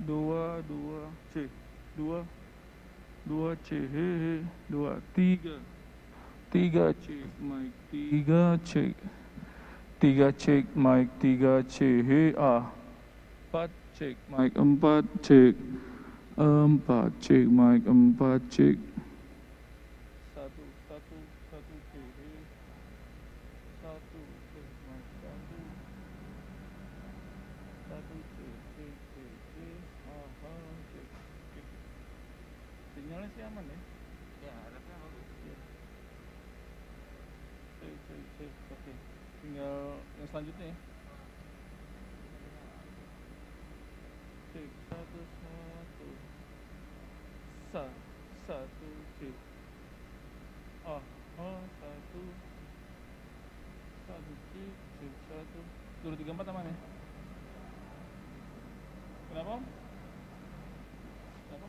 Dua C dua dua C hehe dua tiga cek mic tiga cek mic tiga C he empat cek mic empat cek mic empat cek satu C he satu cek mic satu C cek sinyalnya sih aman ya. Ya, harapnya bagus. Ya. Cek. Oke. Tinggal yang selanjutnya ya. Cek satu cek. Satu cek satu. 234 aman ya? Kenapa Om? Kenapa?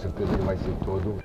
certeza ele vai ser todo.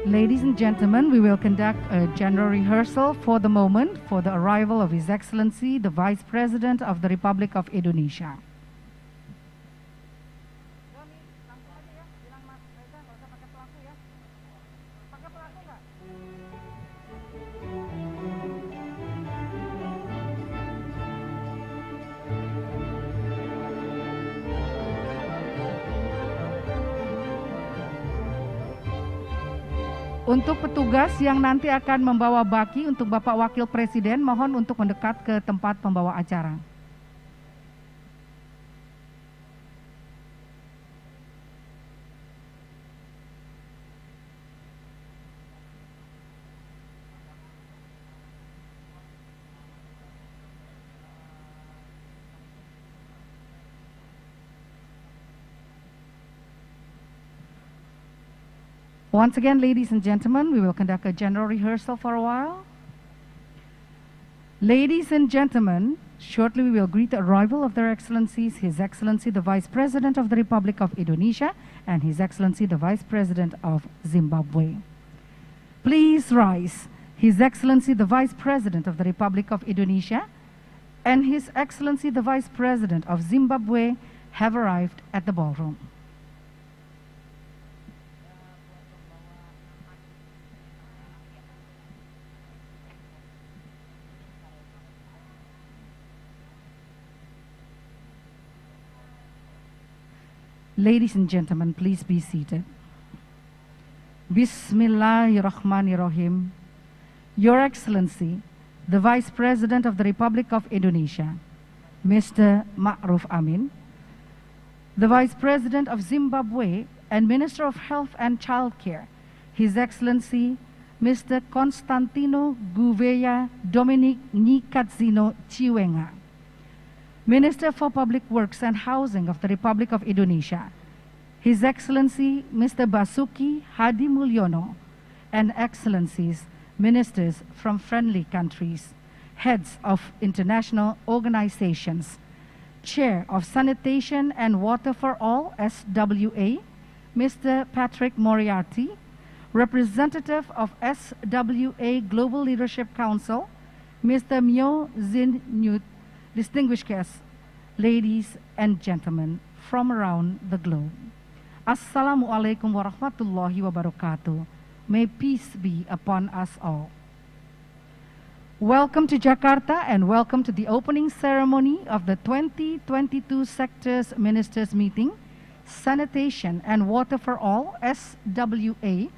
Ladies and gentlemen, we will conduct a general rehearsal for the moment for the arrival of His Excellency, the Vice President of the Republic of Indonesia. Untuk petugas yang nanti akan membawa baki untuk Bapak Wakil Presiden, mohon untuk mendekat ke tempat pembawa acara. Once again, ladies and gentlemen, we will conduct a general rehearsal for a while. Ladies and gentlemen, shortly we will greet the arrival of Their Excellencies, His Excellency the Vice President of the Republic of Indonesia and His Excellency the Vice President of Zimbabwe. Please rise. His Excellency the Vice President of the Republic of Indonesia and His Excellency the Vice President of Zimbabwe have arrived at the ballroom. Ladies and gentlemen, please be seated. Bismillahirrahmanirrahim. Your Excellency, the Vice President of the Republic of Indonesia, Mr. Ma'ruf Amin, the Vice President of Zimbabwe and Minister of Health and Childcare, His Excellency, Mr. Constantino Gouveia Dominic Nyikatzino Chiwenga, Minister for Public Works and Housing of the Republic of Indonesia, His Excellency Mr. Basuki Hadi Mulyono, and Excellencies, Ministers from friendly countries, heads of international organizations, Chair of Sanitation and Water for All, SWA, Mr. Patrick Moriarty, Representative of SWA Global Leadership Council, Mr. Myo Zin Nyut, distinguished guests, ladies and gentlemen from around the globe. Assalamualaikum warahmatullahi wabarakatuh. May peace be upon us all. Welcome to Jakarta and welcome to the opening ceremony of the 2022 Sectors Ministers Meeting, Sanitation and Water for All, SWA,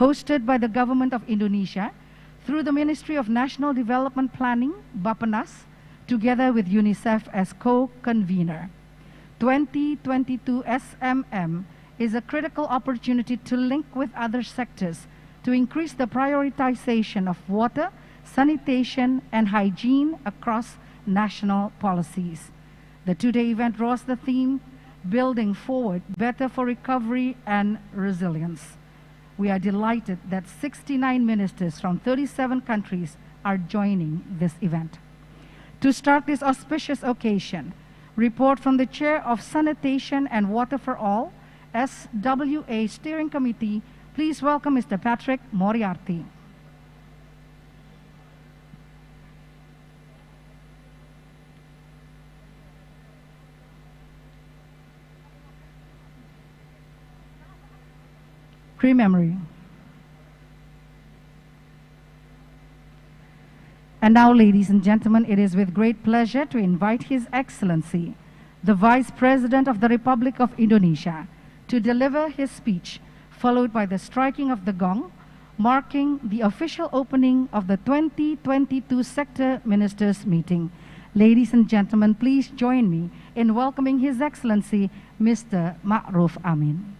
hosted by the Government of Indonesia through the Ministry of National Development Planning, Bappenas, together with UNICEF as co-convener. 2022 SMM is a critical opportunity to link with other sectors to increase the prioritization of water, sanitation, and hygiene across national policies. The two-day event draws the theme, Building Forward Better for Recovery and Resilience. We are delighted that 69 ministers from 37 countries are joining this event. To start this auspicious occasion, report from the Chair of Sanitation and Water for All, SWA Steering Committee. Please welcome Mr. Patrick Moriarty. Pre-memory. And now, ladies and gentlemen, it is with great pleasure to invite His Excellency, the Vice President of the Republic of Indonesia, to deliver his speech, followed by the striking of the gong, marking the official opening of the 2022 Sector Ministers Meeting. Ladies and gentlemen, please join me in welcoming His Excellency, Mr. Ma'ruf Amin.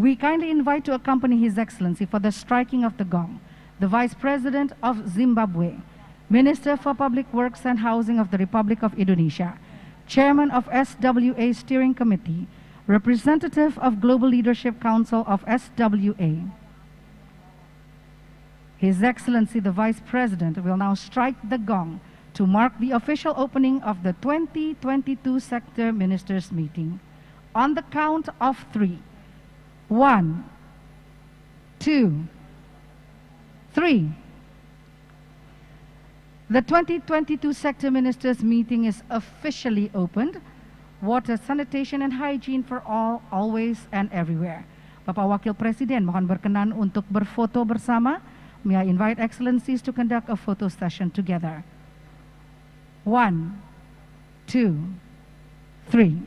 We kindly invite to accompany His Excellency for the striking of the gong, the Vice President of Zimbabwe, Minister for Public Works and Housing of the Republic of Indonesia, Chairman of SWA Steering Committee, Representative of Global Leadership Council of SWA. His Excellency the Vice President will now strike the gong to mark the official opening of the 2022 Sector Ministers Meeting. On the count of 3. 1, 2, 3. The 2022 Sector Ministers Meeting is officially opened. Water, sanitation, and hygiene for all, always and everywhere. Bapak Wakil Presiden mohon berkenan untuk berfoto bersama. May I invite Excellencies to conduct a photo session together. 1, 2, 3.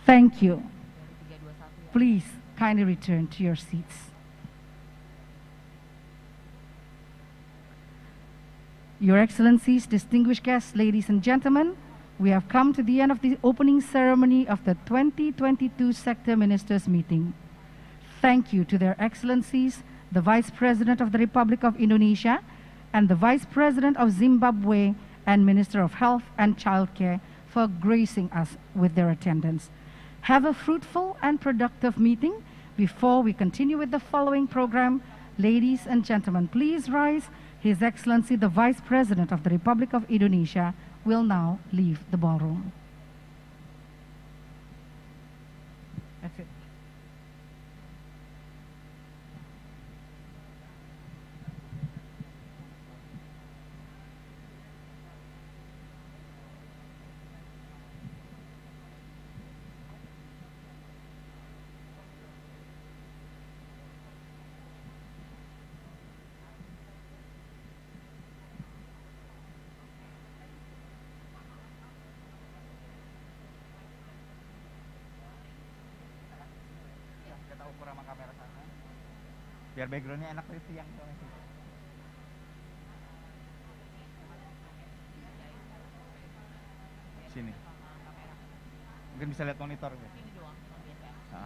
Thank you. Please kindly return to your seats. Your Excellencies, distinguished guests, ladies and gentlemen, we have come to the end of the opening ceremony of the 2022 Sector Ministers Meeting. Thank you to their Excellencies, the Vice President of the Republic of Indonesia and the Vice President of Zimbabwe and Minister of Health and Childcare for gracing us with their attendance. Have a fruitful and productive meeting. Before we continue with the following program, ladies and gentlemen, please rise. His Excellency, the Vice President of the Republic of Indonesia, will now leave the ballroom. That's it. Ukur sama kamera sana biar backgroundnya enak dari siang sini mungkin bisa lihat monitor ini doang biasa.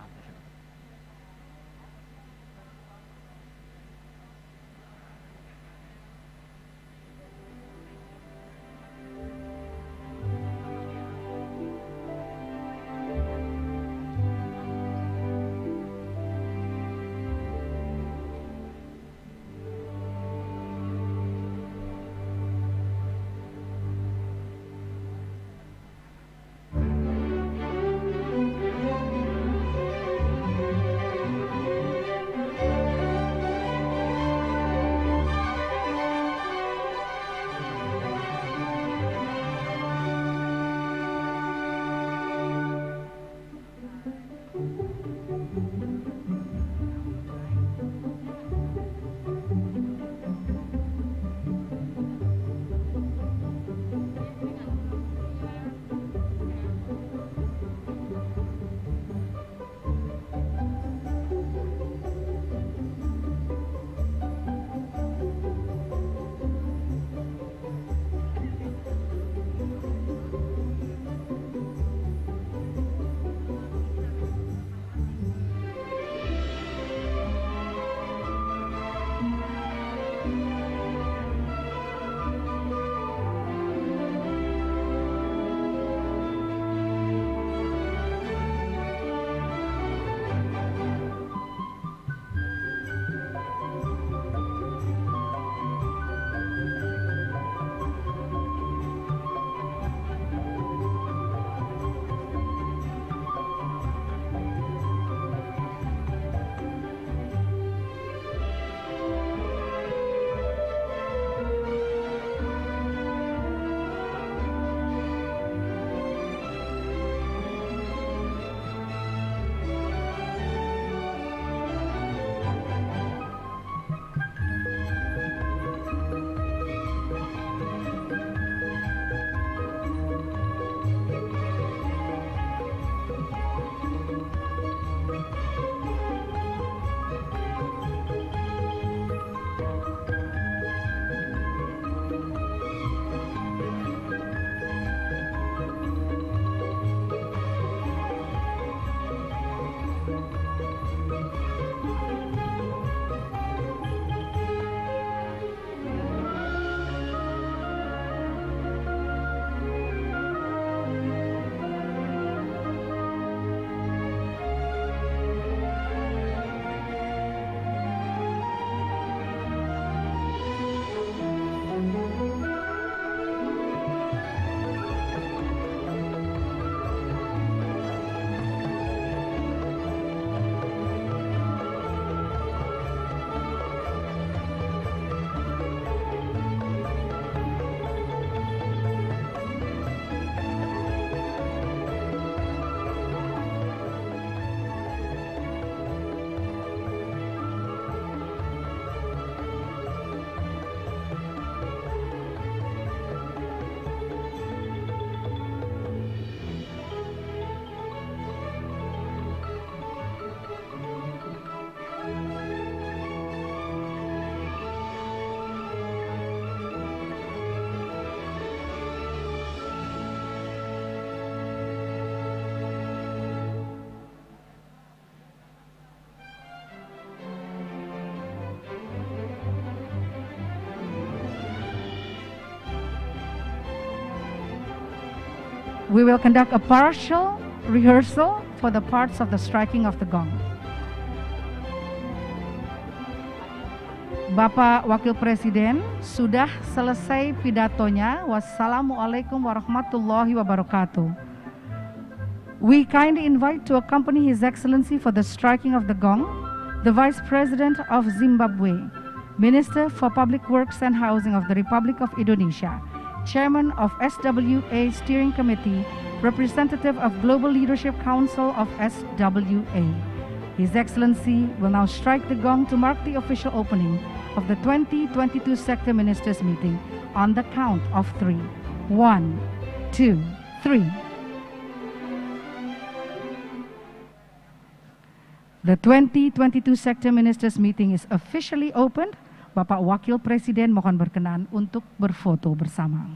we will conduct a partial rehearsal for the parts of the striking of the gong. Bapak Wakil Presiden sudah selesai pidatonya. Wassalamualaikum warahmatullahi wabarakatuh. We kindly invite to accompany His Excellency for the striking of the gong, the Vice President of Zimbabwe, Minister for Public Works and Housing of the Republic of Indonesia, Chairman of SWA Steering Committee, Representative of Global Leadership Council of SWA. His Excellency will now strike the gong to mark the official opening of the 2022 Sector Ministers Meeting on the count of 3. 1, 2, 3. The 2022 Sector Ministers Meeting is officially opened. Bapak Wakil Presiden mohon berkenan untuk berfoto bersama.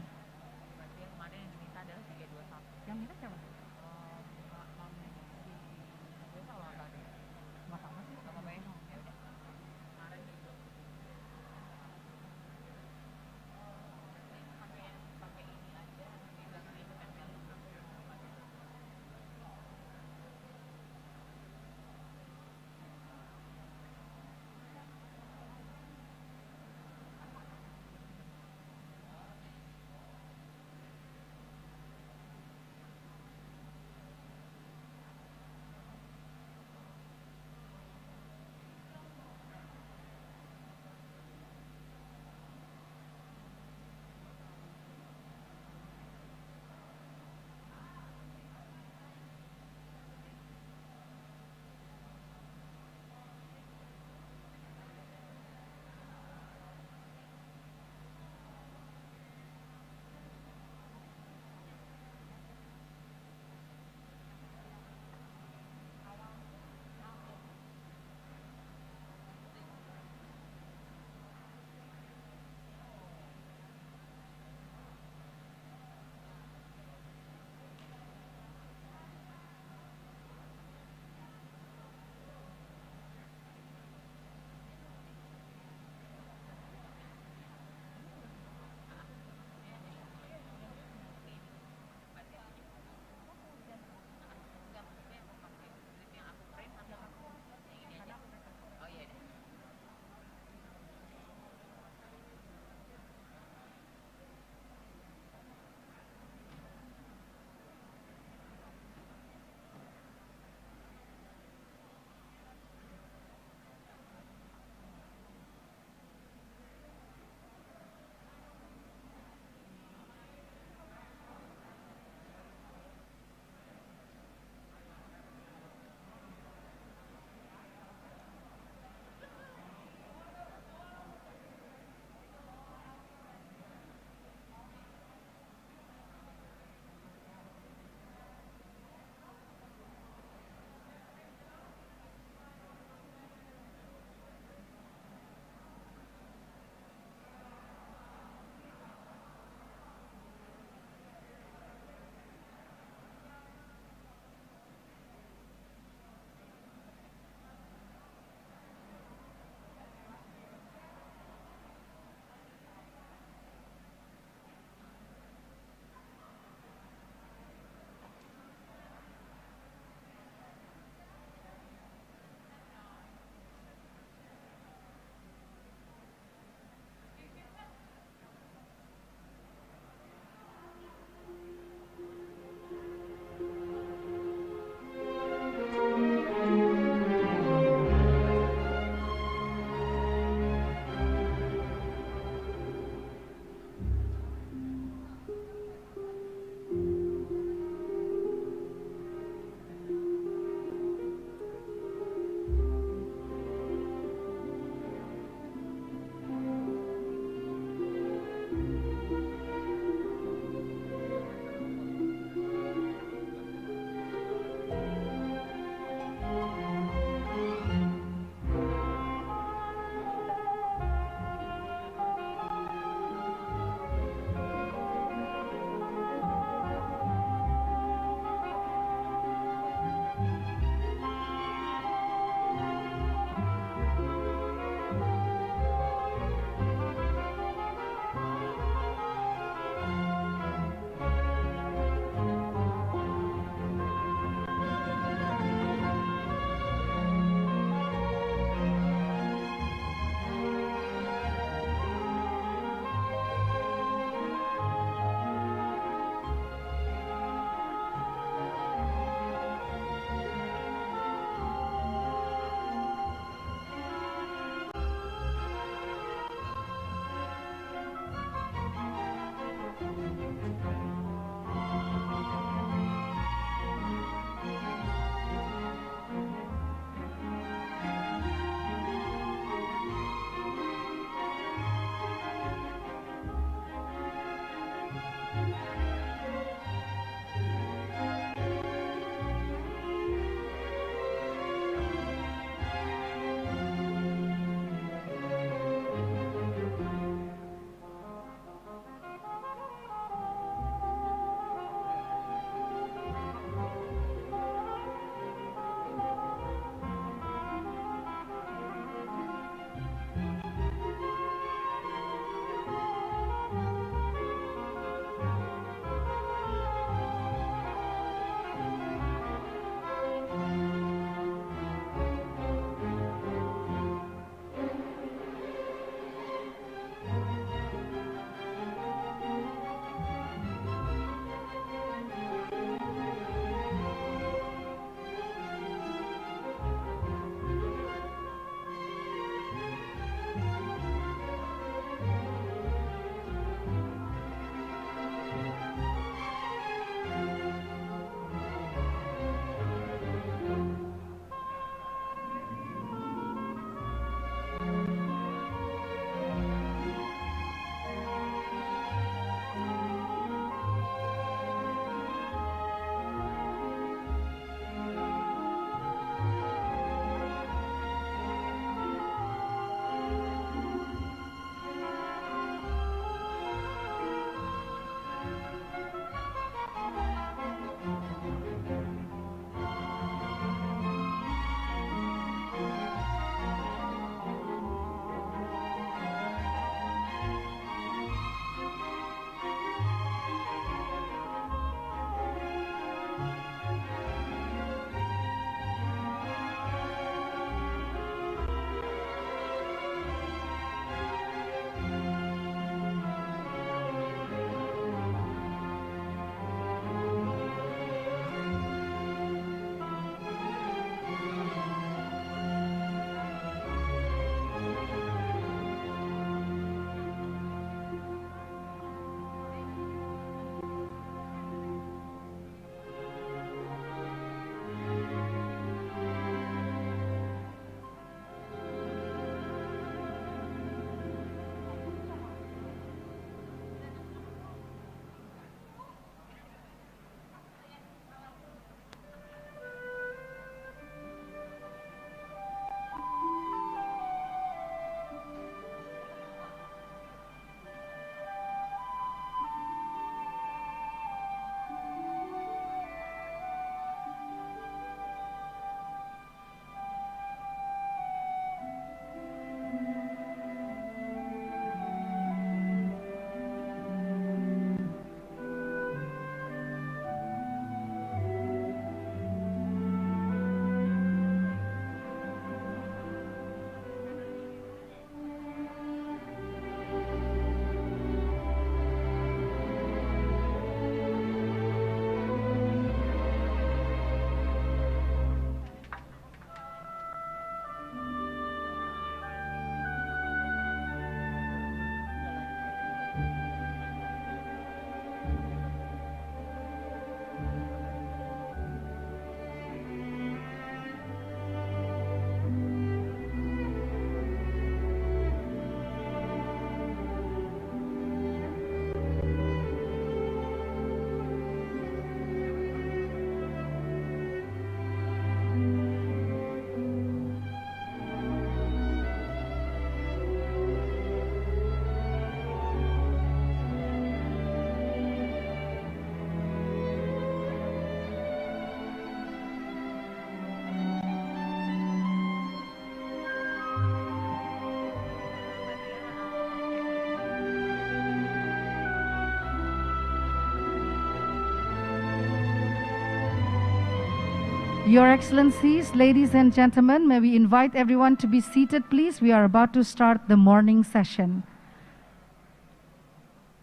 Your Excellencies, ladies and gentlemen, may we invite everyone to be seated, please. We are about to start the morning session.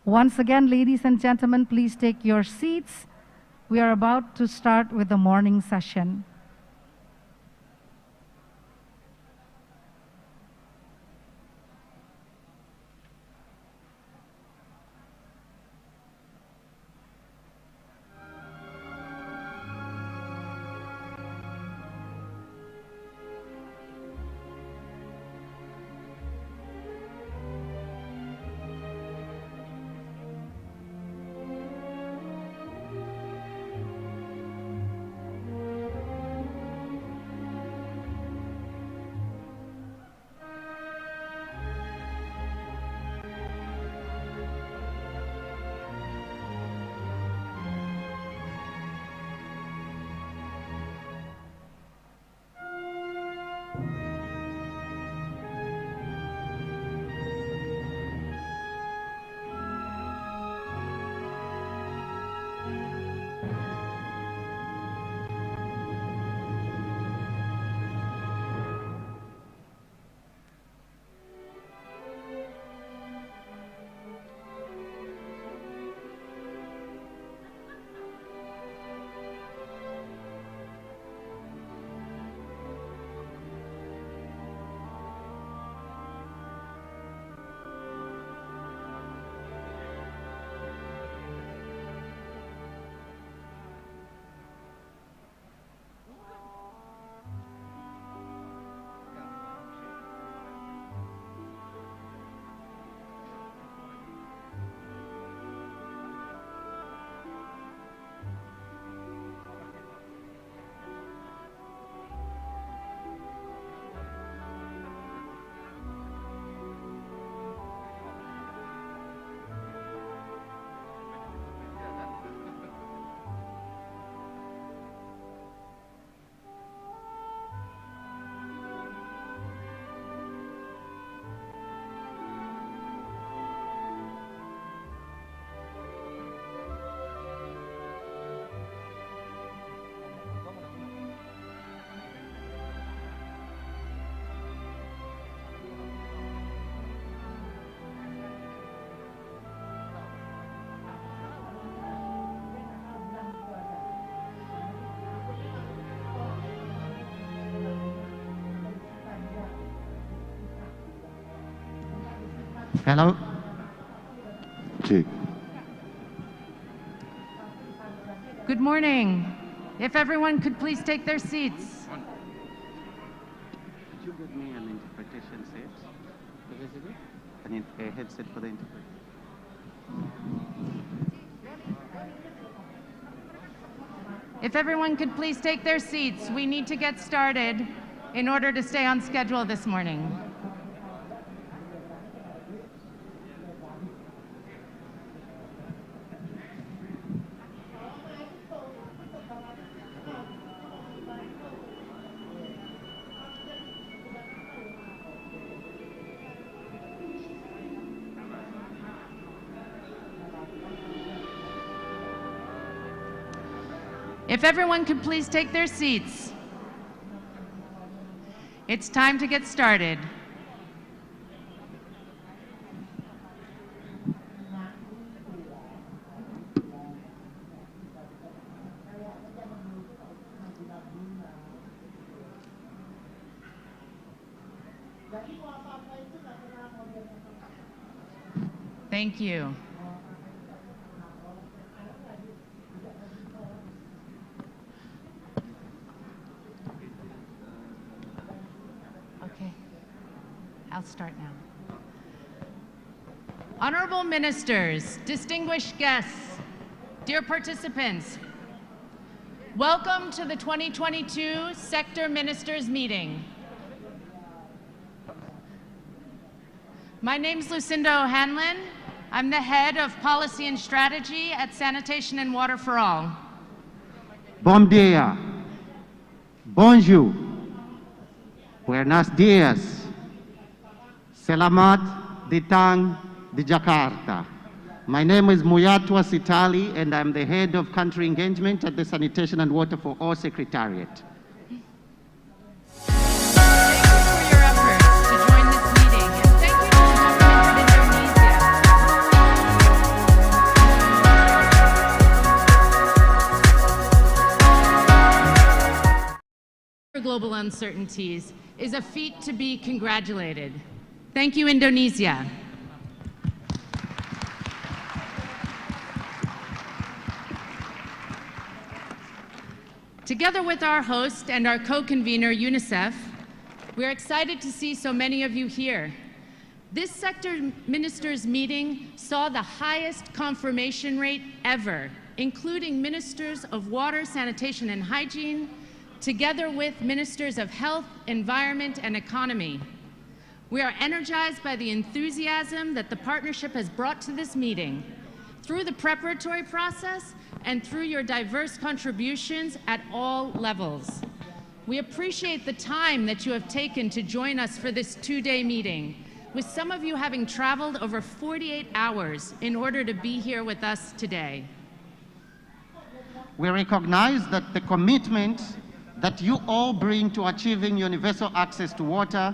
Once again, ladies and gentlemen, please take your seats. We are about to start with the morning session. Hello? Check. Good morning. If everyone could please take their seats. Could you get me an interpretation set? A headset for the interpreter. If everyone could please take their seats, we need to get started in order to stay on schedule this morning. If everyone could please take their seats. It's time to get started. Thank you. I'll start now. Honorable ministers, distinguished guests, dear participants, welcome to the 2022 Sector Ministers Meeting. My name's Lucinda O'Hanlon. I'm the head of policy and strategy at Sanitation and Water for All. Bom dia. Bonjour. Buenos dias. Selamat datang di Jakarta. My name is Muyatwa Sitali, and I'm the head of country engagement at the Sanitation and Water for All Secretariat. uncertainties is a feat to be congratulated. Thank you, Indonesia. Together with our host and our co-convener, UNICEF, we are excited to see so many of you here. This sector ministers meeting saw the highest confirmation rate ever, including ministers of water, sanitation, and hygiene, together with ministers of health, environment, and economy. We are energized by the enthusiasm that the partnership has brought to this meeting. Through the preparatory process and through your diverse contributions at all levels. We appreciate the time that you have taken to join us for this two-day meeting, with some of you having traveled over 48 hours in order to be here with us today. We recognize that the commitment that you all bring to achieving universal access to water,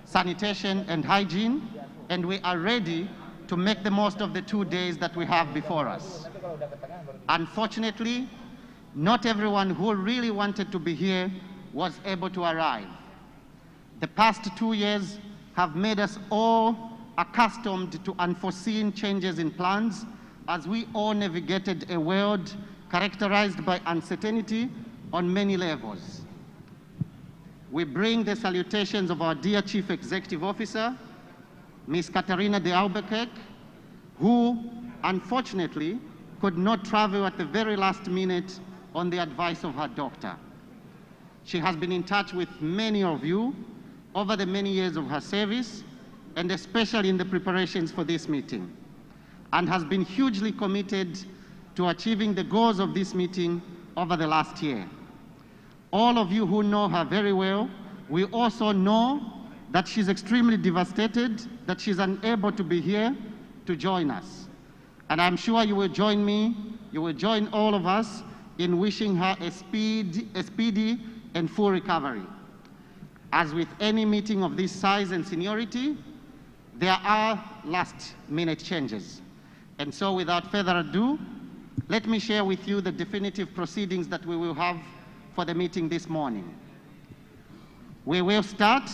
sanitation, and hygiene, and we are ready to make the most of the 2 days that we have before us. Unfortunately, not everyone who really wanted to be here was able to arrive. The past 2 years have made us all accustomed to unforeseen changes in plans as we all navigated a world characterized by uncertainty on many levels. We bring the salutations of our dear Chief Executive Officer, Ms. Catarina de Albuquerque, who unfortunately could not travel at the very last minute on the advice of her doctor. She has been in touch with many of you over the many years of her service, and especially in the preparations for this meeting, and has been hugely committed to achieving the goals of this meeting over the last year. All of you who know her very well, we also know that she's extremely devastated that she's unable to be here to join us. And I'm sure you will join me, you will join all of us in wishing her a speedy and full recovery. As with any meeting of this size and seniority, there are last-minute changes. And so without further ado, let me share with you the definitive proceedings that we will have for the meeting this morning. We will start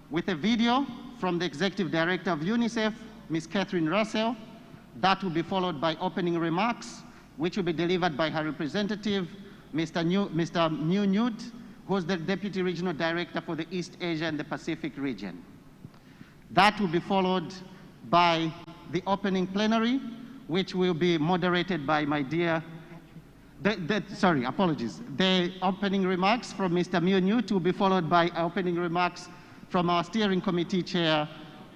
with a video from the Executive Director of UNICEF, Ms. Catherine Russell. That will be followed by opening remarks, which will be delivered by her representative, Mr. New Newt, who is the Deputy Regional Director for the East Asia and the Pacific region. That will be followed by the opening plenary, which will be moderated by my dear, The opening remarks from Mr. New Newt will be followed by opening remarks from our steering committee chair,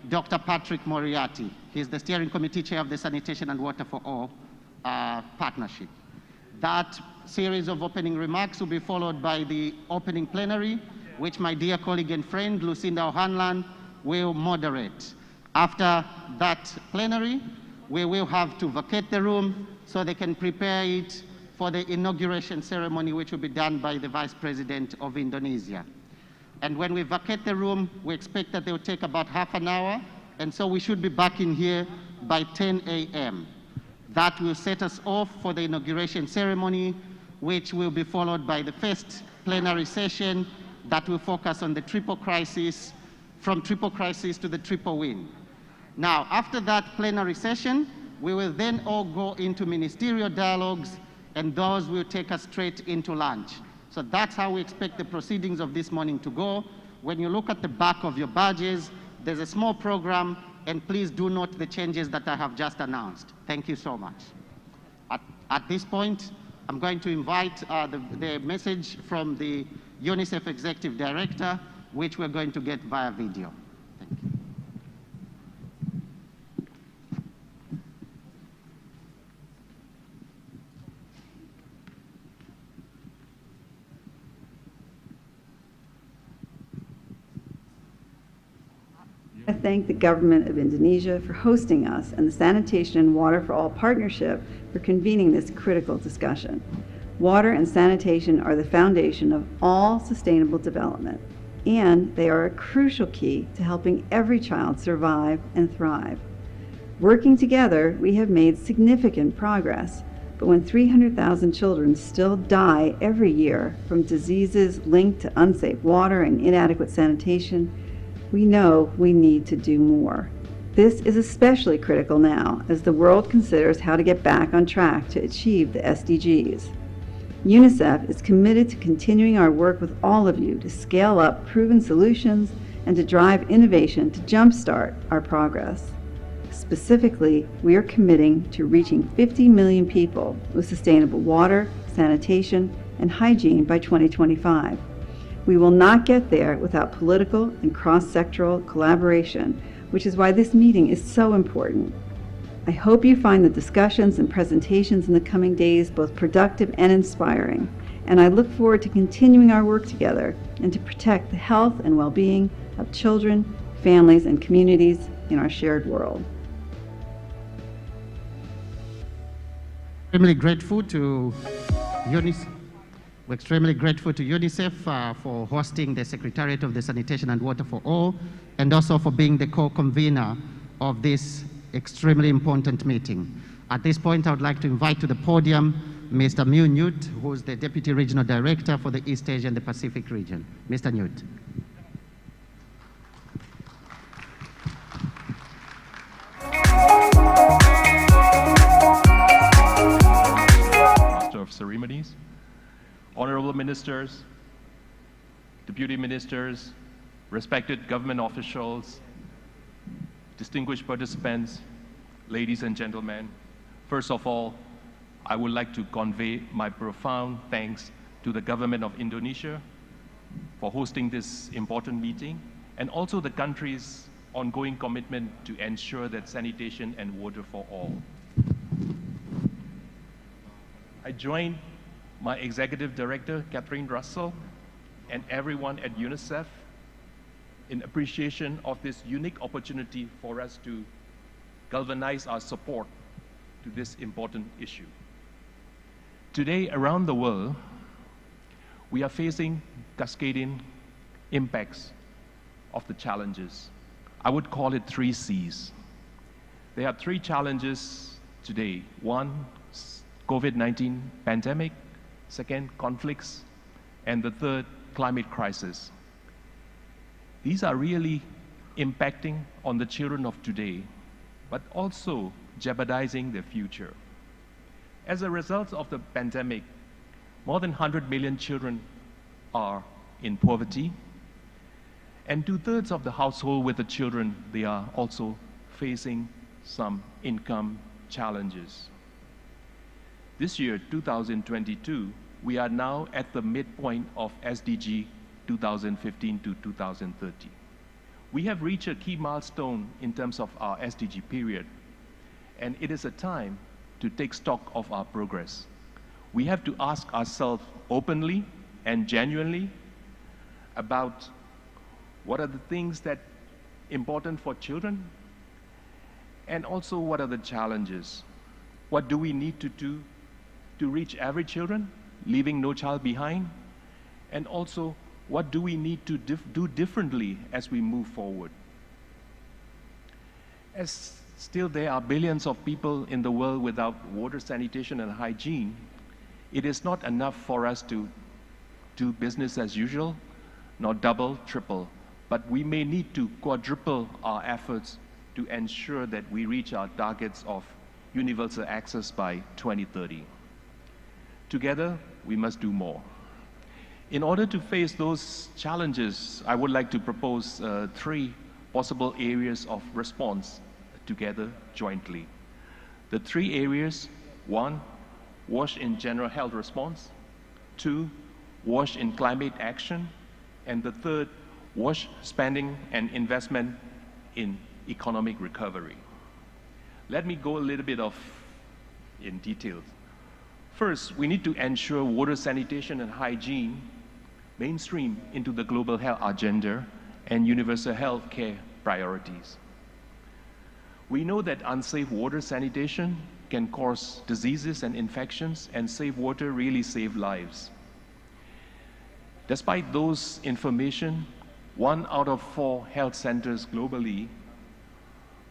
Dr. Patrick Moriarty. He's the steering committee chair of the Sanitation and Water for All partnership. That series of opening remarks will be followed by the opening plenary, which my dear colleague and friend, Lucinda O'Hanlon, will moderate. After that plenary, we will have to vacate the room so they can prepare it for the inauguration ceremony, which will be done by the Vice President of Indonesia. And when we vacate the room, we expect that they will take about half an hour, and so we should be back in here by 10 a.m. That will set us off for the inauguration ceremony, which will be followed by the first plenary session that will focus on the triple crisis, from triple crisis to the triple win. Now, after that plenary session, we will then all go into ministerial dialogues, and those will take us straight into lunch. So that's how we expect the proceedings of this morning to go. When you look at the back of your badges, there's a small program, and please do note the changes that I have just announced. Thank you so much. At this point, I'm going to invite the message from the UNICEF Executive Director, which we're going to get via video. Thank you. I thank the government of Indonesia for hosting us and the Sanitation and Water for All partnership for convening this critical discussion. Water and sanitation are the foundation of all sustainable development, and they are a crucial key to helping every child survive and thrive. Working together, we have made significant progress, But when 300,000 children still die every year from diseases linked to unsafe water and inadequate sanitation, we know we need to do more. This is especially critical now as the world considers how to get back on track to achieve the SDGs. UNICEF is committed to continuing our work with all of you to scale up proven solutions and to drive innovation to jumpstart our progress. Specifically, we are committing to reaching 50 million people with sustainable water, sanitation, and hygiene by 2025. We will not get there without political and cross-sectoral collaboration, which is why this meeting is so important. I hope you find the discussions and presentations in the coming days both productive and inspiring, and I look forward to continuing our work together and to protect the health and well-being of children, families, and communities in our shared world. Extremely grateful to UNICEF. We're extremely grateful to UNICEF for hosting the Secretariat of the Sanitation and Water for All, and also for being the co-convener of this extremely important meeting. At this point, I would like to invite to the podium Mr. Mew Newt, who is the Deputy Regional Director for the East Asia and the Pacific region. Mr. Newt. Master of Ceremonies, honorable ministers, deputy ministers, respected government officials, distinguished participants, ladies and gentlemen, first of all, I would like to convey my profound thanks to the government of Indonesia for hosting this important meeting, and also the country's ongoing commitment to ensure that sanitation and water for all. I join my Executive Director, Catherine Russell, and everyone at UNICEF in appreciation of this unique opportunity for us to galvanize our support to this important issue. Today, around the world, we are facing cascading impacts of the challenges. I would call it 3 C's. There are 3 challenges today. 1, COVID-19 pandemic. 2nd, conflicts. And the 3rd, climate crisis. These are really impacting on the children of today, but also jeopardizing their future. As a result of the pandemic, more than 100 million children are in poverty, and 2/3 of the household with the children, they are also facing some income challenges. This year, 2022, we are now at the midpoint of SDG 2015 to 2030. We have reached a key milestone in terms of our SDG period, and it is a time to take stock of our progress. We have to ask ourselves openly and genuinely about what are the things that are important for children, and also what are the challenges. What do we need to do to reach every children, leaving no child behind? And also, what do we need to do differently as we move forward? As still there are billions of people in the world without water, sanitation, and hygiene, it is not enough for us to do business as usual, not double, triple, but we may need to quadruple our efforts to ensure that we reach our targets of universal access by 2030. Together, we must do more. In order to face those challenges, I would like to propose 3 possible areas of response together jointly. The 3 areas: 1, WASH in general health response; 2, WASH in climate action; and the 3rd, WASH spending and investment in economic recovery. Let me go a little bit in detail. First, we need to ensure water, sanitation, and hygiene mainstream into the global health agenda and universal health care priorities. We know that unsafe water sanitation can cause diseases and infections, and safe water really saves lives. Despite those information, 1 out of 4 health centers globally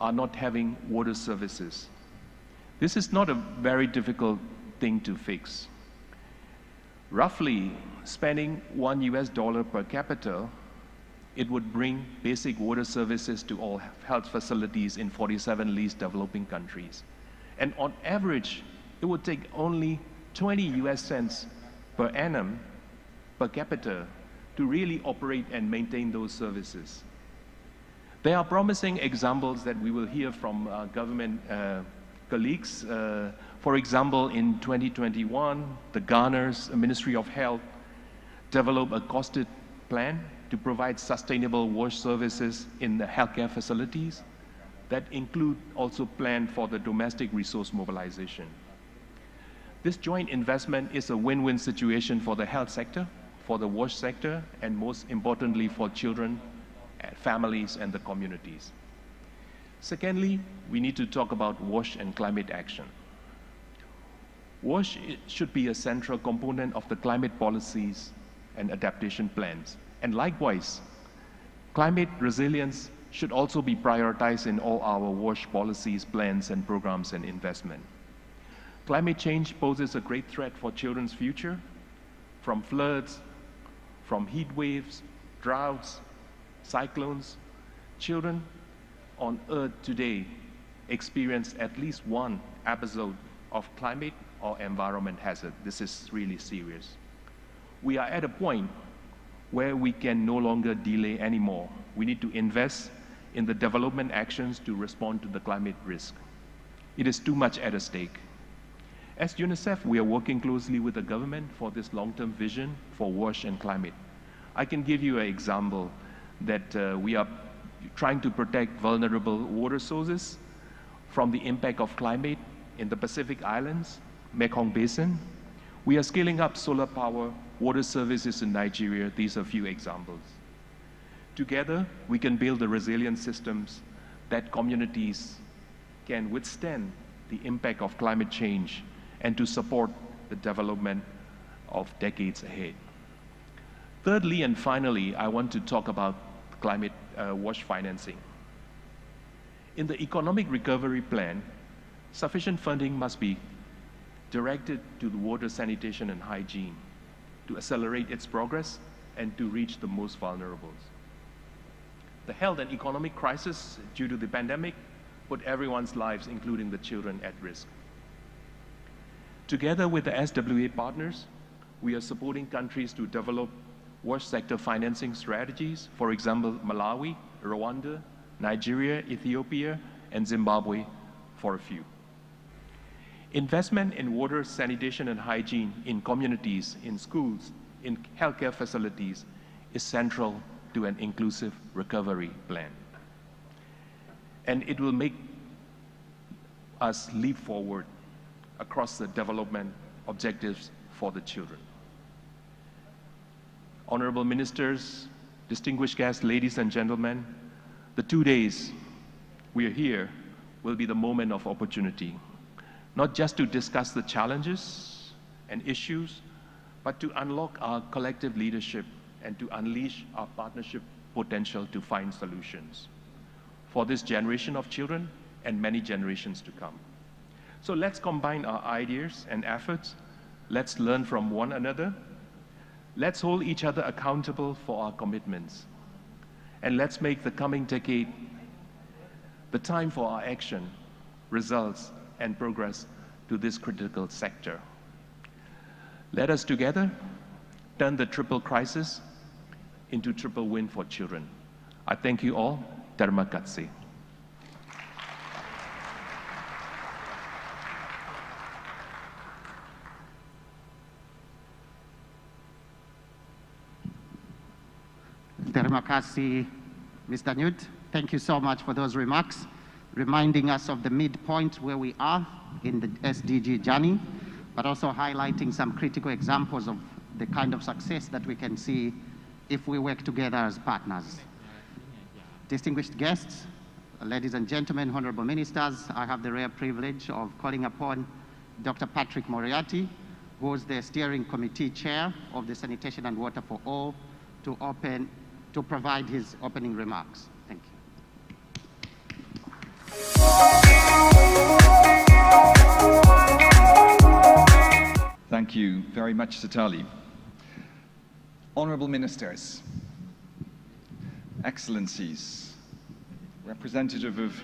are not having water services. This is not a very difficult thing to fix. Roughly, spending $1 per capita, it would bring basic water services to all health facilities in 47 least developing countries. And on average, it would take only 20 US cents per annum per capita to really operate and maintain those services. There are promising examples that we will hear from government colleagues. For example, in 2021, the Ghana's Ministry of Health developed a costed plan to provide sustainable wash services in the healthcare facilities that include also plan for the domestic resource mobilization. This joint investment is a win-win situation for the health sector, for the wash sector, and most importantly for children, families, and the communities. Secondly, we need to talk about WASH and climate action. WASH should be a central component of the climate policies and adaptation plans. And likewise, climate resilience should also be prioritized in all our WASH policies, plans, and programs and investment. Climate change poses a great threat for children's future, from floods, from heat waves, droughts, cyclones. Children on Earth today experience at least one episode of climate or environment hazard. This is really serious. We are at a point where we can no longer delay anymore. We need to invest in the development actions to respond to the climate risk. It is too much at stake. As UNICEF, we are working closely with the government for this long-term vision for WASH and climate. I can give you an example that we are trying to protect vulnerable water sources from the impact of climate in the Pacific Islands, Mekong Basin. We are scaling up solar power, water services in Nigeria. These are a few examples. Together, we can build the resilient systems that communities can withstand the impact of climate change and to support the development of decades ahead. Thirdly and finally, I want to talk about climate WASH financing. In the economic recovery plan, sufficient funding must be directed to the water, sanitation, and hygiene to accelerate its progress and to reach the most vulnerable. The health and economic crisis due to the pandemic put everyone's lives, including the children, at risk. Together with the SWA partners, we are supporting countries to develop WASH sector financing strategies, for example, Malawi, Rwanda, Nigeria, Ethiopia, and Zimbabwe, for a few. Investment in water, sanitation, and hygiene in communities, in schools, in healthcare facilities is central to an inclusive recovery plan. And it will make us leap forward across the development objectives for the children. Honorable ministers, distinguished guests, ladies and gentlemen, the 2 days we are here will be the moment of opportunity, not just to discuss the challenges and issues, but to unlock our collective leadership and to unleash our partnership potential to find solutions for this generation of children and many generations to come. So let's combine our ideas and efforts. Let's learn from one another. Let's hold each other accountable for our commitments. And let's make the coming decade the time for our action, results, and progress to this critical sector. Let us together turn the triple crisis into triple win for children. I thank you all. Terima kasih. Terima kasih, Mr. Newt. Thank you so much for those remarks, reminding us of the midpoint where we are in the SDG journey, but also highlighting some critical examples of the kind of success that we can see if we work together as partners. Distinguished guests, ladies and gentlemen, honorable ministers, I have the rare privilege of calling upon Dr. Patrick Moriarty, who is the steering committee chair of the Sanitation and Water for All, to provide his opening remarks. Thank you. you very much, Satali. Honourable Ministers, Excellencies, representative of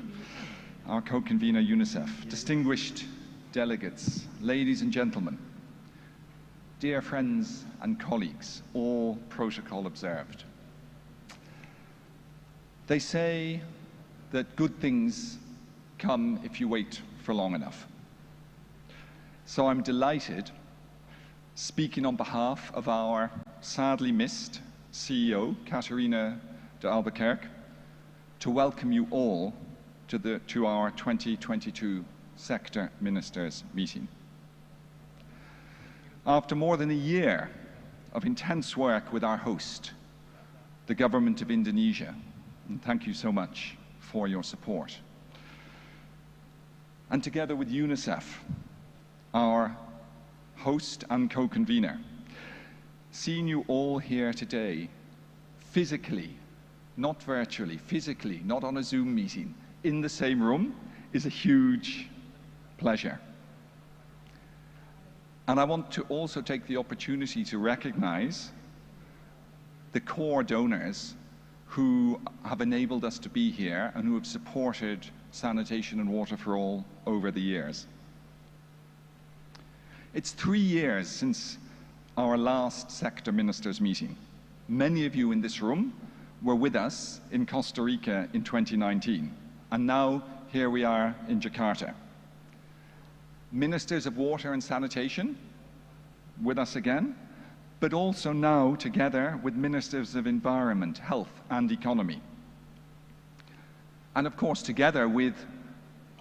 our co-convener UNICEF, distinguished delegates, ladies and gentlemen, dear friends and colleagues, all protocol observed. They say that good things come if you wait for long enough. So I'm delighted, speaking on behalf of our sadly missed CEO, Caterina de Albuquerque, to welcome you all to our 2022 Sector Ministers meeting. After more than a year of intense work with our host, the Government of Indonesia, and thank you so much for your support, and together with UNICEF, our host and co-convener, seeing you all here today, physically, not virtually, physically, not on a Zoom meeting, in the same room, is a huge pleasure. And I want to also take the opportunity to recognize the core donors who have enabled us to be here and who have supported sanitation and water for all over the years. It's 3 years since our last Sector Ministers meeting. Many of you in this room were with us in Costa Rica in 2019, and now here we are in Jakarta. Ministers of Water and Sanitation with us again, but also now together with Ministers of Environment, Health and Economy. And of course together with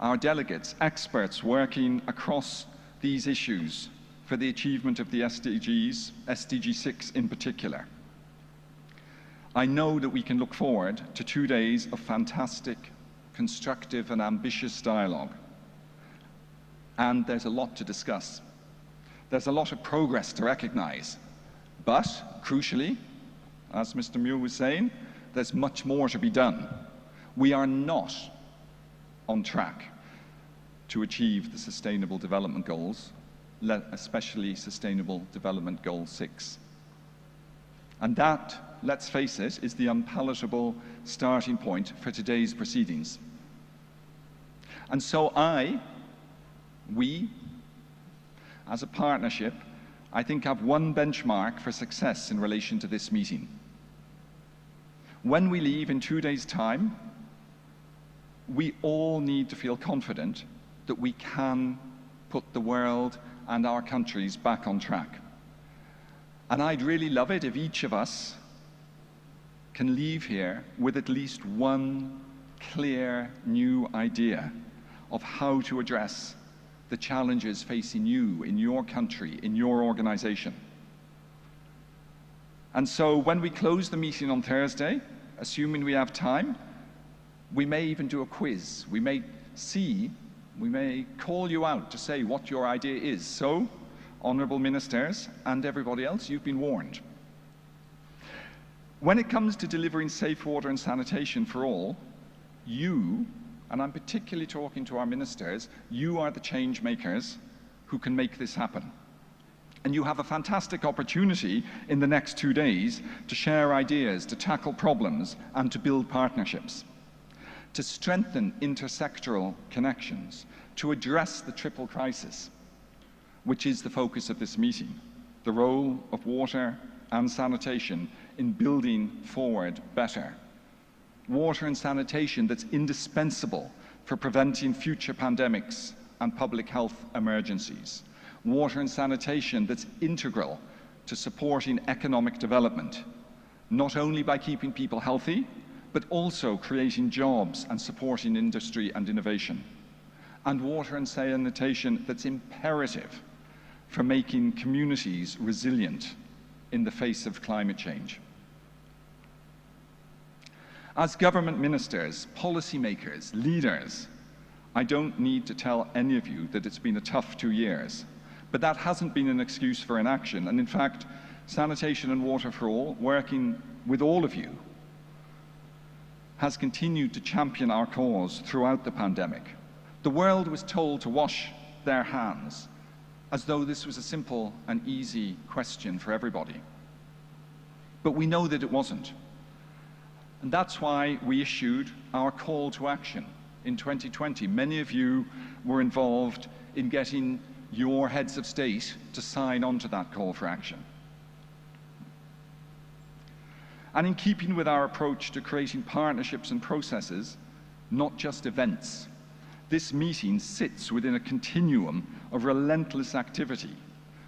our delegates, experts working across these issues for the achievement of the SDGs, SDG 6 in particular. I know that we can look forward to 2 days of fantastic, constructive and ambitious dialogue. And there's a lot to discuss. There's a lot of progress to recognize. But, crucially, as Mr. Muir was saying, there's much more to be done. We are not on track to achieve the Sustainable Development Goals, especially Sustainable Development Goal 6. And that, let's face it, is the unpalatable starting point for today's proceedings. And so we, as a partnership, I think have one benchmark for success in relation to this meeting. When we leave in 2 days' time, we all need to feel confident that we can put the world and our countries back on track. And I'd really love it if each of us can leave here with at least one clear new idea of how to address the challenges facing you in your country, in your organization. And so when we close the meeting on Thursday, assuming we have time, we may even do a quiz. We may call you out to say what your idea is. So, honourable ministers and everybody else, you've been warned. When it comes to delivering safe water and sanitation for all, you, and I'm particularly talking to our ministers, you are the change makers who can make this happen. And you have a fantastic opportunity in the next 2 days to share ideas, to tackle problems, and to build partnerships, to strengthen intersectoral connections, to address the triple crisis, which is the focus of this meeting, the role of water and sanitation in building forward better. Water and sanitation that's indispensable for preventing future pandemics and public health emergencies. Water and sanitation that's integral to supporting economic development, not only by keeping people healthy, but also creating jobs and supporting industry and innovation. And water and sanitation that's imperative for making communities resilient in the face of climate change. As government ministers, policymakers, leaders, I don't need to tell any of you that it's been a tough 2 years, but that hasn't been an excuse for inaction. And in fact, Sanitation and Water for All, working with all of you, has continued to champion our cause throughout the pandemic. The world was told to wash their hands, as though this was a simple and easy question for everybody. But we know that it wasn't. And that's why we issued our call to action in 2020. Many of you were involved in getting your heads of state to sign on to that call for action. And in keeping with our approach to creating partnerships and processes, not just events, this meeting sits within a continuum of relentless activity,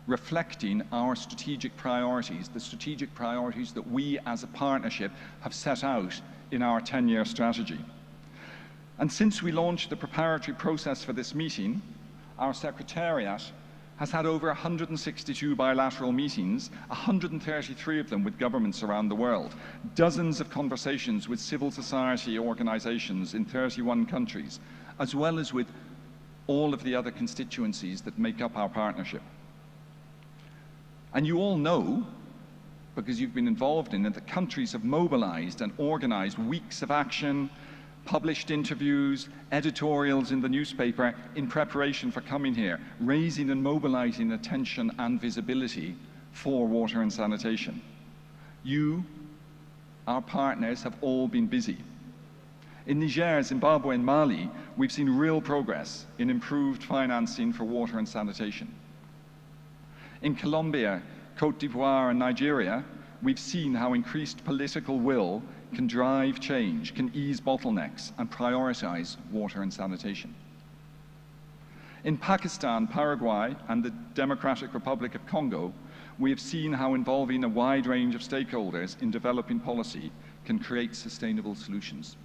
reflecting our strategic priorities, the strategic priorities that we as a partnership have set out in our 10-year strategy. And since we launched the preparatory process for this meeting, our Secretariat has had over 162 bilateral meetings, 133 of them with governments around the world, dozens of conversations with civil society organizations in 31 countries, as well as with all of the other constituencies that make up our partnership. And you all know, because you've been involved in it, that countries have mobilized and organized weeks of action, published interviews, editorials in the newspaper in preparation for coming here, raising and mobilizing attention and visibility for water and sanitation. You, our partners, have all been busy. In Niger, Zimbabwe, and Mali, we've seen real progress in improved financing for water and sanitation. In Colombia, Cote d'Ivoire, and Nigeria, we've seen how increased political will can drive change, can ease bottlenecks, and prioritize water and sanitation. In Pakistan, Paraguay, and the Democratic Republic of Congo, we have seen how involving a wide range of stakeholders in developing policy can create sustainable solutions.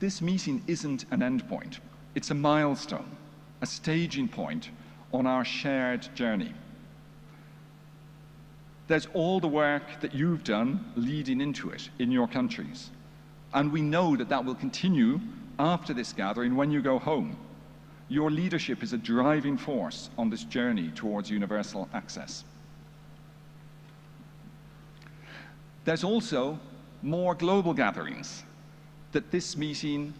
This meeting isn't an endpoint. It's a milestone, a staging point on our shared journey. There's all the work that you've done leading into it in your countries. And we know that that will continue after this gathering when you go home. Your leadership is a driving force on this journey towards universal access. There's also more global gatherings that this meeting,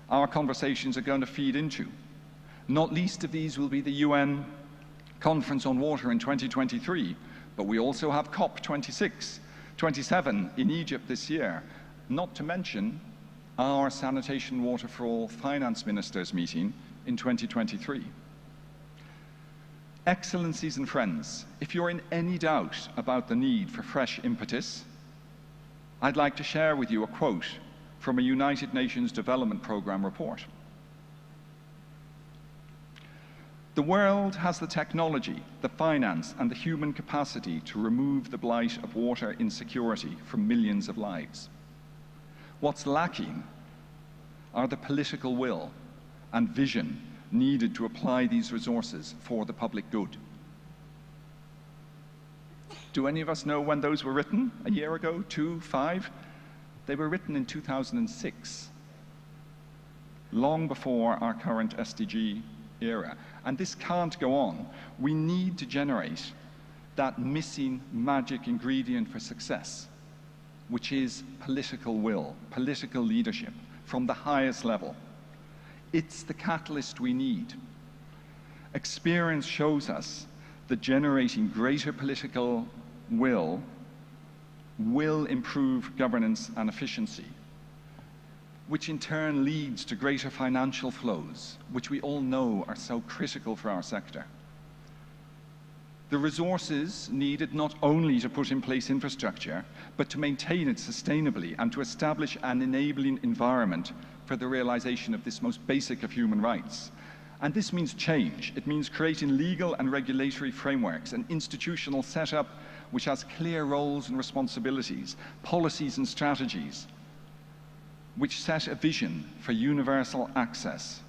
our conversations are going to feed into. Not least of these will be the UN Conference on Water in 2023, but we also have COP26, 27 in Egypt this year, not to mention our Sanitation Water for All Finance Ministers meeting in 2023. Excellencies and friends, if you're in any doubt about the need for fresh impetus, I'd like to share with you a quote from a United Nations Development Programme report. The world has the technology, the finance, and the human capacity to remove the blight of water insecurity from millions of lives. What's lacking are the political will and vision needed to apply these resources for the public good. Do any of us know when those were written? A year ago? 2, 5? They were written in 2006, long before our current SDG era. And this can't go on. We need to generate that missing magic ingredient for success, which is political will, political leadership from the highest level. It's the catalyst we need. Experience shows us that generating greater political will improve governance and efficiency, which in turn leads to greater financial flows, which we all know are so critical for our sector. The resources needed not only to put in place infrastructure, but to maintain it sustainably and to establish an enabling environment for the realization of this most basic of human rights. And this means change. It means creating legal and regulatory frameworks, an institutional setup which has clear roles and responsibilities, policies and strategies, which set a vision for universal access,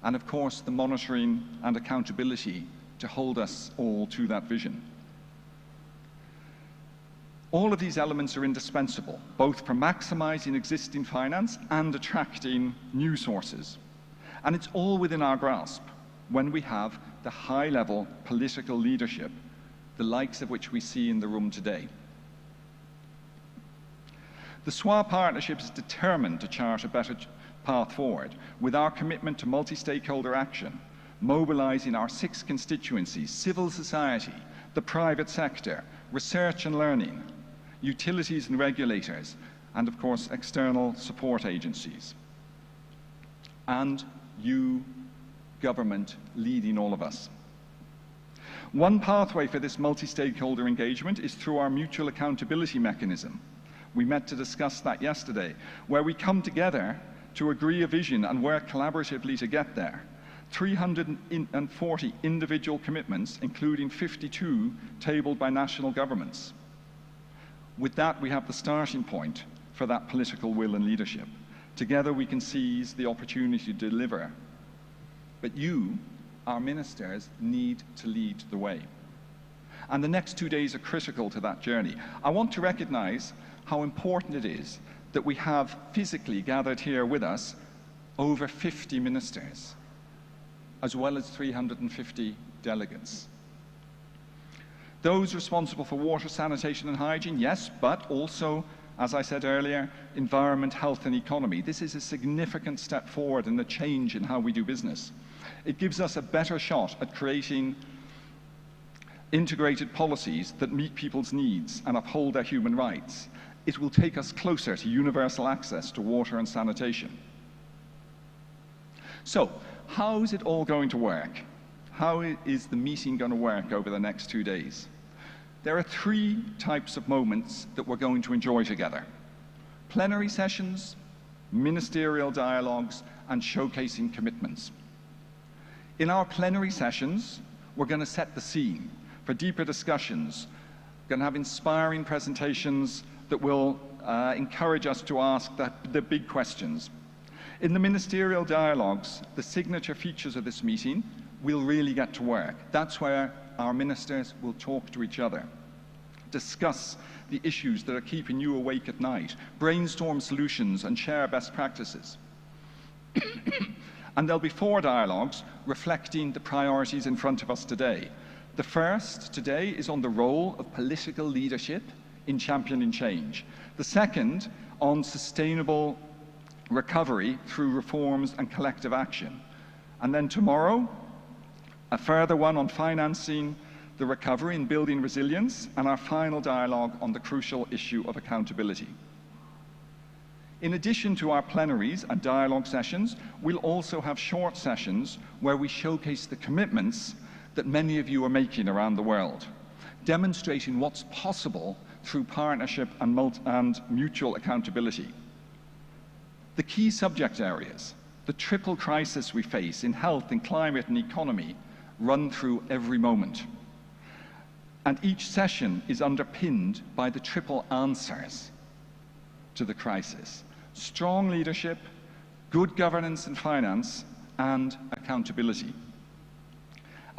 and of course the monitoring and accountability to hold us all to that vision. All of these elements are indispensable, both for maximizing existing finance and attracting new sources. And it's all within our grasp when we have the high-level political leadership, the likes of which we see in the room today. The SWA Partnership is determined to chart a better path forward with our commitment to multi-stakeholder action, mobilizing our 6 constituencies, civil society, the private sector, research and learning, utilities and regulators, and of course external support agencies. And you, government, leading all of us. One pathway for this multi-stakeholder engagement is through our mutual accountability mechanism. We met to discuss that yesterday, where we come together to agree a vision and work collaboratively to get there. 340 individual commitments, including 52 tabled by national governments. With that, we have the starting point for that political will and leadership. Together we can seize the opportunity to deliver. But you, our ministers, need to lead the way. And the next 2 days are critical to that journey. I want to recognize how important it is that we have physically gathered here with us over 50 ministers, as well as 350 delegates. Those responsible for water, sanitation and hygiene, yes, but also, as I said earlier, environment, health and economy. This is a significant step forward in the change in how we do business. It gives us a better shot at creating integrated policies that meet people's needs and uphold their human rights. It will take us closer to universal access to water and sanitation. So, how is it all going to work? How is the meeting going to work over the next 2 days? There are 3 types of moments that we're going to enjoy together: plenary sessions, ministerial dialogues, and showcasing commitments. In our plenary sessions, we're going to set the scene for deeper discussions. We're going to have inspiring presentations that will encourage us to ask the big questions. In the ministerial dialogues, the signature features of this meeting, we'll really get to work. That's where our ministers will talk to each other, discuss the issues that are keeping you awake at night, brainstorm solutions and share best practices. And there'll be 4 dialogues reflecting the priorities in front of us today. The first today is on the role of political leadership in championing change. The second on sustainable recovery through reforms and collective action. And then tomorrow, a further one on financing the recovery and building resilience, and our final dialogue on the crucial issue of accountability. In addition to our plenaries and dialogue sessions, we'll also have short sessions where we showcase the commitments that many of you are making around the world, demonstrating what's possible through partnership and mutual accountability. The key subject areas, the triple crisis we face in health and climate and economy, run through every moment. And each session is underpinned by the triple answers to the crisis: strong leadership, good governance and finance, and accountability.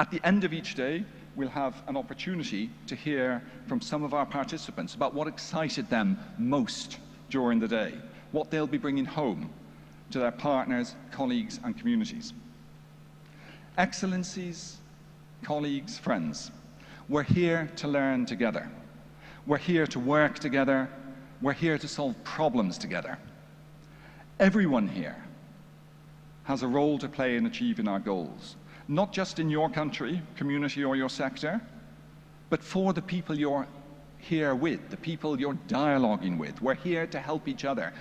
At the end of each day, we'll have an opportunity to hear from some of our participants about what excited them most during the day, what they'll be bringing home to their partners, colleagues, and communities. Excellencies, colleagues, friends, we're here to learn together. We're here to work together. We're here to solve problems together. Everyone here has a role to play in achieving our goals, not just in your country, community, or your sector, but for the people you're here with, the people you're dialoguing with. We're here to help each other.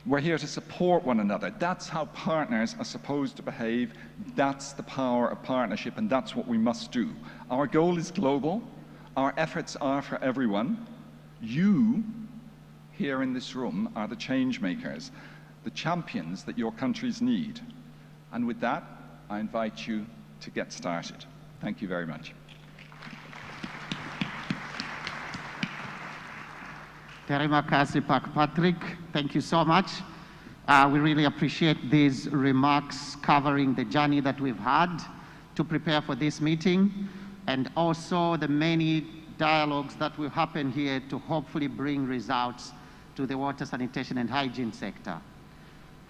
We're here to support one another. That's how partners are supposed to behave. That's the power of partnership, and that's what we must do. Our goal is global. Our efforts are for everyone. You, here in this room, are the change makers, the champions that your countries need. And with that, I invite you to get started. Thank you very much. Terima kasih, Pak Patrick. Thank you so much. We really appreciate these remarks covering the journey that we've had to prepare for this meeting, and also the many dialogues that will happen here to hopefully bring results to the water, sanitation, and hygiene sector.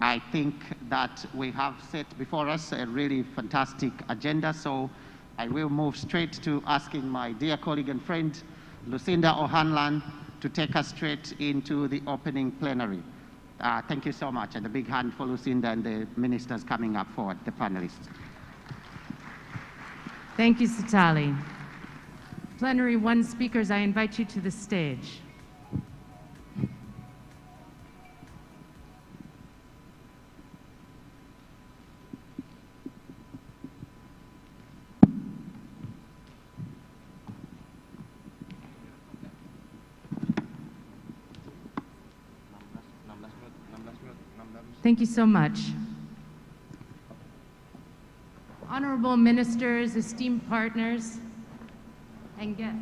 I think that we have set before us a really fantastic agenda, so I will move straight to asking my dear colleague and friend, Lucinda O'Hanlon, to take us straight into the opening plenary. Thank you so much. And a big hand for Lucinda and the ministers coming up forward, the panelists. Thank you, Sitali. Plenary one speakers, I invite you to the stage. Thank you so much. Honorable ministers, esteemed partners, and guests.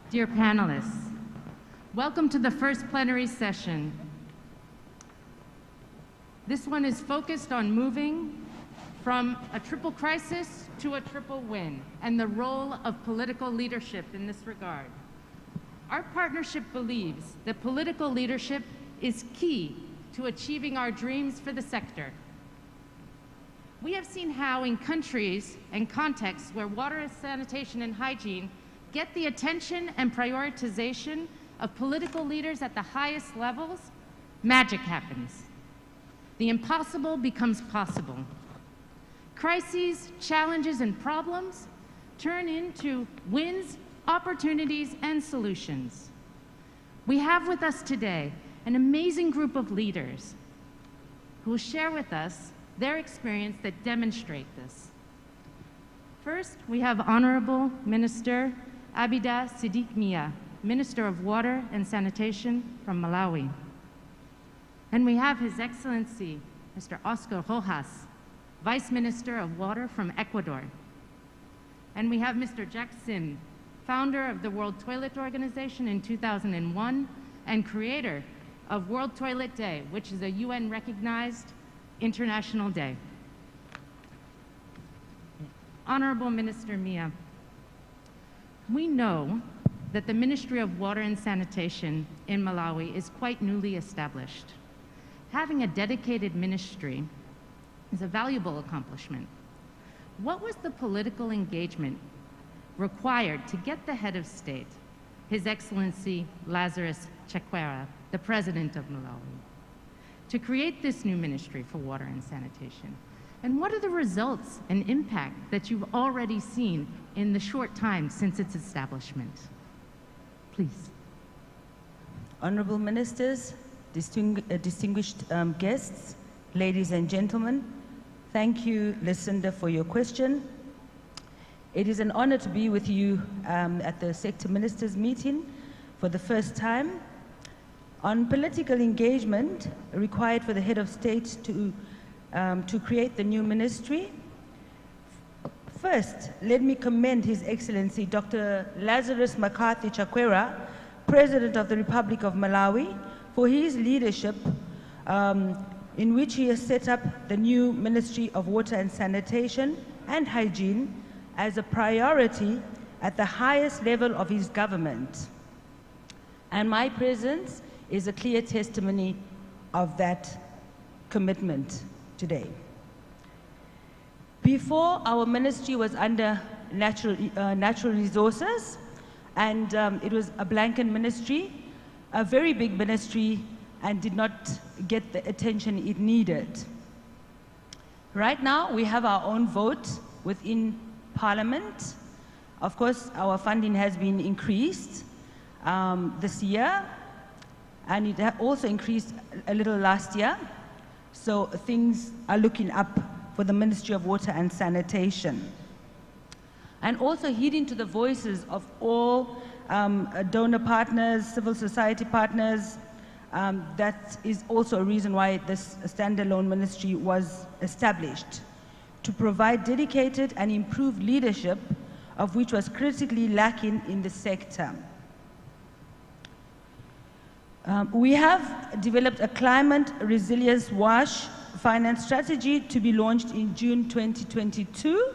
Dear panelists, welcome to the first plenary session. This one is focused on moving from a triple crisis to a triple win and the role of political leadership in this regard. Our partnership believes that political leadership is key to achieving our dreams for the sector. We have seen how in countries and contexts where water, sanitation, and hygiene get the attention and prioritization of political leaders at the highest levels, magic happens. The impossible becomes possible. Crises, challenges, and problems turn into wins, opportunities, and solutions. We have with us today an amazing group of leaders who will share with us their experience that demonstrate this. First, we have Honorable Minister Abida Siddiq Mia, Minister of Water and Sanitation from Malawi. And we have His Excellency, Mr. Oscar Rojas, Vice Minister of Water from Ecuador. And we have Mr. Jack Sim, founder of the World Toilet Organization in 2001 and creator of World Toilet Day, which is a UN-recognized international day. Honorable Minister Mia, we know that the Ministry of Water and Sanitation in Malawi is quite newly established. Having a dedicated ministry is a valuable accomplishment. What was the political engagement required to get the head of state, His Excellency Lazarus Chakwera, the President of Malawi, to create this new Ministry for Water and Sanitation? And what are the results and impact that you've already seen in the short time since its establishment? Please. Honorable Ministers, distinguished guests, ladies and gentlemen, thank you, Lucinda, for your question. It is an honor to be with you at the Sector Ministers meeting for the first time. On political engagement required for the head of state to create the new ministry, first, let me commend His Excellency Dr. Lazarus McCarthy Chakwera, President of the Republic of Malawi, for his leadership in which he has set up the new Ministry of Water and Sanitation and Hygiene as a priority at the highest level of his government. And my presence is a clear testimony of that commitment today. Before, our ministry was under natural resources, and it was a blanket ministry, a very big ministry, and did not get the attention it needed. Right now, we have our own vote within Parliament. Of course, our funding has been increased this year, and it also increased a little last year. So things are looking up for the Ministry of Water and Sanitation. And also heeding to the voices of all donor partners, civil society partners, that is also a reason why this standalone ministry was established, to provide dedicated and improved leadership, of which was critically lacking in the sector. We have developed a climate resilience WASH finance strategy to be launched in June 2022.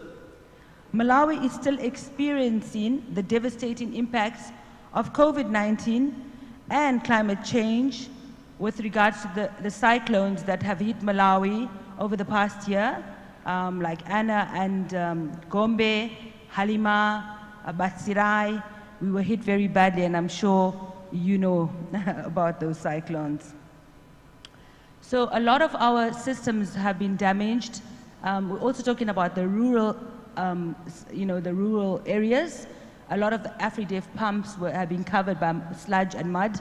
Malawi is still experiencing the devastating impacts of COVID-19 and climate change with regards to the cyclones that have hit Malawi over the past year, like Anna and Gombe, Halima, Batsirai. We were hit very badly, and I'm sure you know about those cyclones. So a lot of our systems have been damaged. We're also talking about the rural, the rural areas. A lot of the AfriDef pumps have been covered by sludge and mud.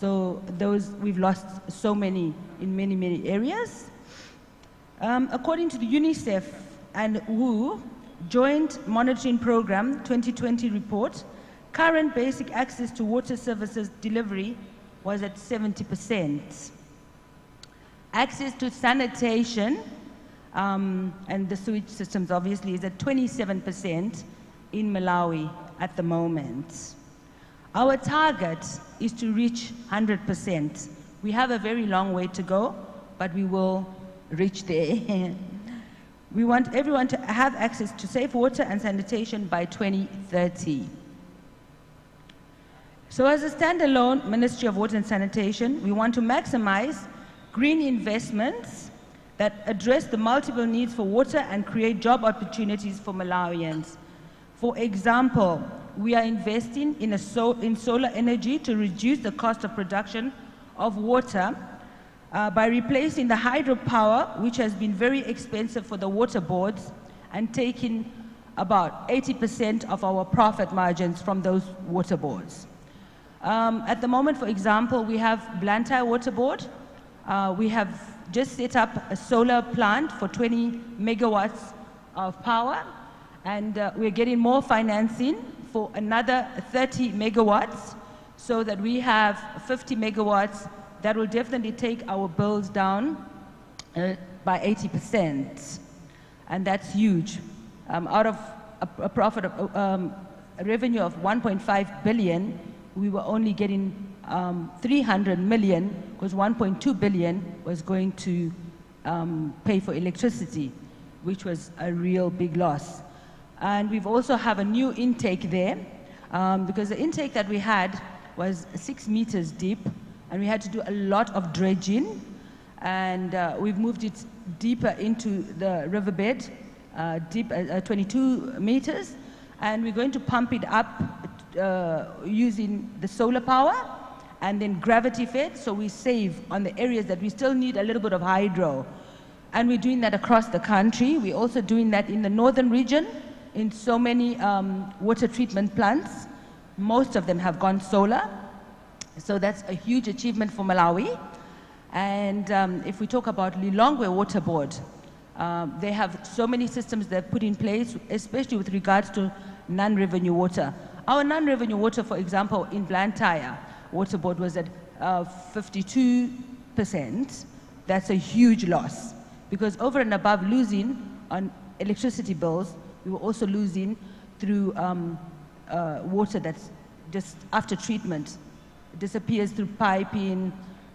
So those, we've lost so many in many, many areas. According to the UNICEF and WHO Joint Monitoring Program 2020 report, current basic access to water services delivery was at 70%. Access to sanitation and the sewage systems obviously is at 27% in Malawi at the moment. Our target is to reach 100%. We have a very long way to go, but we will reach there. We want everyone to have access to safe water and sanitation by 2030. So as a standalone Ministry of Water and Sanitation, we want to maximize green investments that address the multiple needs for water and create job opportunities for Malawians. For example, we are investing in solar energy to reduce the cost of production of water by replacing the hydropower, which has been very expensive for the water boards, and taking about 80% of our profit margins from those water boards. At the moment, for example, we have Blantyre Water Board. We have just set up a solar plant for 20 megawatts of power, and we're getting more financing for another 30 megawatts, so that we have 50 megawatts that will definitely take our bills down by 80%. And that's huge. Out of a profit of a revenue of 1.5 billion, we were only getting 300 million, because 1.2 billion was going to pay for electricity, which was a real big loss. And we've also have a new intake there, because the intake that we had was 6 meters deep, and we had to do a lot of dredging, and we've moved it deeper into the riverbed, 22 meters, and we're going to pump it up using the solar power and then gravity fed, so we save on the areas that we still need a little bit of hydro. And we're doing that across the country. We're also doing that in the northern region, in so many water treatment plants. Most of them have gone solar. So that's a huge achievement for Malawi. And if we talk about Lilongwe Water Board, they have so many systems they've put in place, especially with regards to non-revenue water. Our non-revenue water, for example, in Blantyre Water Board was at 52%. That's a huge loss, because over and above losing on electricity bills, we were also losing through water that's just after treatment. It disappears through piping,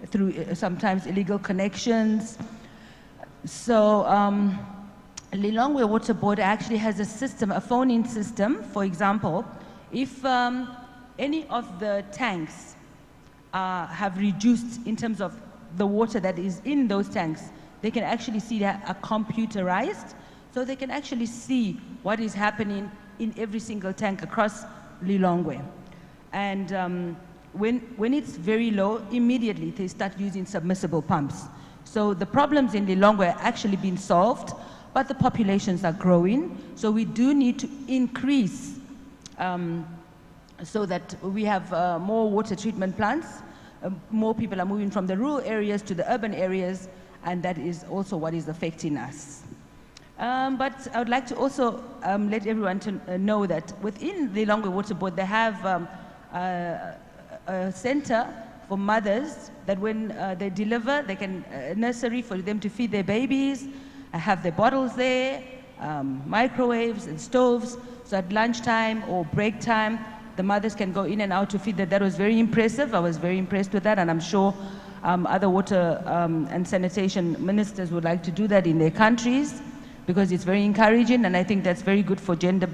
through sometimes illegal connections. So Lilongwe Water Board actually has a system, a phone-in system. For example, if any of the tanks have reduced in terms of the water that is in those tanks, they can actually see that are computerized, so they can actually see what is happening in every single tank across Lilongwe. And when it's very low, immediately they start using submersible pumps. So the problems in Lilongwe are actually being solved, but the populations are growing, so we do need to increase so that we have more water treatment plants. More people are moving from the rural areas to the urban areas, and that is also what is affecting us. But I would like to also let everyone to know that within the Lilongwe Water Board, they have a center for mothers that when they deliver, they can, nursery for them to feed their babies, have their bottles there, microwaves and stoves, so at lunchtime or break time, the mothers can go in and out to feed them. That was very impressive. I was very impressed with that, and I'm sure other water and sanitation ministers would like to do that in their countries, because it's very encouraging, and I think that's very good for gender,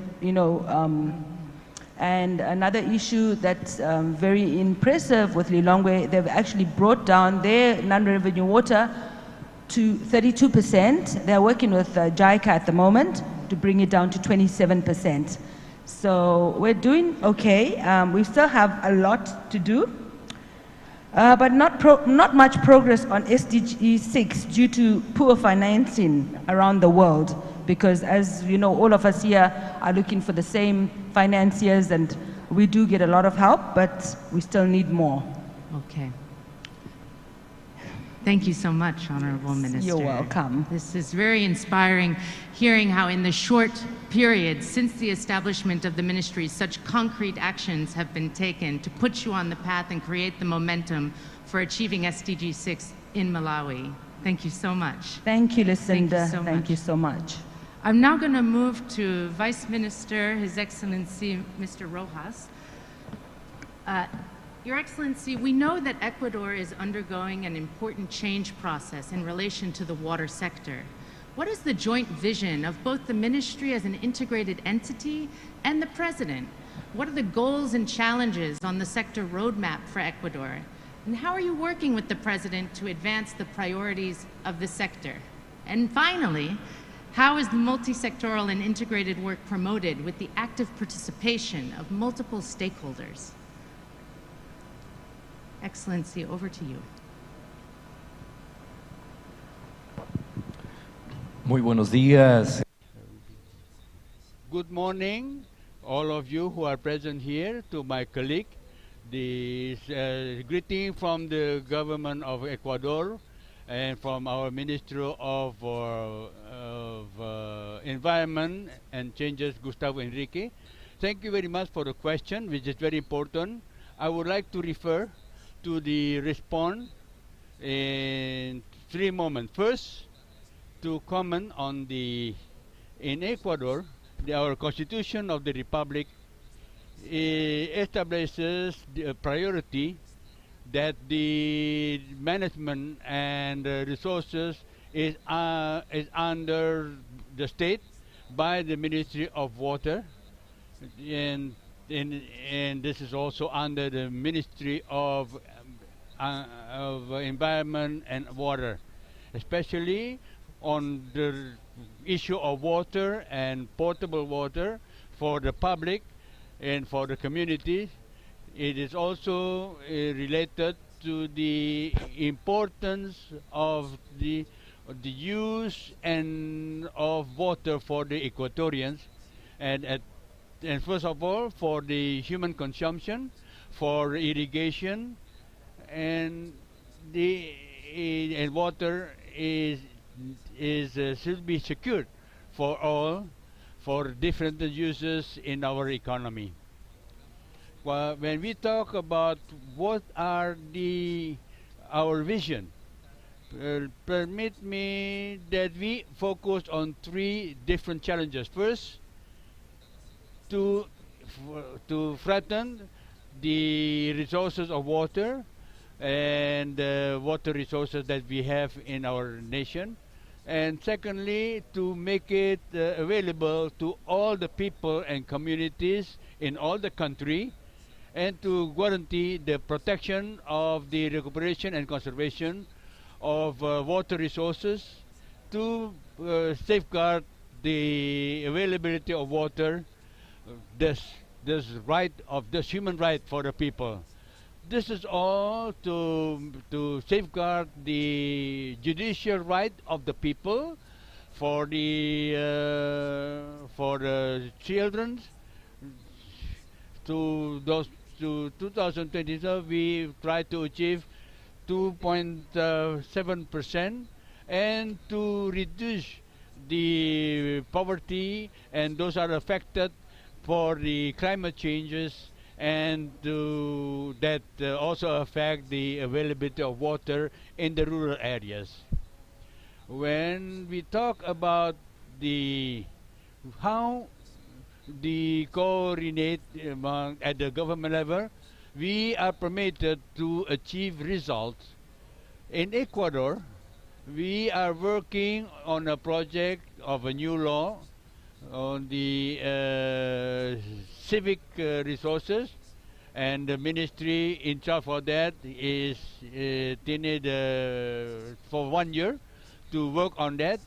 and another issue that's very impressive with Lilongwe, they've actually brought down their non-revenue water to 32%. They're working with JICA at the moment to bring it down to 27%. So we're doing okay. We still have a lot to do, but not much progress on SDG 6 due to poor financing around the world, because as you know, all of us here are looking for the same financiers, and we do get a lot of help, but we still need more. Okay. Thank you so much, Honorable Minister. You're welcome. This is very inspiring, hearing how in the short period since the establishment of the ministry, such concrete actions have been taken to put you on the path and create the momentum for achieving SDG 6 in Malawi. Thank you so much. Thank you, Lucinda. Thank you so much. I'm now going to move to Vice Minister, His Excellency, Mr. Rojas. Your Excellency, we know that Ecuador is undergoing an important change process in relation to the water sector. What is the joint vision of both the ministry as an integrated entity and the President? What are the goals and challenges on the sector roadmap for Ecuador? And how are you working with the President to advance the priorities of the sector? And finally, how is the multi-sectoral and integrated work promoted with the active participation of multiple stakeholders? Excellency, over to you. Muy buenos días. Good morning, all of you who are present here, to my colleague. The greeting from the government of Ecuador and from our Minister of Environment and Changes, Gustavo Enrique. Thank you very much for the question, which is very important. I would like to refer to the response in 3 moments. First, to comment on in Ecuador, our Constitution of the Republic establishes the priority that the management and resources is under the state by the Ministry of Water, and this is also under the Ministry of Environment and Water, especially on the issue of water and potable water for the public and for the community. It is also related to the importance of the use and of water for the Ecuadorians, and first of all for the human consumption, for irrigation, and water should be secured for all, for different uses in our economy. Well, when we talk about what are our vision, permit me that we focus on 3 different challenges. First, to threaten the resources of water and water resources that we have in our nation, and secondly, to make it available to all the people and communities in all the country, and to guarantee the protection of the recuperation and conservation of water resources, to safeguard the availability of water, this human right for the people. This is all to safeguard the judicial right of the people, for the children. To 2022, we try to achieve 2.7%, and to reduce the poverty and those are affected for the climate changes, and that also affect the availability of water in the rural areas. When we talk about how the coordinate at the government level, we are permitted to achieve results. In Ecuador, we are working on a project of a new law on the civic resources, and the ministry in charge for that is for 1 year to work on that,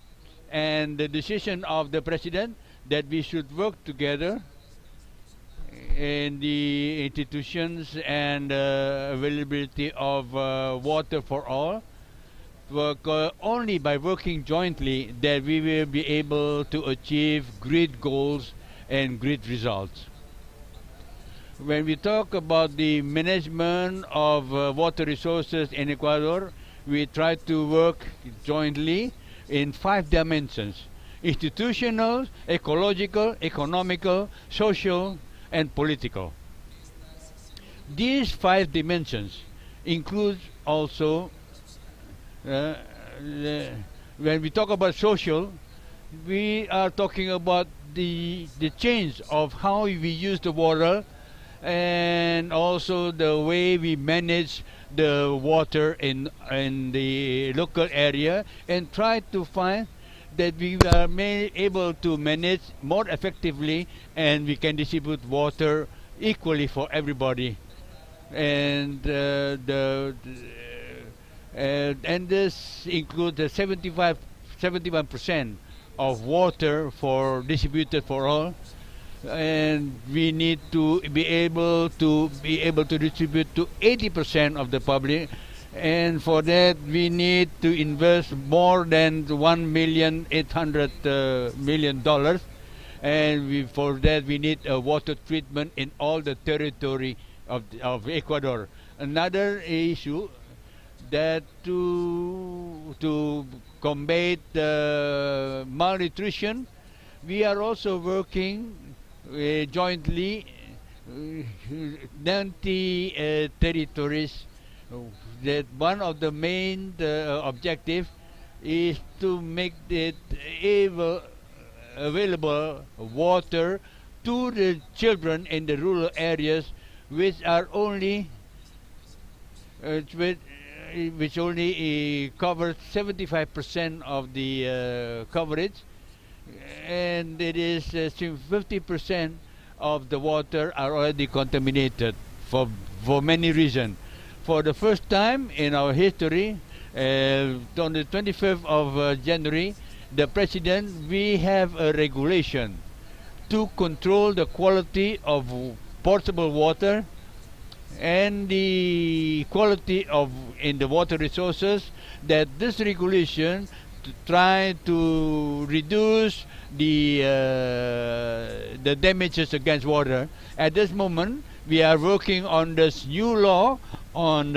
and the decision of the President that we should work together in the institutions and availability of water for all. Only by working jointly that we will be able to achieve great goals and great results. When we talk about the management of water resources in Ecuador, we try to work jointly in 5 dimensions: institutional, ecological, economical, social, and political. These 5 dimensions include also, when we talk about social, we are talking about the change of how we use the water, and also the way we manage the water in the local area, and try to find that we are able to manage more effectively, and we can distribute water equally for everybody. And and this includes the 71% of water distributed for all. And we need to be able to distribute to 80% of the public, and for that we need to invest more than $1,800,000,000, and for that we need a water treatment in all the territory of Ecuador. Another issue that to combat malnutrition, we are also working jointly 90 territories. That one of the main objective is to make it available water to the children in the rural areas, which are only which only covers 75% of the coverage, and it is 50% of the water are already contaminated for many reasons. For the first time in our history, on the 25th of January, the President, we have a regulation to control the quality of potable water and the quality in the water resources, that this regulation to try to reduce the damages against water. At this moment, we are working on this new law on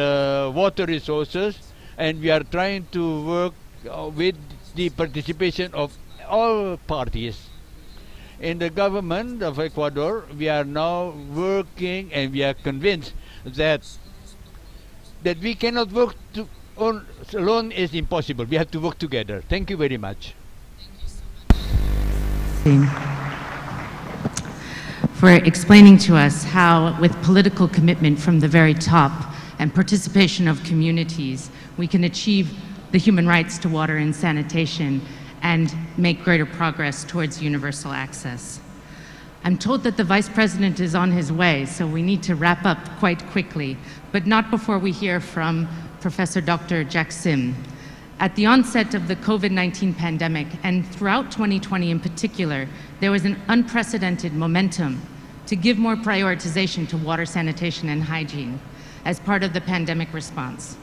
water resources, and we are trying to work with the participation of all parties. In the government of Ecuador, we are now working, and we are convinced that we cannot work alone is impossible. We have to work together. Thank you very much. For explaining to us how, with political commitment from the very top and participation of communities, we can achieve the human rights to water and sanitation and make greater progress towards universal access. I'm told that the Vice President is on his way, so we need to wrap up quite quickly, but not before we hear from Professor Dr. Jack Sim. At the onset of the COVID-19 pandemic, and throughout 2020 in particular, there was an unprecedented momentum to give more prioritization to water, sanitation, and hygiene as part of the pandemic response.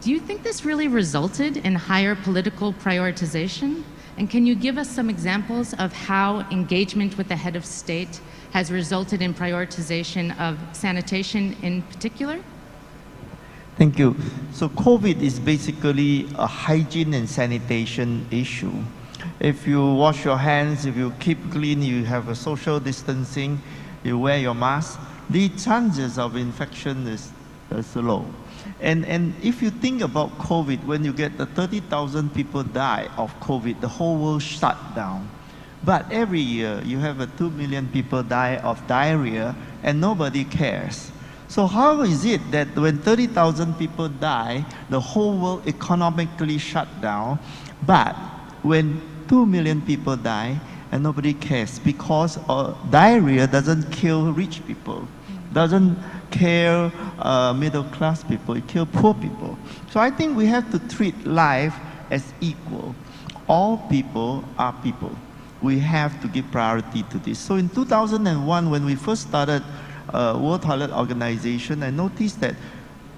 Do you think this really resulted in higher political prioritization? And can you give us some examples of how engagement with the head of state has resulted in prioritization of sanitation in particular? Thank you. So COVID is basically a hygiene and sanitation issue. If you wash your hands, if you keep clean, you have a social distancing, you wear your mask, the chances of infection is low. And if you think about COVID, when you get the 30,000 people die of COVID, the whole world shut down. But every year, you have 2 million people die of diarrhea, and nobody cares. So how is it that when 30,000 people die, the whole world economically shut down, but when 2 million people die, and nobody cares? Because diarrhea doesn't kill rich people, doesn't kill middle class people, it kills poor people. So I think we have to treat life as equal. All people are people. We have to give priority to this. So in 2001, when we first started World Toilet Organization, I noticed that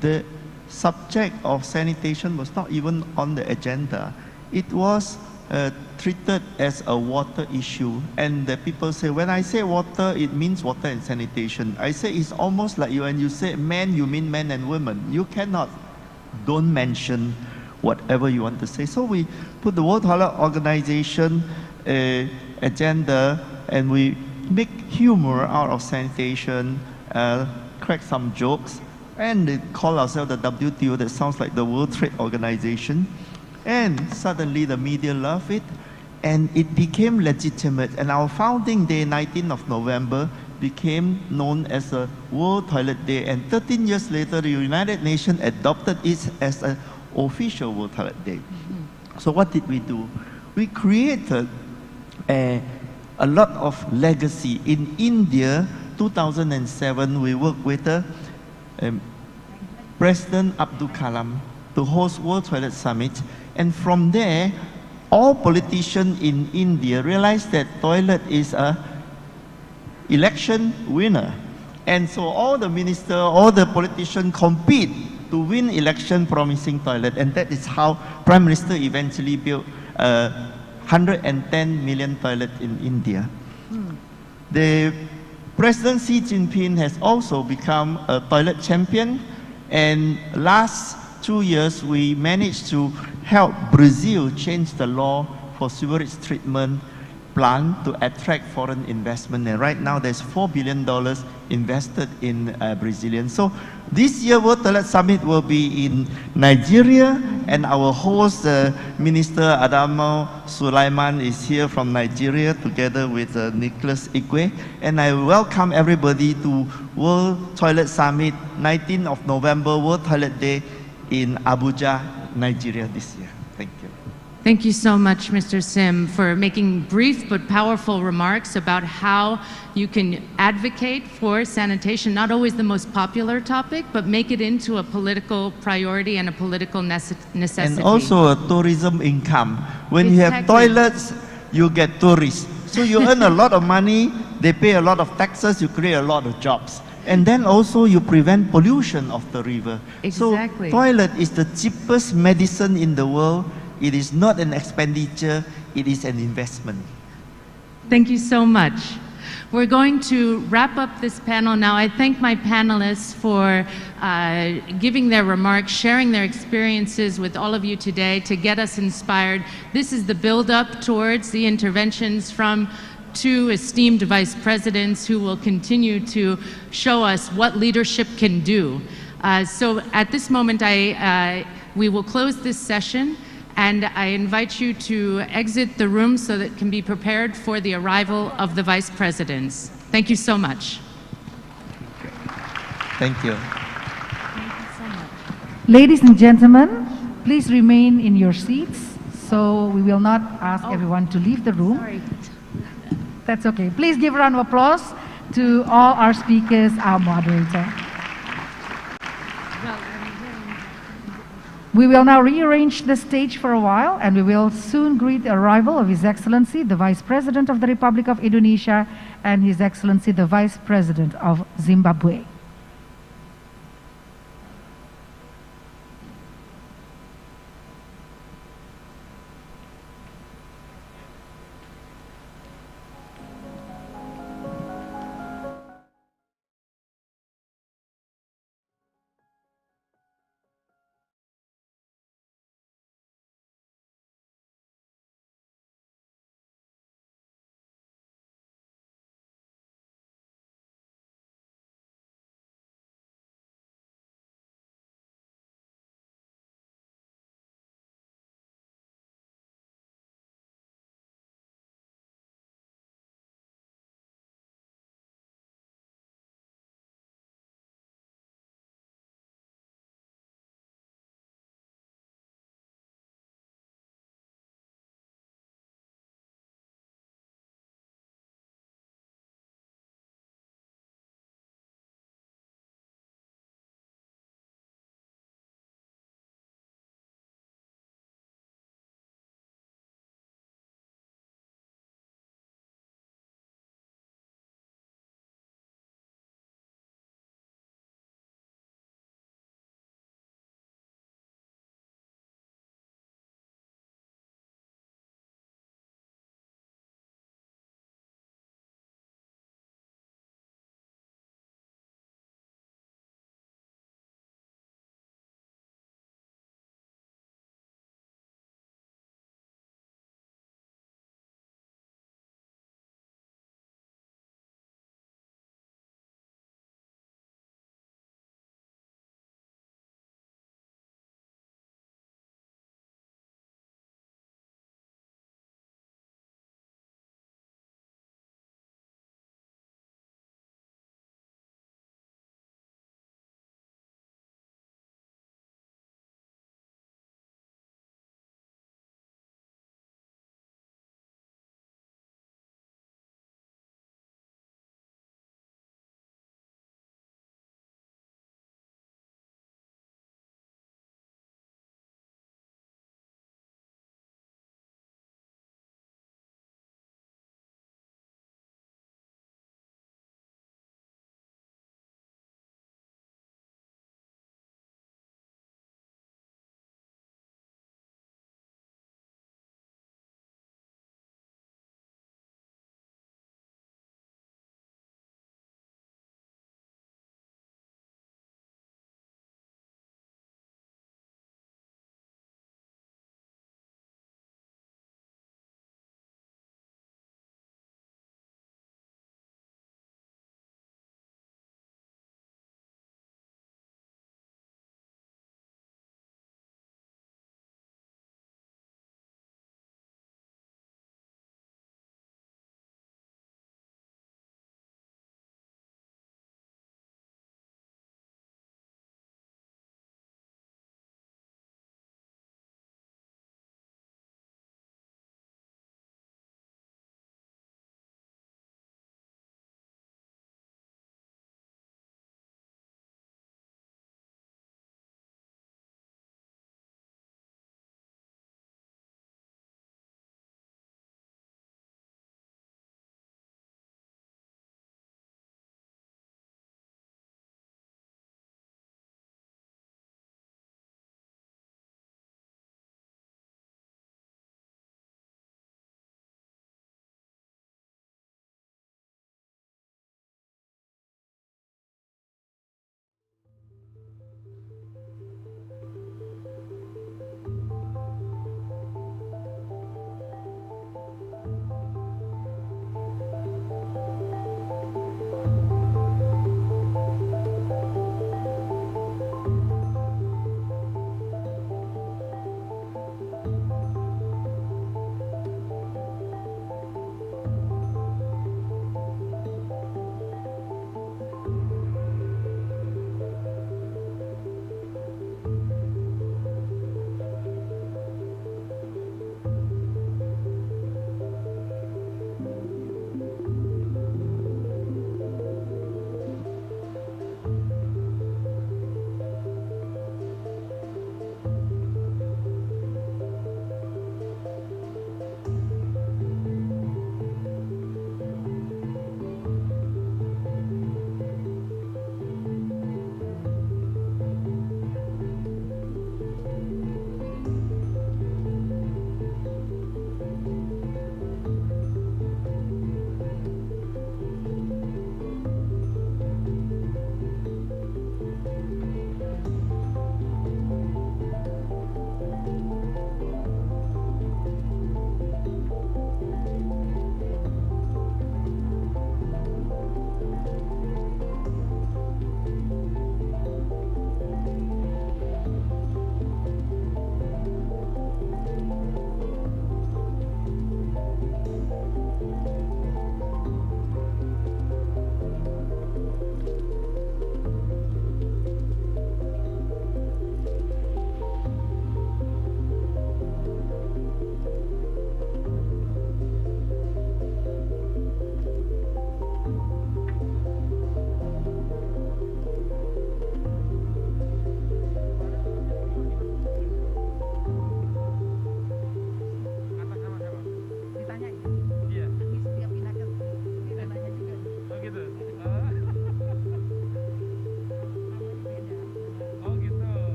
the subject of sanitation was not even on the agenda. It was treated as a water issue. And the people say, when I say water, it means water and sanitation. I say it's almost like when you say men, you mean men and women. You cannot, don't mention whatever you want to say. So we put the World Toilet Organization agenda, and we make humor out of sanitation, crack some jokes, and they call ourselves the WTO, that sounds like the World Trade Organization. And suddenly the media love it, and it became legitimate. And our founding day, 19th of November, became known as a World Toilet Day. And 13 years later, the United Nations adopted it as an official World Toilet Day. So what did we do? We created a lot of legacy. In India, 2007, we worked with President Abdul Kalam to host World Toilet Summit. And from there, all politicians in India realized that toilet is a election winner. And so all the ministers, all the politicians compete to win election promising toilet. And that is how Prime Minister eventually built 110 million toilet in India. The President Xi Jinping has also become a toilet champion. And last 2 years, we managed to help Brazil change the law for sewage treatment plant to attract foreign investment. And right now, there's $4 billion invested in Brazilians. So this year, World Toilet Summit will be in Nigeria, and our host, Minister Adamo Sulaiman, is here from Nigeria together with Nicholas Igwe. And I welcome everybody to World Toilet Summit, 19th of November, World Toilet Day in Abuja, Nigeria this year. Thank you. Thank you so much, Mr. Sim, for making brief but powerful remarks about how you can advocate for sanitation, not always the most popular topic, but make it into a political priority and a political necessity. And also a tourism income. When you have toilets, you get tourists. So you earn a lot of money, they pay a lot of taxes, you create a lot of jobs. And then also you prevent pollution of the river. Exactly. So toilet is the cheapest medicine in the world. It is not an expenditure, it is an investment. Thank you so much. We're going to wrap up this panel now. I thank my panelists for giving their remarks, sharing their experiences with all of you today to get us inspired. This is the build-up towards the interventions from two esteemed vice presidents who will continue to show us what leadership can do. So at this moment, we will close this session, and I invite you to exit the room so that it can be prepared for the arrival of the vice presidents. Thank you so much. Thank you. Ladies and gentlemen, please remain in your seats. So we will not ask everyone to leave the room. Sorry. That's okay. Please give a round of applause to all our speakers, our moderator. We will now rearrange the stage for a while, and we will soon greet the arrival of His Excellency, the Vice President of the Republic of Indonesia, and His Excellency, the Vice President of Zimbabwe.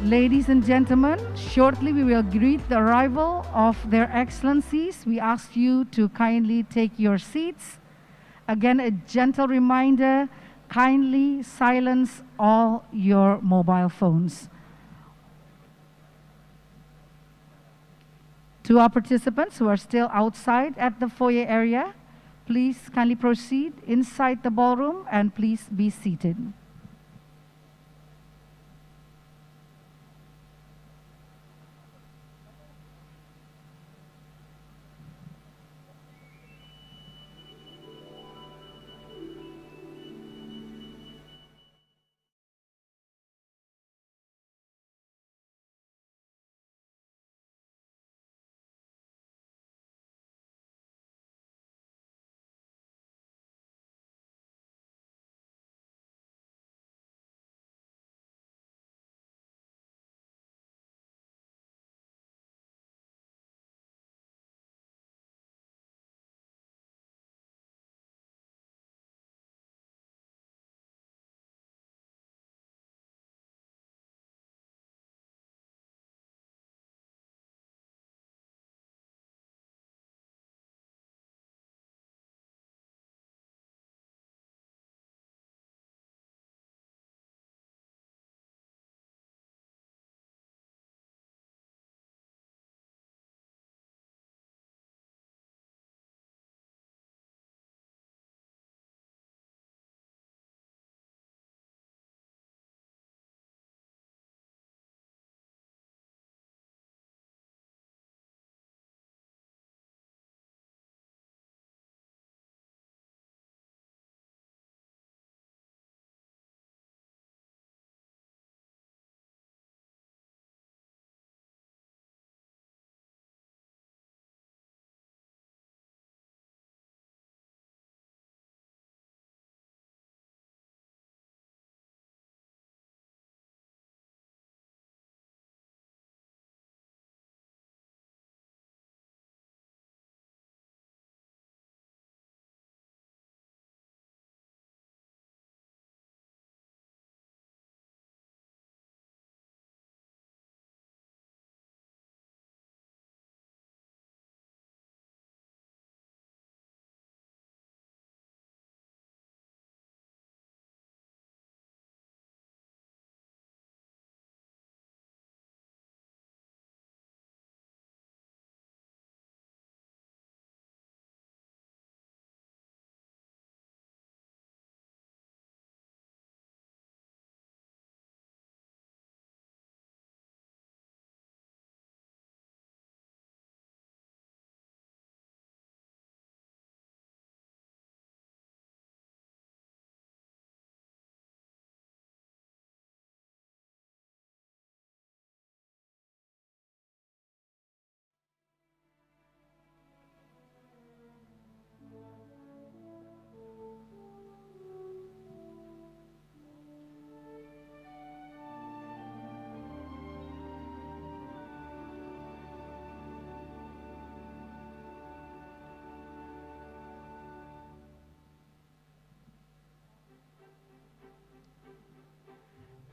Ladies and gentlemen, shortly we will greet the arrival of their excellencies. We ask you to kindly take your seats. Again, a gentle reminder, kindly silence all your mobile phones. To our participants who are still outside at the foyer area, please kindly proceed inside the ballroom and please be seated.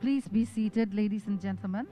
Please be seated, ladies and gentlemen.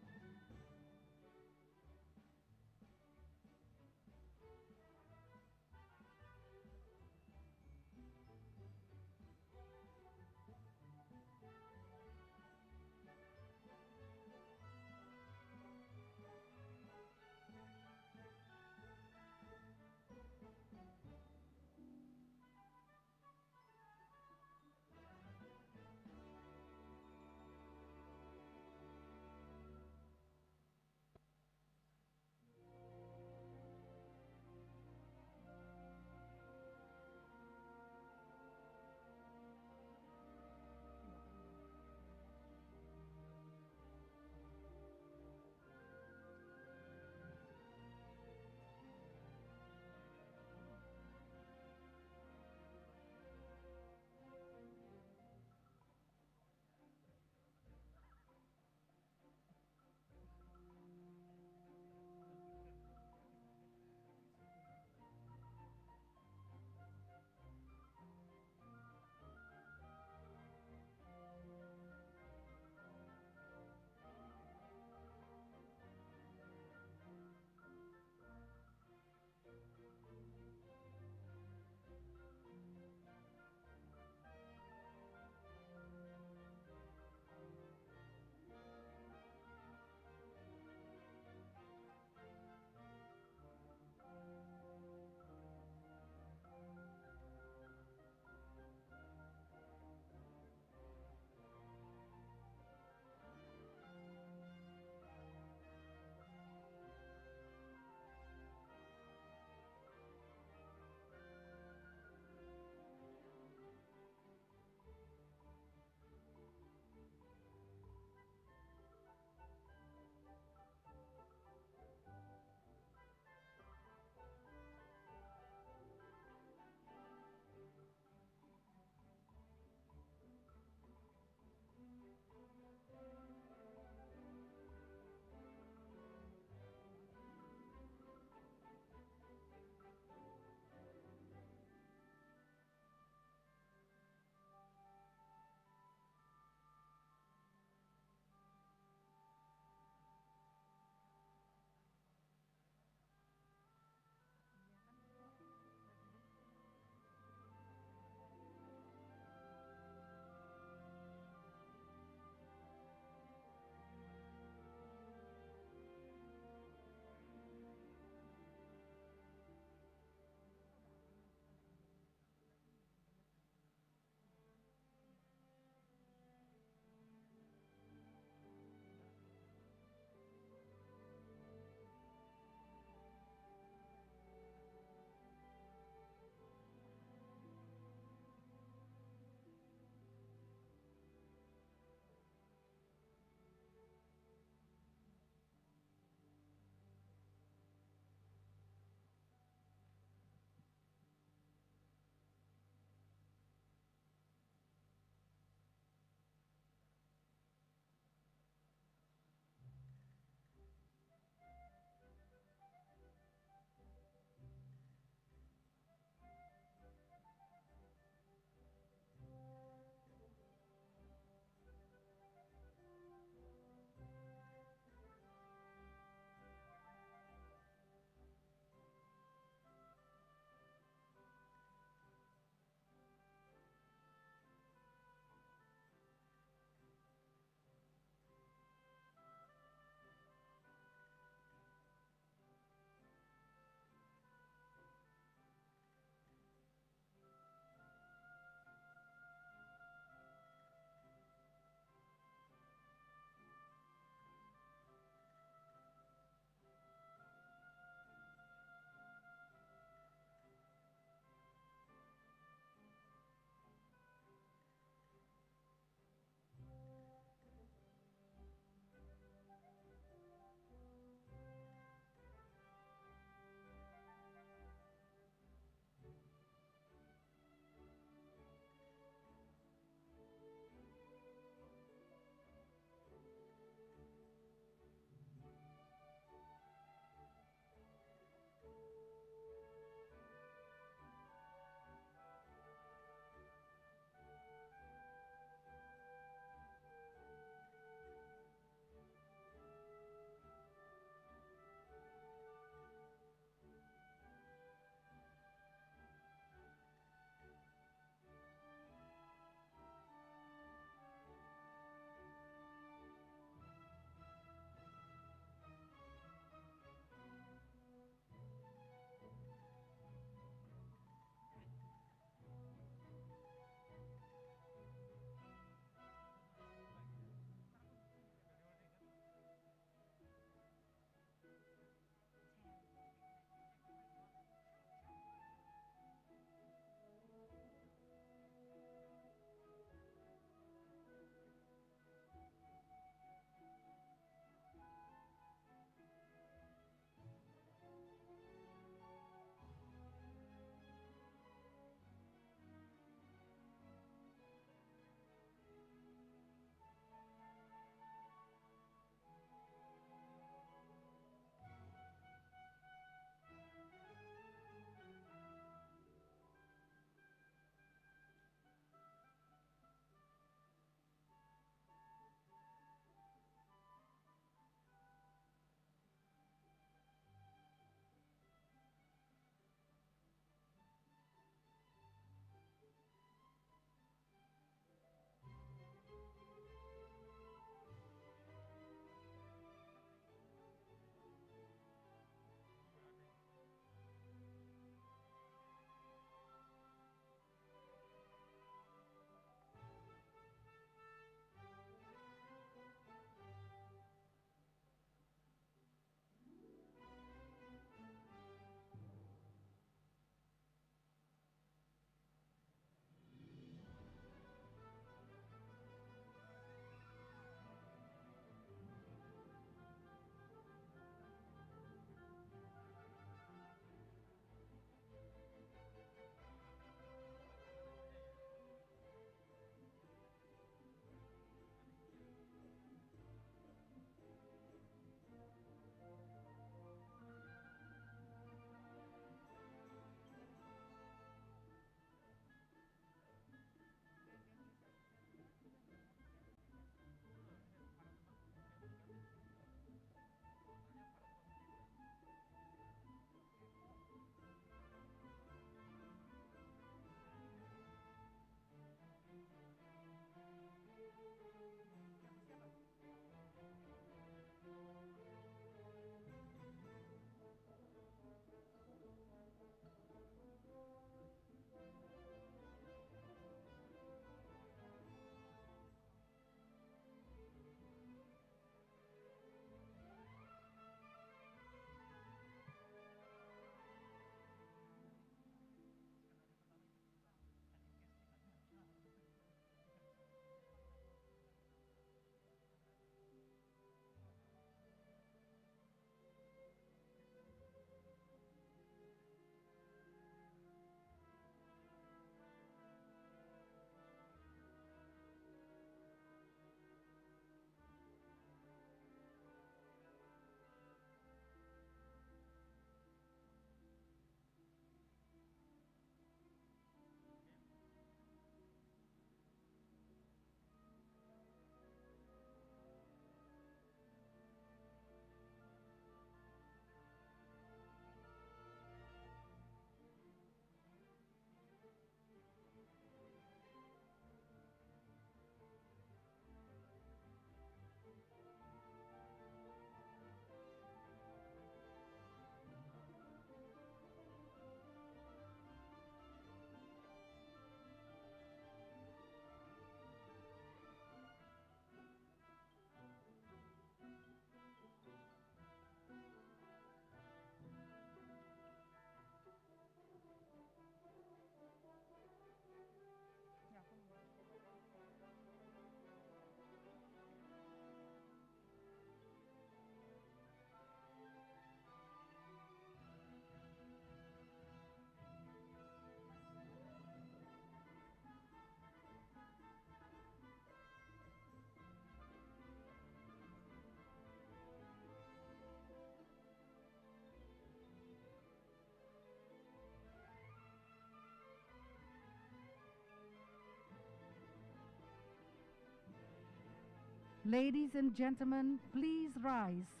Ladies and gentlemen, please rise,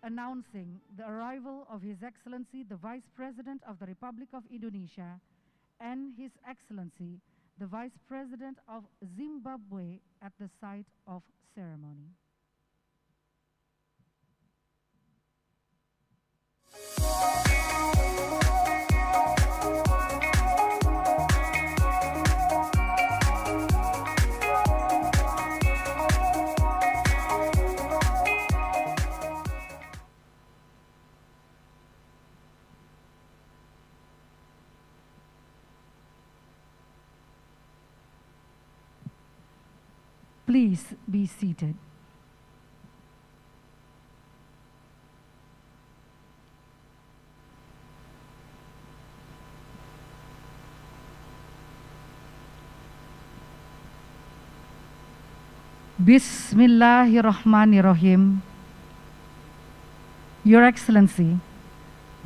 announcing the arrival of His Excellency, the Vice President of the Republic of Indonesia, and His Excellency, the Vice President of Zimbabwe at the site of ceremony. Please be seated. Bismillahirrahmanirrahim. Your Excellency,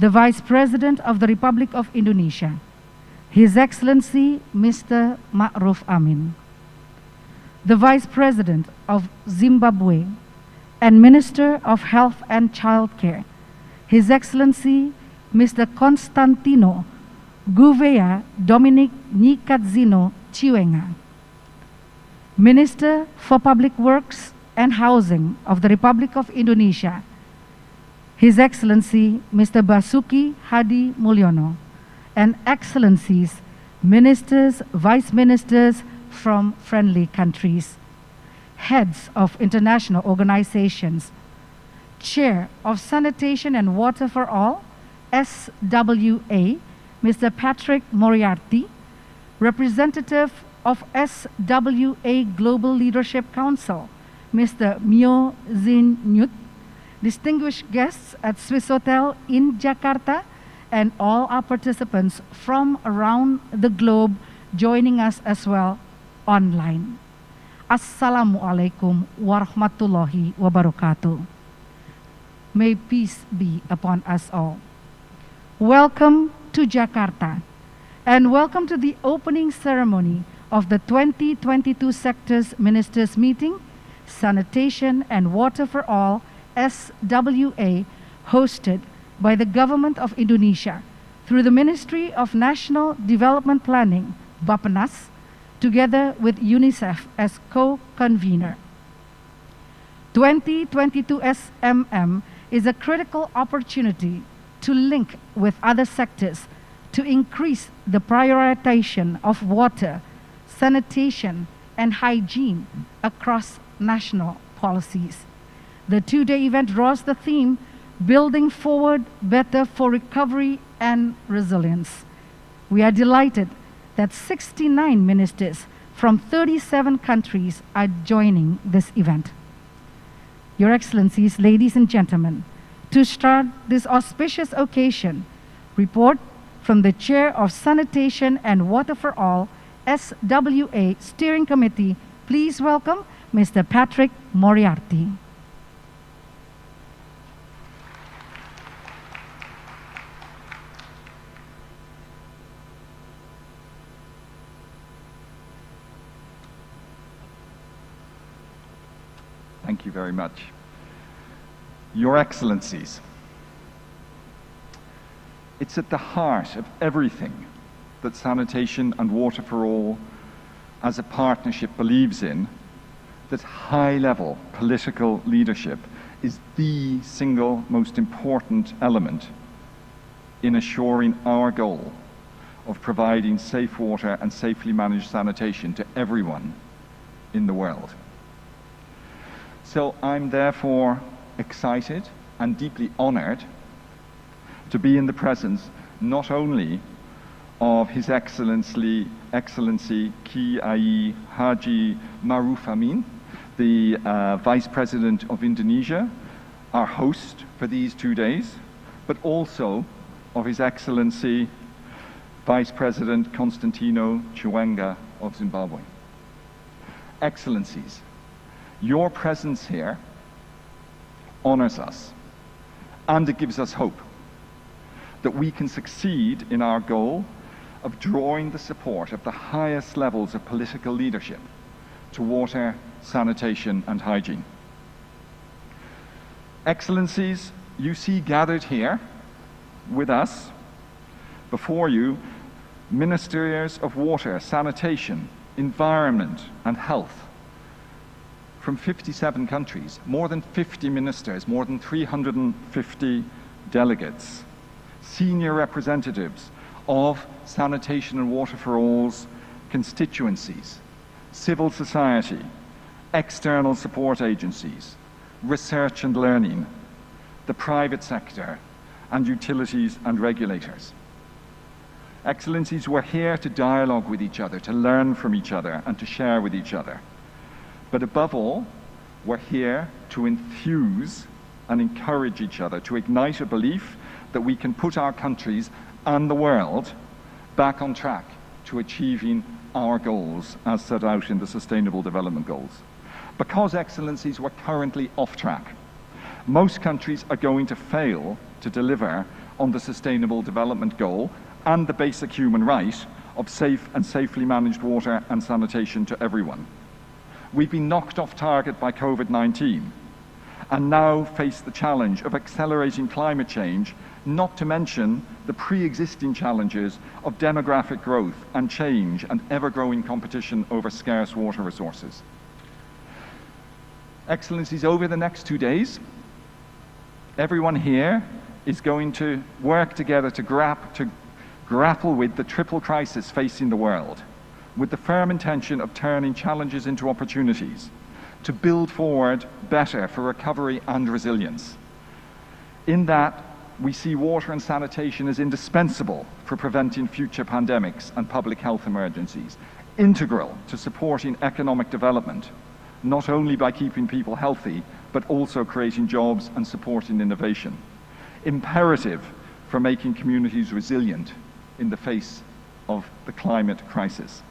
the Vice President of the Republic of Indonesia, His Excellency Mr. Ma'ruf Amin, the Vice President of Zimbabwe and Minister of Health and Child Care, His Excellency Mr. Constantino Gouveia Dominic Nyikadzino Chiwenga, Minister for Public Works and Housing of the Republic of Indonesia, His Excellency Mr. Basuki Hadi Mulyono, and Excellencies, Ministers, Vice Ministers from friendly countries, heads of international organizations, Chair of Sanitation and Water for All, SWA, Mr. Patrick Moriarty, Representative of SWA Global Leadership Council, Mr. Myo Zin Nyut, distinguished guests at Swiss Hotel in Jakarta, and all our participants from around the globe joining us as well online. Assalamualaikum warahmatullahi wabarakatuh. May peace be upon us all. Welcome to Jakarta, and welcome to the opening ceremony of the 2022 Sectors Ministers Meeting, Sanitation and Water for All, SWA, hosted by the Government of Indonesia through the Ministry of National Development Planning, Bappenas, together with UNICEF as co-convener. 2022 SMM is a critical opportunity to link with other sectors to increase the prioritization of water, sanitation, and hygiene across national policies. The two-day event draws the theme, Building Forward Better for Recovery and Resilience. We are delighted that 69 ministers from 37 countries are joining this event. Your Excellencies, ladies and gentlemen, to start this auspicious occasion, report from the Chair of Sanitation and Water for All, SWA Steering Committee. Please welcome Mr. Patrick Moriarty. Thank you very much. Your Excellencies, it's at the heart of everything that Sanitation and Water for All as a partnership believes in, that high-level political leadership is the single most important element in assuring our goal of providing safe water and safely managed sanitation to everyone in the world. So I'm therefore excited and deeply honored to be in the presence not only of His Excellency Ki Ai Haji Ma'ruf Amin, the Vice President of Indonesia, our host for these 2 days, but also of His Excellency Vice President Constantino Chiwenga of Zimbabwe. Excellencies, your presence here honors us, and it gives us hope that we can succeed in our goal of drawing the support of the highest levels of political leadership to water, sanitation and hygiene. Excellencies, you see gathered here with us, before you, ministers of water, sanitation, environment and health from 57 countries, more than 50 ministers, more than 350 delegates, senior representatives of Sanitation and Water for All's constituencies, civil society, external support agencies, research and learning, the private sector, and utilities and regulators. Excellencies, we're here to dialogue with each other, to learn from each other, and to share with each other. But above all, we're here to enthuse and encourage each other, to ignite a belief that we can put our countries and the world back on track to achieving our goals as set out in the Sustainable Development Goals. Because, Excellencies, we're currently off track. Most countries are going to fail to deliver on the Sustainable Development Goal and the basic human right of safe and safely managed water and sanitation to everyone. We've been knocked off target by COVID-19 and now face the challenge of accelerating climate change, not to mention the pre-existing challenges of demographic growth and change and ever-growing competition over scarce water resources. Excellencies, over the next 2 days, everyone here is going to work together to grapple with the triple crisis facing the world, with the firm intention of turning challenges into opportunities, to build forward better for recovery and resilience. In that, we see water and sanitation as indispensable for preventing future pandemics and public health emergencies, integral to supporting economic development, not only by keeping people healthy, but also creating jobs and supporting innovation, imperative for making communities resilient in the face of the climate crisis.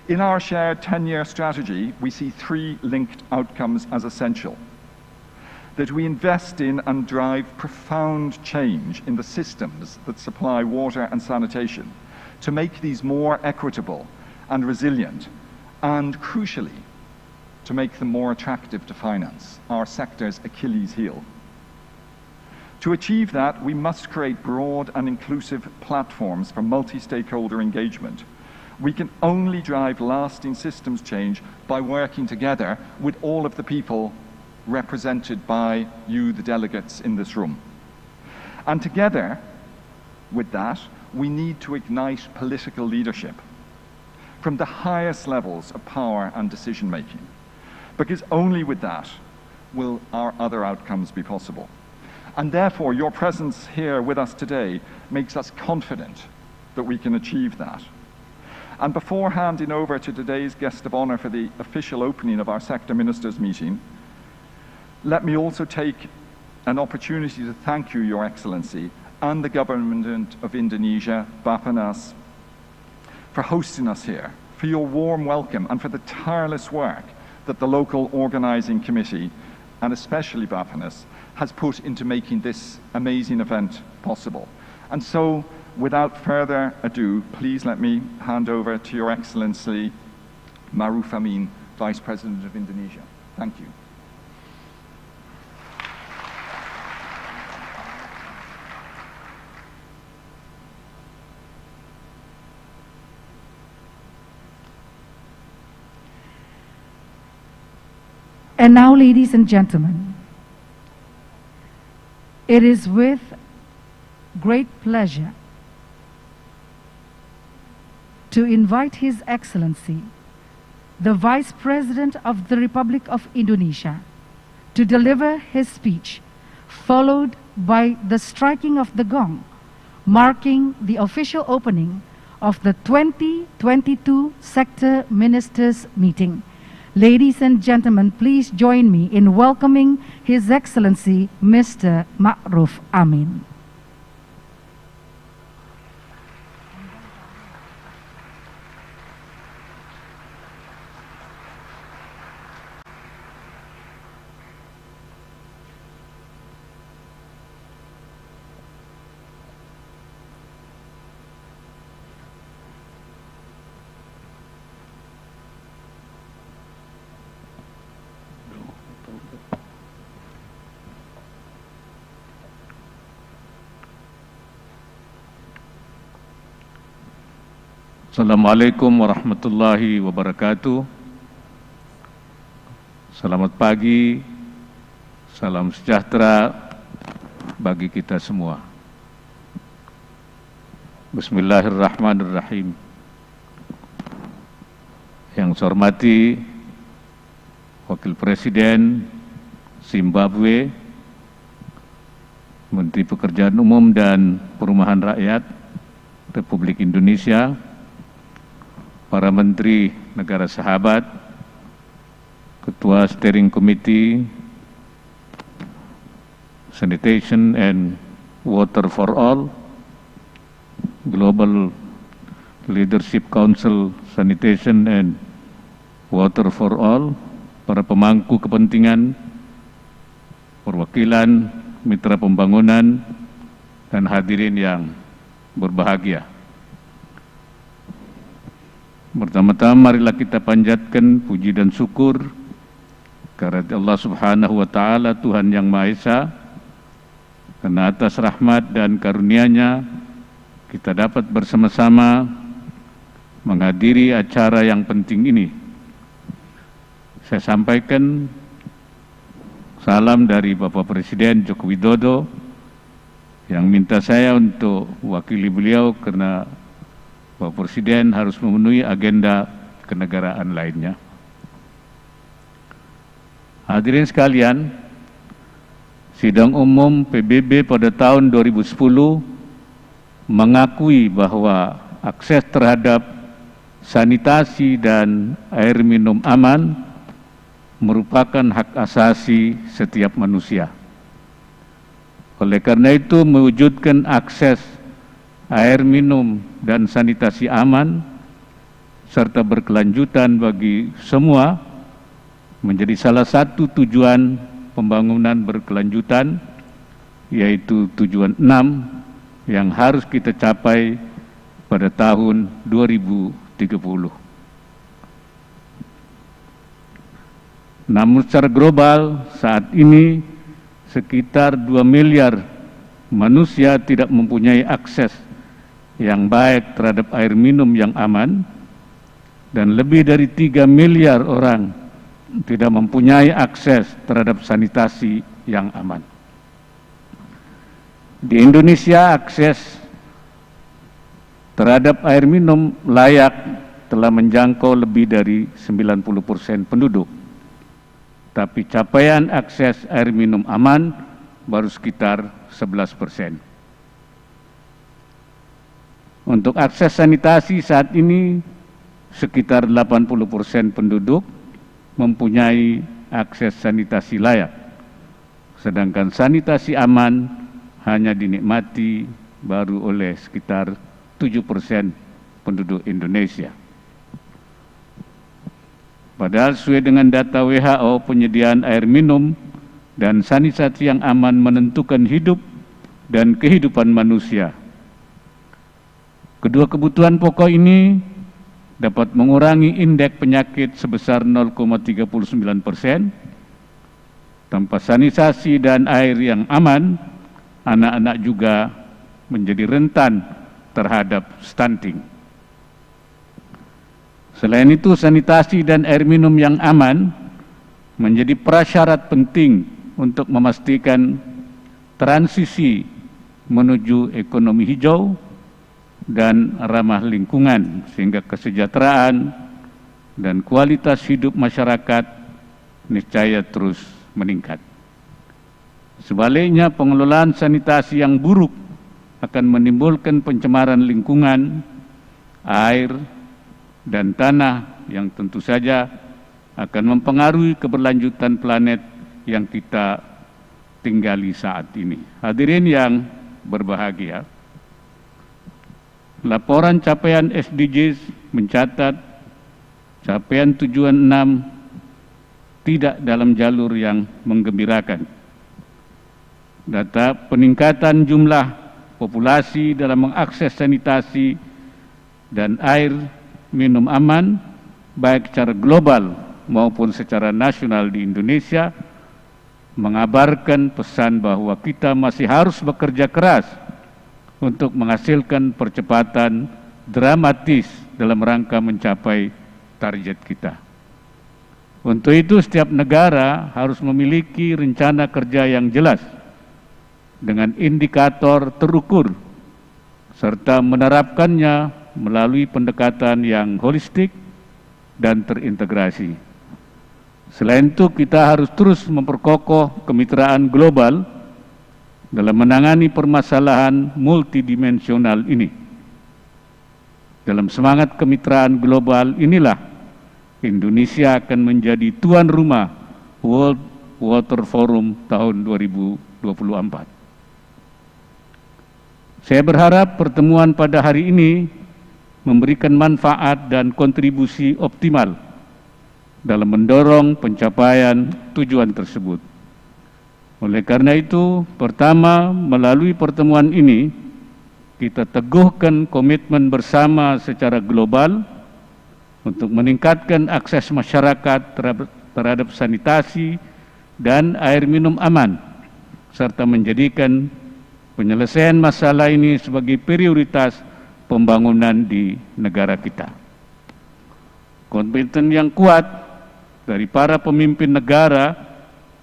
In our shared 10-year strategy, we see 3 linked outcomes as essential: that we invest in and drive profound change in the systems that supply water and sanitation to make these more equitable and resilient, and crucially, to make them more attractive to finance, our sector's Achilles heel. To achieve that, we must create broad and inclusive platforms for multi-stakeholder engagement. We can only drive lasting systems change by working together with all of the people represented by you, the delegates in this room. And together with that, we need to ignite political leadership from the highest levels of power and decision-making, because only with that will our other outcomes be possible. And therefore, your presence here with us today makes us confident that we can achieve that. And before handing over to today's guest of honor for the official opening of our sector ministers meeting, let me also take an opportunity to thank you, Your Excellency, and the government of Indonesia, Bappenas, for hosting us here, for your warm welcome, and for the tireless work that the local organizing committee, and especially Bappenas, has put into making this amazing event possible. And so, without further ado, please let me hand over to Your Excellency, Ma'ruf Amin, Vice President of Indonesia. Thank you. And now, ladies and gentlemen, it is with great pleasure to invite His Excellency, the Vice President of the Republic of Indonesia, to deliver his speech, followed by the striking of the gong, marking the official opening of the 2022 Sector Ministers Meeting. Ladies and gentlemen, please join me in welcoming His Excellency, Mr. Ma'ruf Amin. Assalamualaikum warahmatullahi wabarakatuh. Selamat pagi, salam sejahtera bagi kita semua. Bismillahirrahmanirrahim. Yang saya hormati Wakil Presiden Zimbabwe, Menteri Pekerjaan Umum dan Perumahan Rakyat Republik Indonesia, para Menteri Negara Sahabat, Ketua Steering Committee Sanitation and Water for All, Global Leadership Council Sanitation and Water for All, para pemangku kepentingan, perwakilan, mitra pembangunan, dan hadirin yang berbahagia. Pertama-tama marilah kita panjatkan puji dan syukur kehadirat Allah Subhanahu wa Ta'ala, Tuhan yang Maha Esa, karena atas rahmat dan karunia-Nya kita dapat bersama-sama menghadiri acara yang penting ini. Saya sampaikan salam dari Bapak Presiden Joko Widodo yang minta saya untuk wakili beliau karena Bapak Presiden harus memenuhi agenda kenegaraan lainnya. Hadirin sekalian, sidang umum PBB pada tahun 2010 mengakui bahwa akses terhadap sanitasi dan air minum aman merupakan hak asasi setiap manusia. Oleh karena itu, mewujudkan akses air minum dan sanitasi aman serta berkelanjutan bagi semua menjadi salah satu tujuan pembangunan berkelanjutan, yaitu tujuan 6 yang harus kita capai pada tahun 2030. Namun secara global saat ini sekitar 2 miliar manusia tidak mempunyai akses yang baik terhadap air minum yang aman, dan lebih dari 3 miliar orang tidak mempunyai akses terhadap sanitasi yang aman. Di Indonesia, akses terhadap air minum layak telah menjangkau lebih dari 90% penduduk. Tapi capaian akses air minum aman baru sekitar 11%. Untuk akses sanitasi saat ini sekitar 80% penduduk mempunyai akses sanitasi layak, sedangkan sanitasi aman hanya dinikmati baru oleh sekitar 7% penduduk Indonesia. Padahal sesuai dengan data WHO, penyediaan air minum dan sanitasi yang aman menentukan hidup dan kehidupan manusia. Kedua kebutuhan pokok ini dapat mengurangi indeks penyakit sebesar 0,39%. Tanpa sanitasi dan air yang aman, anak-anak juga menjadi rentan terhadap stunting. Selain itu, sanitasi dan air minum yang aman menjadi prasyarat penting untuk memastikan transisi menuju ekonomi hijau dan ramah lingkungan, sehingga kesejahteraan dan kualitas hidup masyarakat niscaya terus meningkat. Sebaliknya, pengelolaan sanitasi yang buruk akan menimbulkan pencemaran lingkungan, air, dan tanah yang tentu saja akan mempengaruhi keberlanjutan planet yang kita tinggali saat ini. Hadirin yang berbahagia, laporan capaian SDGs mencatat capaian tujuan 6 tidak dalam jalur yang menggembirakan. Data peningkatan jumlah populasi dalam mengakses sanitasi dan air minum aman, baik secara global maupun secara nasional di Indonesia, mengabarkan pesan bahwa kita masih harus bekerja keras untuk menghasilkan percepatan dramatis dalam rangka mencapai target kita. Untuk itu setiap negara harus memiliki rencana kerja yang jelas dengan indikator terukur serta menerapkannya melalui pendekatan yang holistik dan terintegrasi. Selain itu, kita harus terus memperkokoh kemitraan global dalam menangani permasalahan multidimensional ini. Dalam semangat kemitraan global inilah Indonesia akan menjadi tuan rumah World Water Forum tahun 2024. Saya berharap pertemuan pada hari ini memberikan manfaat dan kontribusi optimal dalam mendorong pencapaian tujuan tersebut. Oleh karena itu, pertama, melalui pertemuan ini, kita teguhkan komitmen bersama secara global untuk meningkatkan akses masyarakat terhadap sanitasi dan air minum aman, serta menjadikan penyelesaian masalah ini sebagai prioritas pembangunan di negara kita. Komitmen yang kuat dari para pemimpin negara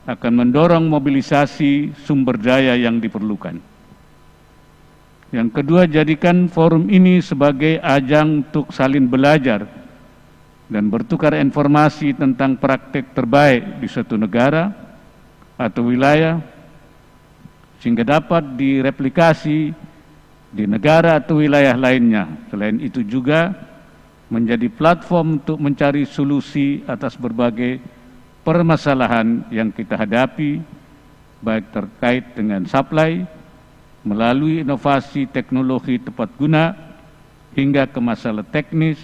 akan mendorong mobilisasi sumber daya yang diperlukan. Yang kedua, jadikan forum ini sebagai ajang untuk saling belajar dan bertukar informasi tentang praktek terbaik di suatu negara atau wilayah, sehingga dapat direplikasi di negara atau wilayah lainnya. Selain itu juga menjadi platform untuk mencari solusi atas berbagai permasalahan yang kita hadapi, baik terkait dengan supply, melalui inovasi teknologi tepat guna, hingga ke masalah teknis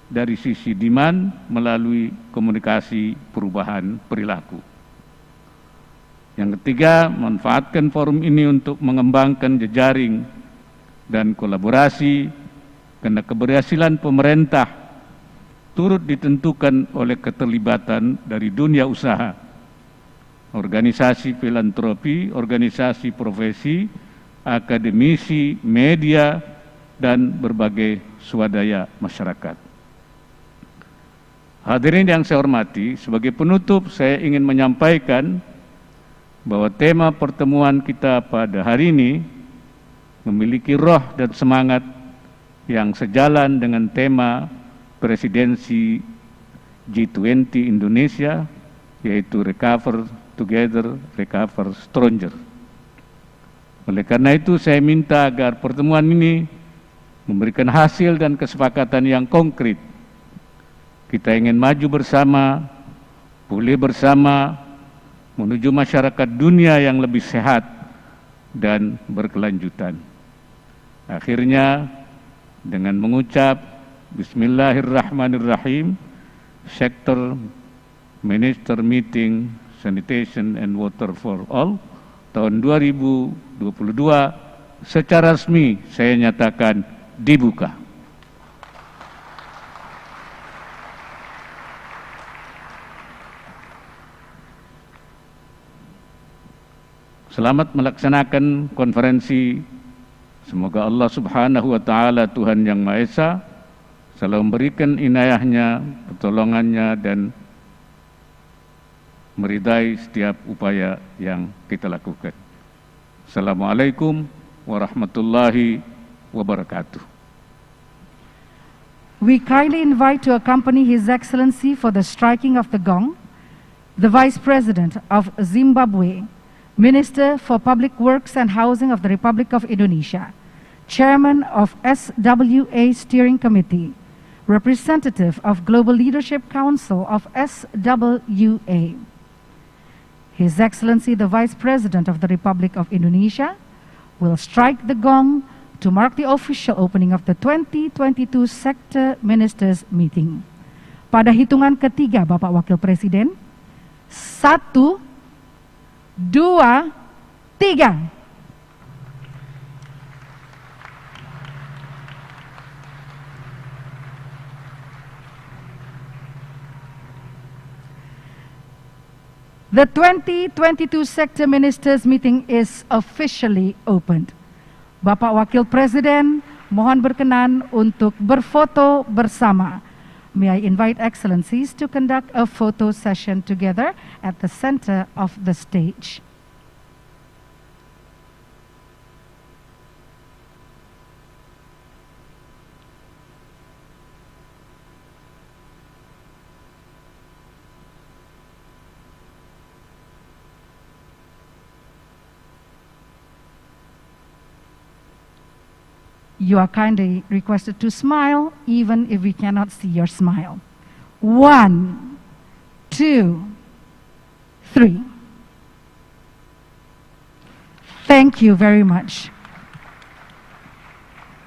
dari sisi demand melalui komunikasi perubahan perilaku. Yang ketiga, manfaatkan forum ini untuk mengembangkan jejaring dan kolaborasi, karena keberhasilan pemerintah turut ditentukan oleh keterlibatan dari dunia usaha, organisasi filantropi, organisasi profesi, akademisi, media, dan berbagai swadaya masyarakat. Hadirin yang saya hormati, sebagai penutup saya ingin menyampaikan bahwa tema pertemuan kita pada hari ini memiliki roh dan semangat yang sejalan dengan tema presidensi G20 Indonesia, yaitu Recover Together, Recover Stronger. Oleh karena itu saya minta agar pertemuan ini memberikan hasil dan kesepakatan yang konkret. Kita ingin maju bersama, pulih bersama, menuju masyarakat dunia yang lebih sehat dan berkelanjutan. Akhirnya, dengan mengucap Bismillahirrahmanirrahim, Sector Minister Meeting Sanitation and Water for All tahun 2022 secara resmi saya nyatakan dibuka. Selamat melaksanakan konferensi. Semoga Allah Subhanahu wa Ta'ala, Tuhan yang Maha Esa, selalu memberikan inayahnya, pertolongannya, dan meridai setiap upaya yang kita lakukan. Assalamualaikum warahmatullahi wabarakatuh. We kindly invite to accompany His Excellency for the striking of the gong, the Vice President of Zimbabwe, Minister for Public Works and Housing of the Republic of Indonesia, Chairman of SWA Steering Committee, Representative of Global Leadership Council of SWA, His Excellency the Vice President of the Republic of Indonesia will strike the gong to mark the official opening of the 2022 Sector Ministers Meeting. Pada hitungan ketiga, Bapak Wakil Presiden, 1, 2, 3. The 2022 Sector Ministers Meeting is officially opened. Bapak Wakil Presiden Mohon berkenan untuk berfoto bersama. May I invite Excellencies to conduct a photo session together at the center of the stage. You are kindly requested to smile, even if we cannot see your smile. 1, 2, 3. Thank you very much.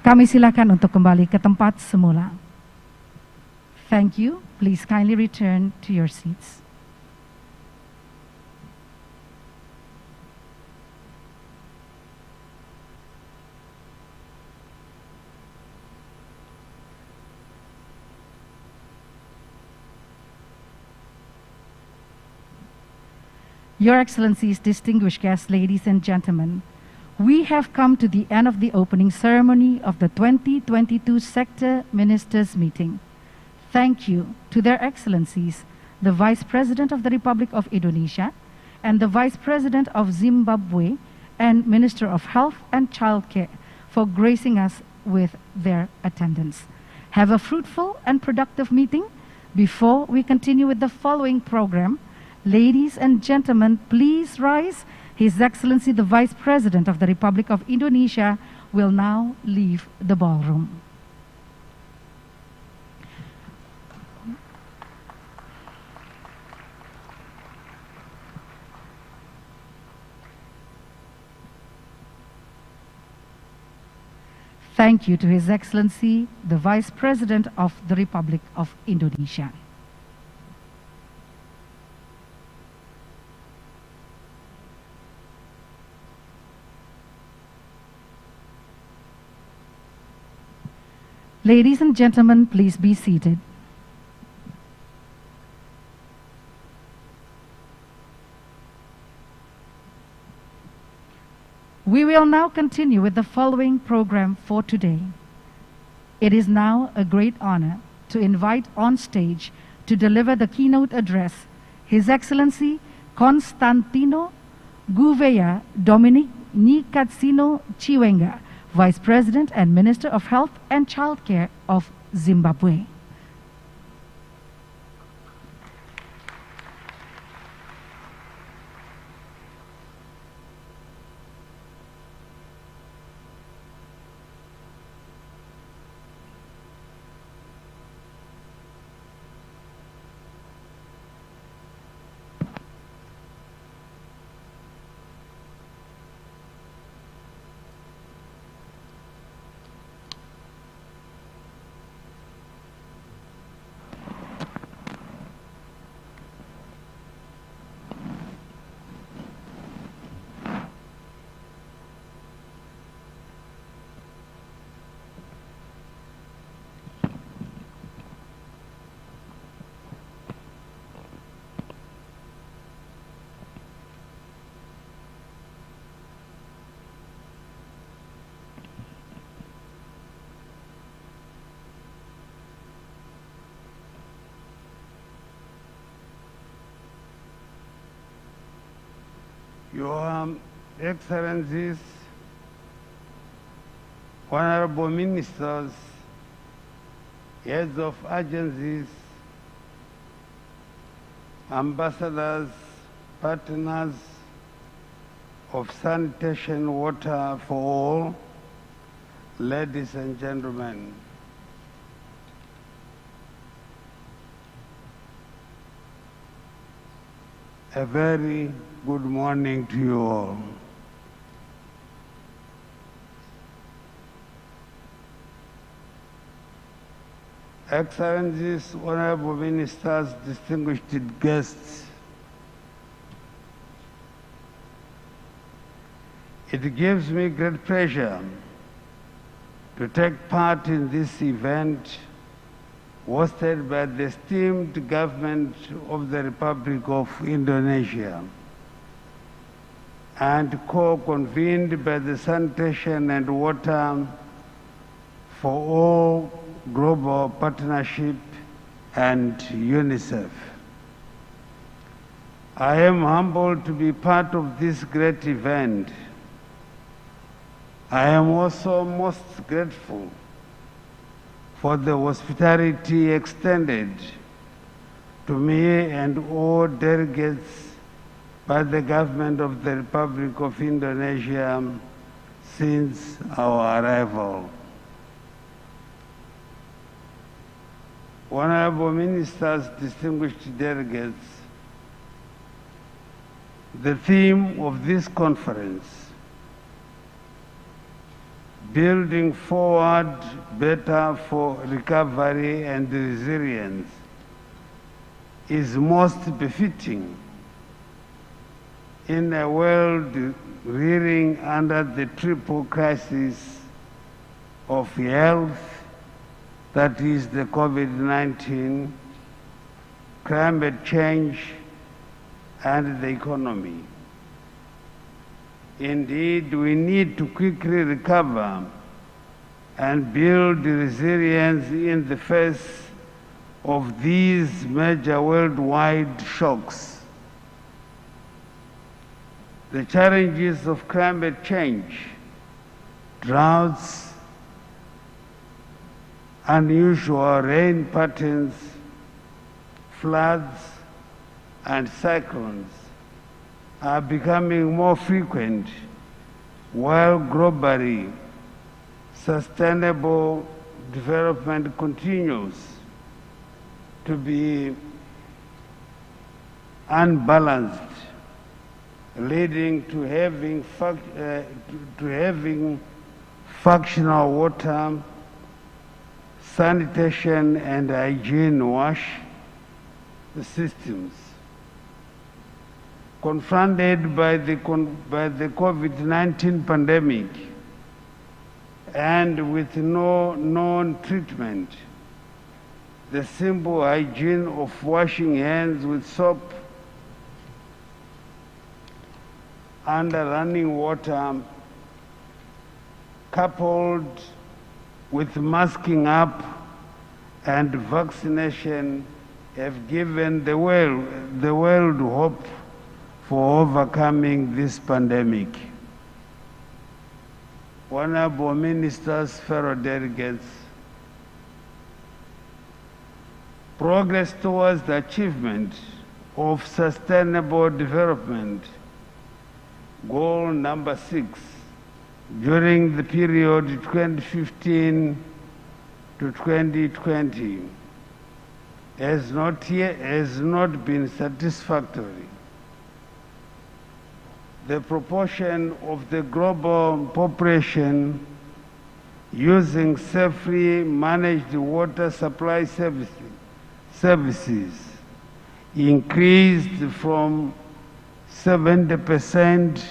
Kami silakan untuk kembali ke tempat semula. Thank you. Please kindly return to your seats. Your Excellencies, distinguished guests, ladies and gentlemen, we have come to the end of the opening ceremony of the 2022 Sector Ministers Meeting. Thank you to their Excellencies, the Vice President of the Republic of Indonesia and the Vice President of Zimbabwe and Minister of Health and Child Care for gracing us with their attendance. Have a fruitful and productive meeting. Before we continue with the following program, ladies and gentlemen, please rise. His Excellency, the Vice President of the Republic of Indonesia, will now leave the ballroom. Thank you to His Excellency, the Vice President of the Republic of Indonesia. Ladies and gentlemen, please be seated. We will now continue with the following program for today. It is now a great honor to invite on stage to deliver the keynote address His Excellency Constantino Gouveia Dominic Nikatsino Chiwenga, Vice President and Minister of Health and Child Care of Zimbabwe. Your Excellencies, Honorable Ministers, Heads of Agencies, Ambassadors, Partners of Sanitation Water for All, ladies and gentlemen. A very good morning to you all. Excellencies, Honorable Ministers, distinguished guests, it gives me great pleasure to take part in this event hosted by the esteemed government of the Republic of Indonesia and co-convened by the Sanitation and Water for all Global Partnership and UNICEF. I am humbled to be part of this great event. I am also most grateful for the hospitality extended to me and all delegates by the government of the Republic of Indonesia since our arrival. Honorable Ministers, distinguished delegates, the theme of this conference, Building Forward Better for Recovery and Resilience, is most befitting in a world reeling under the triple crisis of health, that is the COVID-19, climate change, and the economy. Indeed, we need to quickly recover and build resilience in the face of these major worldwide shocks. The challenges of climate change, droughts, unusual rain patterns, floods, and cyclones are becoming more frequent, while globally sustainable development continues to be unbalanced, leading to having functional water, sanitation and hygiene wash systems. Confronted by the COVID-19 pandemic and with no known treatment, the simple hygiene of washing hands with soap under running water, coupled with masking up and vaccination, have given the world hope for overcoming this pandemic. Honorable Ministers, fellow delegates, progress towards the achievement of sustainable development, goal number 6, during the period 2015 to 2020, has not been satisfactory. The proportion of the global population using safely managed water supply services increased from 70%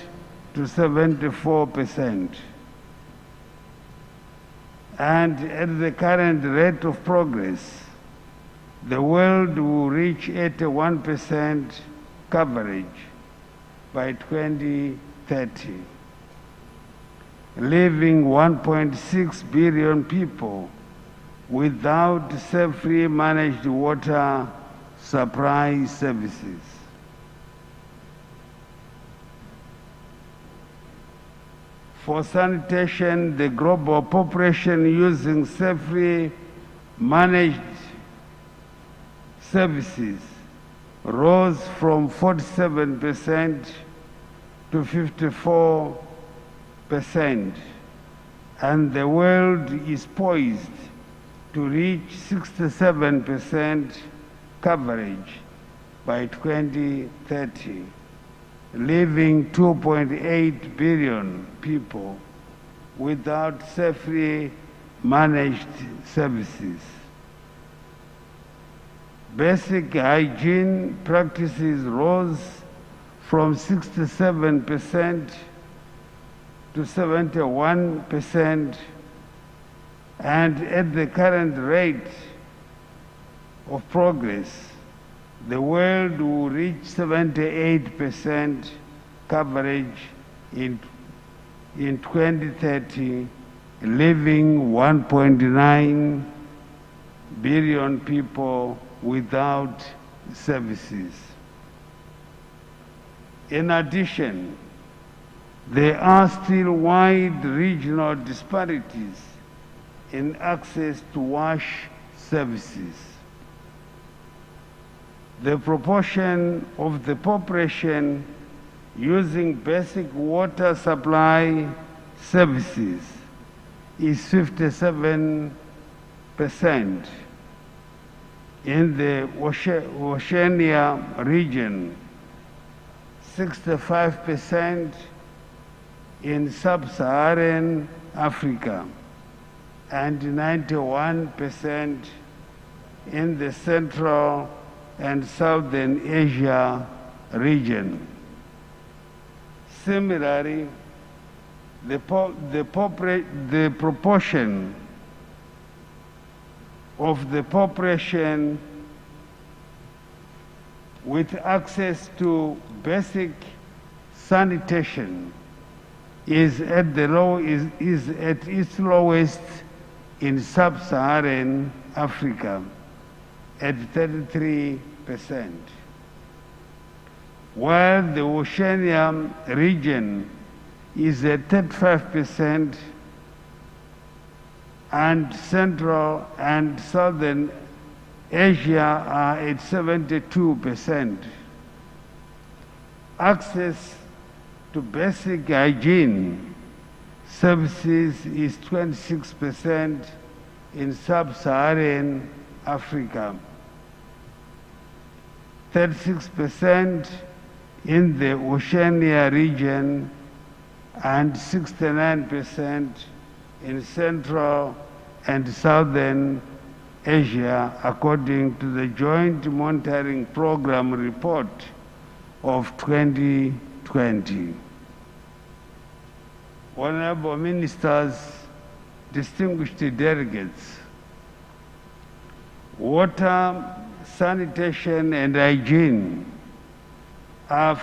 to 74%. And at the current rate of progress, the world will reach 81% coverage by 2030, leaving 1.6 billion people without safely managed water supply services. For sanitation, the global population using safely managed services rose from 47% to 54%, and the world is poised to reach 67% coverage by 2030, leaving 2.8 billion people without safely managed services. Basic hygiene practices rose from 67% to 71%, and at the current rate of progress, the world will reach 78% coverage in 2030, leaving 1.9 billion people without services. In addition, there are still wide regional disparities in access to wash services. The proportion of the population using basic water supply services is 57%. In the Oceania region, 65% in sub-Saharan Africa, and 91% in the Central and Southern Asia region. Similarly, the proportion of the population with access to basic sanitation is at its lowest in sub-Saharan Africa at 33%, while the Oceania region is at 35% and Central and Southern Asia are at 72%. Access to basic hygiene services is 26% in sub-Saharan Africa, 36% in the Oceania region, and 69% in Central and Southern Asia, according to the Joint Monitoring Program report of 2020. Honorable Ministers, distinguished delegates, water, sanitation, and hygiene are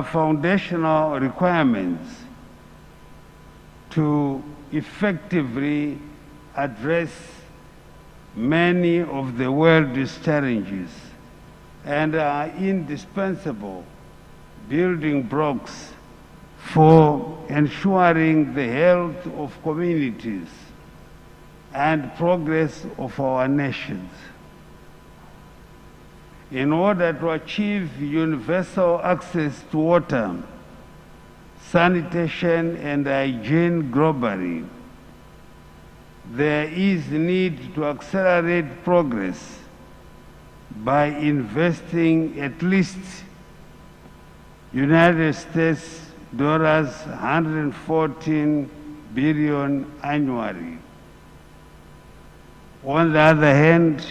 foundational requirements to effectively address many of the world's challenges and are indispensable building blocks for ensuring the health of communities and progress of our nations. In order to achieve universal access to water, sanitation, and hygiene globally, there is need to accelerate progress by investing at least United States dollars 114 billion annually. On the other hand,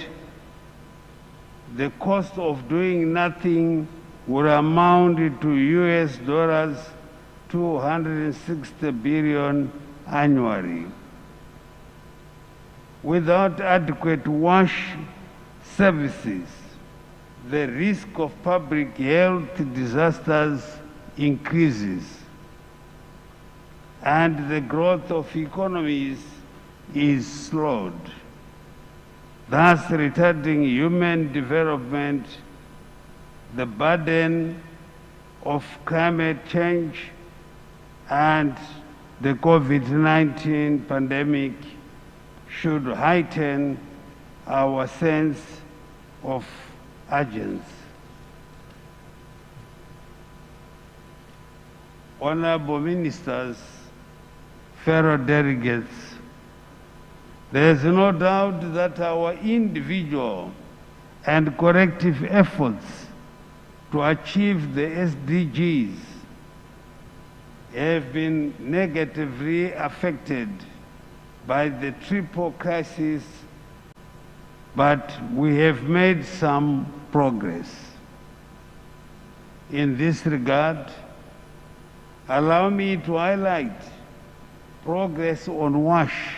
the cost of doing nothing would amount to US dollars 260 billion annually. Without adequate wash services, the risk of public health disasters increases, and the growth of economies is slowed, thus retarding human development. The burden of climate change and the COVID-19 pandemic should heighten our sense of urgency. Honorable Ministers, fellow delegates, there is no doubt that our individual and collective efforts to achieve the SDGs have been negatively affected by the triple crisis, but we have made some progress. In this regard, allow me to highlight progress on WASH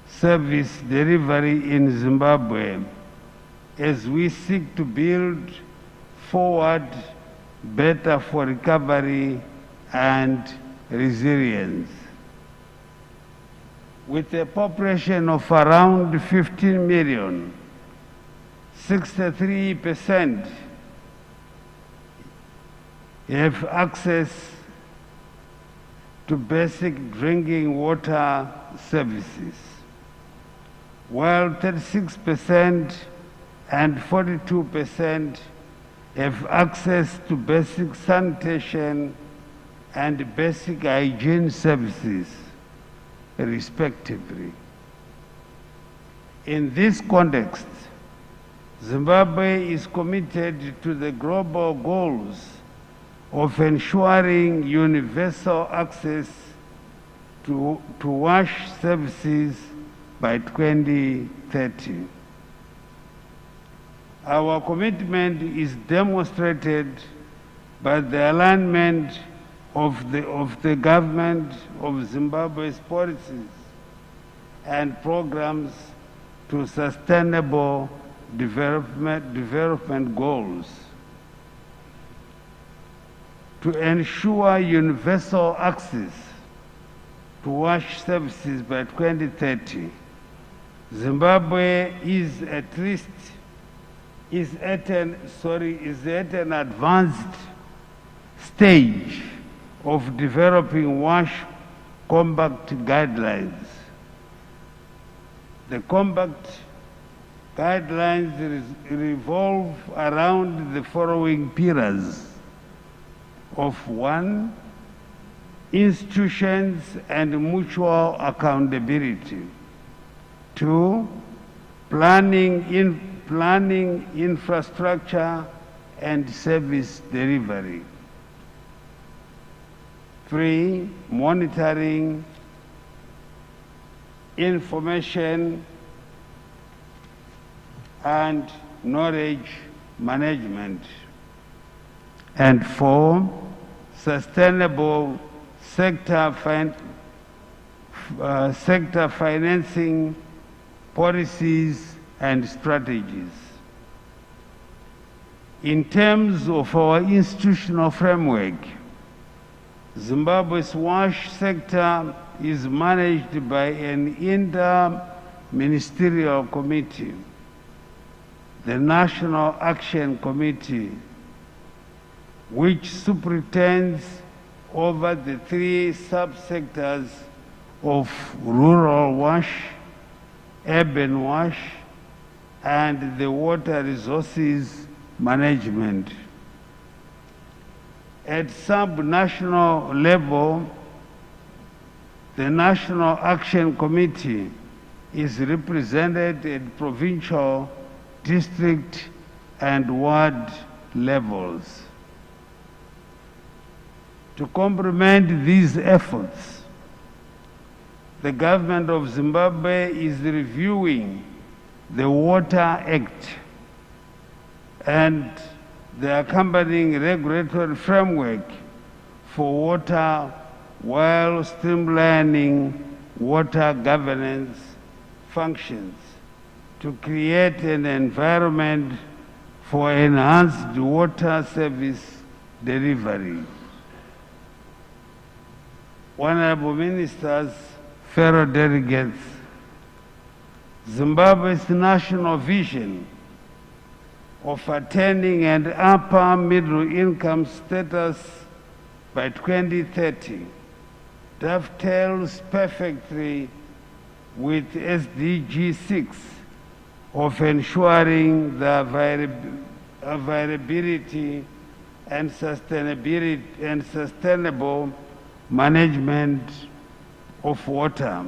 service delivery in Zimbabwe as we seek to build forward better for recovery and resilience. With a population of around 15 million, 63% have access to basic drinking water services, while 36% and 42% have access to basic sanitation and basic hygiene services, respectively. In this context, Zimbabwe is committed to the global goals of ensuring universal access to wash services by 2030. Our commitment is demonstrated by the alignment of the government of Zimbabwe's policies and programs to sustainable development goals. To ensure universal access to wash services by 2030, Zimbabwe is at an advanced stage of developing WASH Compact guidelines. The Compact guidelines revolve around the following pillars of: 1, institutions and mutual accountability; 2, planning, infrastructure and service delivery; 3, monitoring, information and knowledge management; and 4, sustainable sector financing policies and strategies. In terms of our institutional framework, Zimbabwe's WASH sector is managed by an inter-ministerial committee, the National Action Committee, which superintends over the 3 subsectors of rural WASH, urban WASH, and the water resources management. At sub-national level, the National Action Committee is represented at provincial, district, and ward levels. To complement these efforts, the government of Zimbabwe is reviewing the Water Act and the accompanying regulatory framework for water while streamlining water governance functions to create an environment for enhanced water service delivery. Honorable Ministers, fellow delegates, Zimbabwe's national vision of attaining an upper middle income status by 2030 dovetails perfectly with SDG 6 of ensuring the availability and sustainable management of water,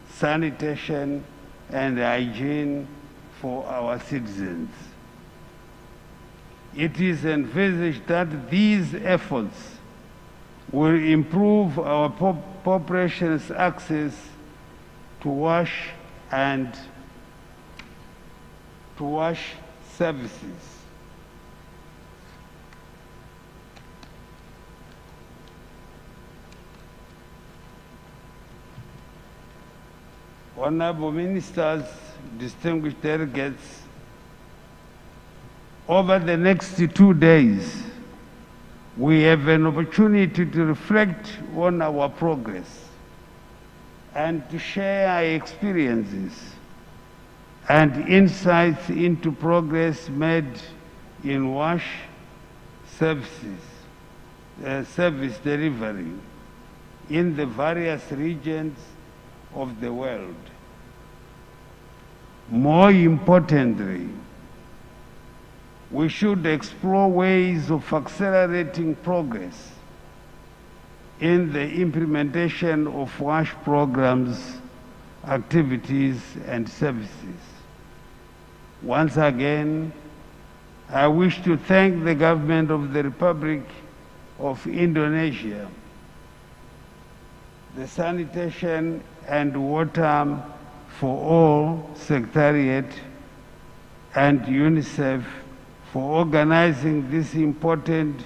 sanitation, and hygiene for our citizens. It is envisaged that these efforts will improve our population's access to wash services. Honorable Ministers, distinguished delegates, over the next 2 days, we have an opportunity to reflect on our progress and to share our experiences and insights into progress made in WASH services, service delivery in the various regions of the world. More importantly, we should explore ways of accelerating progress in the implementation of WASH programs, activities, and services. Once again, I wish to thank the government of the Republic of Indonesia, the Sanitation and Water for All Secretariat, and UNICEF for organizing this important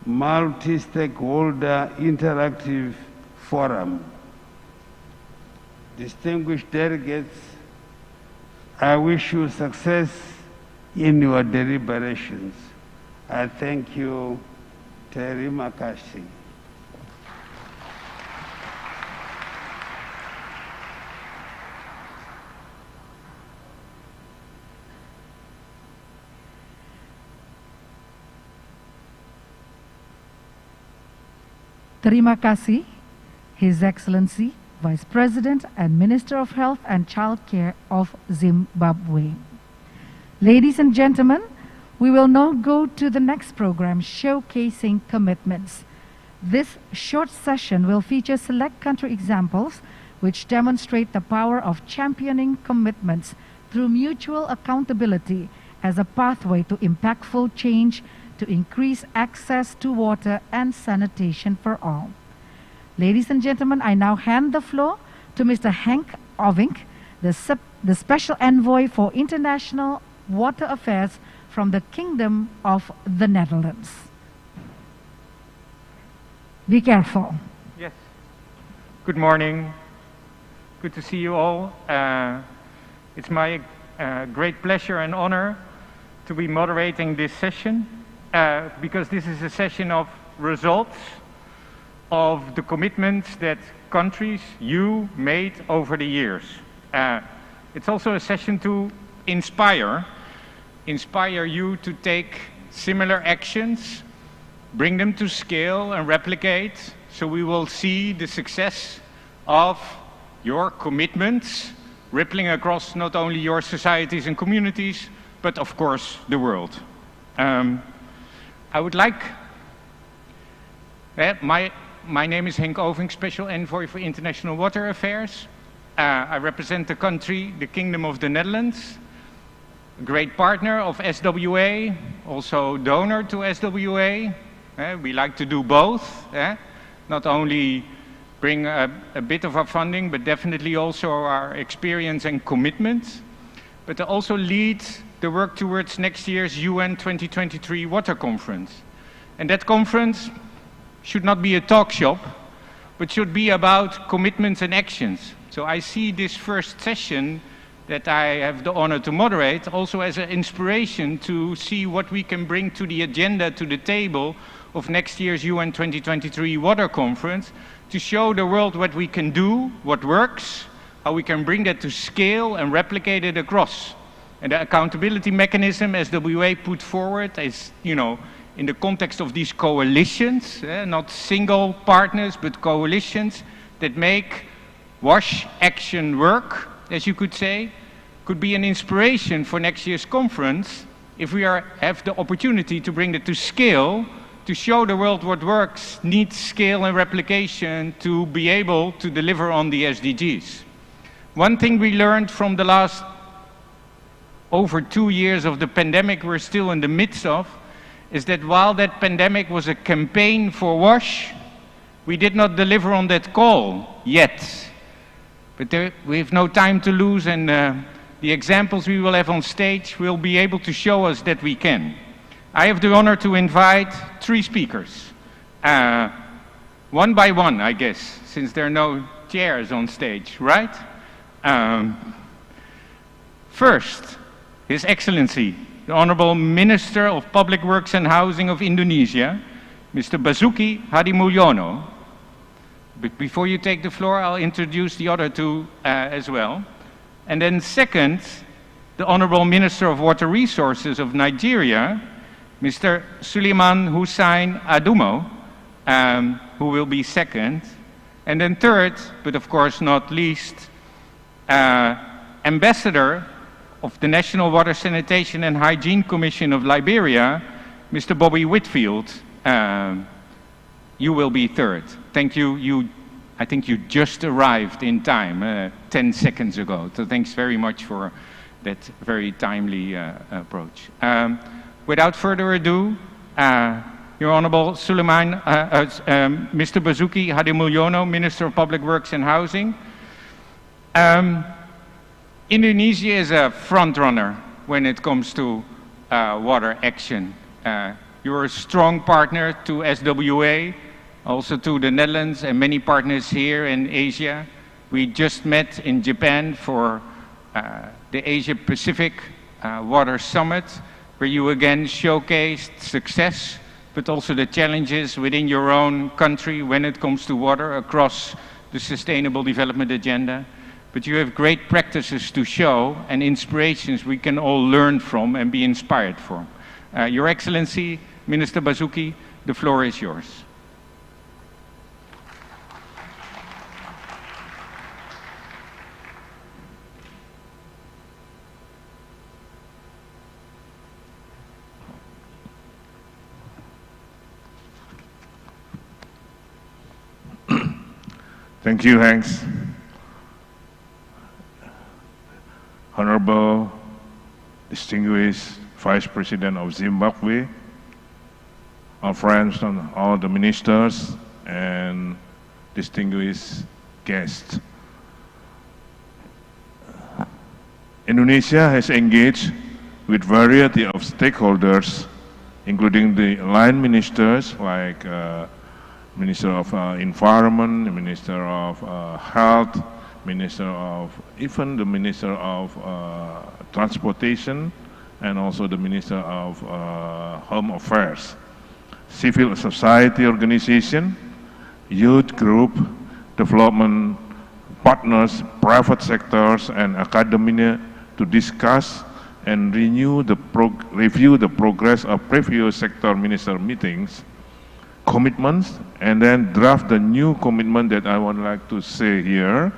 multi-stakeholder interactive forum. Distinguished delegates, I wish you success in your deliberations. I thank you. Terima kasih. Terima kasih, His Excellency, Vice President and Minister of Health and Child Care of Zimbabwe. Ladies and gentlemen, we will now go to the next program, Showcasing Commitments. This short session will feature select country examples which demonstrate the power of championing commitments through mutual accountability as a pathway to impactful change to increase access to water and sanitation for all. Ladies and gentlemen, I now hand the floor to Mr. Henk Ovink, the Special Envoy for International Water Affairs from the Kingdom of the Netherlands. Be careful. Yes. Good morning. Good to see you all. It's my great pleasure and honor to be moderating this session because this is a session of results of the commitments that countries, you, made over the years. It's also a session to inspire you to take similar actions, bring them to scale and replicate, so we will see the success of your commitments rippling across not only your societies and communities, but of course the world. I would like, my name is Henk Ovink, Special Envoy for International Water Affairs. I represent the country, the Kingdom of the Netherlands, a great partner of SWA, also donor to SWA. We like to do both, not only bring a bit of our funding, but definitely also our experience and commitment, but to also lead the work towards next year's UN 2023 Water Conference. And that conference should not be a talk shop, but should be about commitments and actions. So I see this first session that I have the honor to moderate also as an inspiration to see what we can bring to the agenda, to the table of next year's UN 2023 Water Conference, to show the world what we can do, what works, how we can bring that to scale and replicate it across. And the accountability mechanism SWA put forward is, you know, in the context of these coalitions, not single partners, but coalitions that make WASH action work, as you could say, could be an inspiration for next year's conference if we have the opportunity to bring that to scale, to show the world what works, needs scale and replication to be able to deliver on the SDGs. One thing we learned from the last over 2 years of the pandemic we're still in the midst of is that while that pandemic was a campaign for WASH, we did not deliver on that call yet. But we have no time to lose, and the examples we will have on stage will be able to show us that we can. I have the honor to invite 3 speakers, one by one, I guess, since there are no chairs on stage, right? First, His Excellency, the Honorable Minister of Public Works and Housing of Indonesia, Mr. Basuki Hadimulyono. But before you take the floor, I'll introduce the other two as well. And then second, the Honorable Minister of Water Resources of Nigeria, Mr. Suleiman Hussein Adumo, who will be second. And then third, but of course not least, Ambassador of the National Water Sanitation and Hygiene Commission of Liberia, Mr. Bobby Whitfield. You will be third. Thank you. I think you just arrived in time, 10 seconds ago. So thanks very much for that very timely approach. Without further ado, Your Honorable Mr. Basuki Hadimulyono, Minister of Public Works and Housing. Indonesia is a front runner when it comes to water action. You're a strong partner to SWA, also to the Netherlands and many partners here in Asia. We just met in Japan for the Asia Pacific Water Summit, where you again showcased success, but also the challenges within your own country when it comes to water across the Sustainable Development Agenda. But you have great practices to show and inspirations we can all learn from and be inspired from. Your Excellency, Minister Basuki, the floor is yours. Thank you, Hanks. Honorable distinguished Vice President of Zimbabwe, our friends and all the ministers and distinguished guests. Indonesia has engaged with variety of stakeholders, including the line ministers like Minister of Environment, Minister of Health, Minister of, even the Minister of Transportation, and also the Minister of Home Affairs, civil society organization, youth group, development partners, private sectors, and academia to discuss and review the progress of previous sector minister meetings, commitments, and then draft the new commitment that I would like to say here.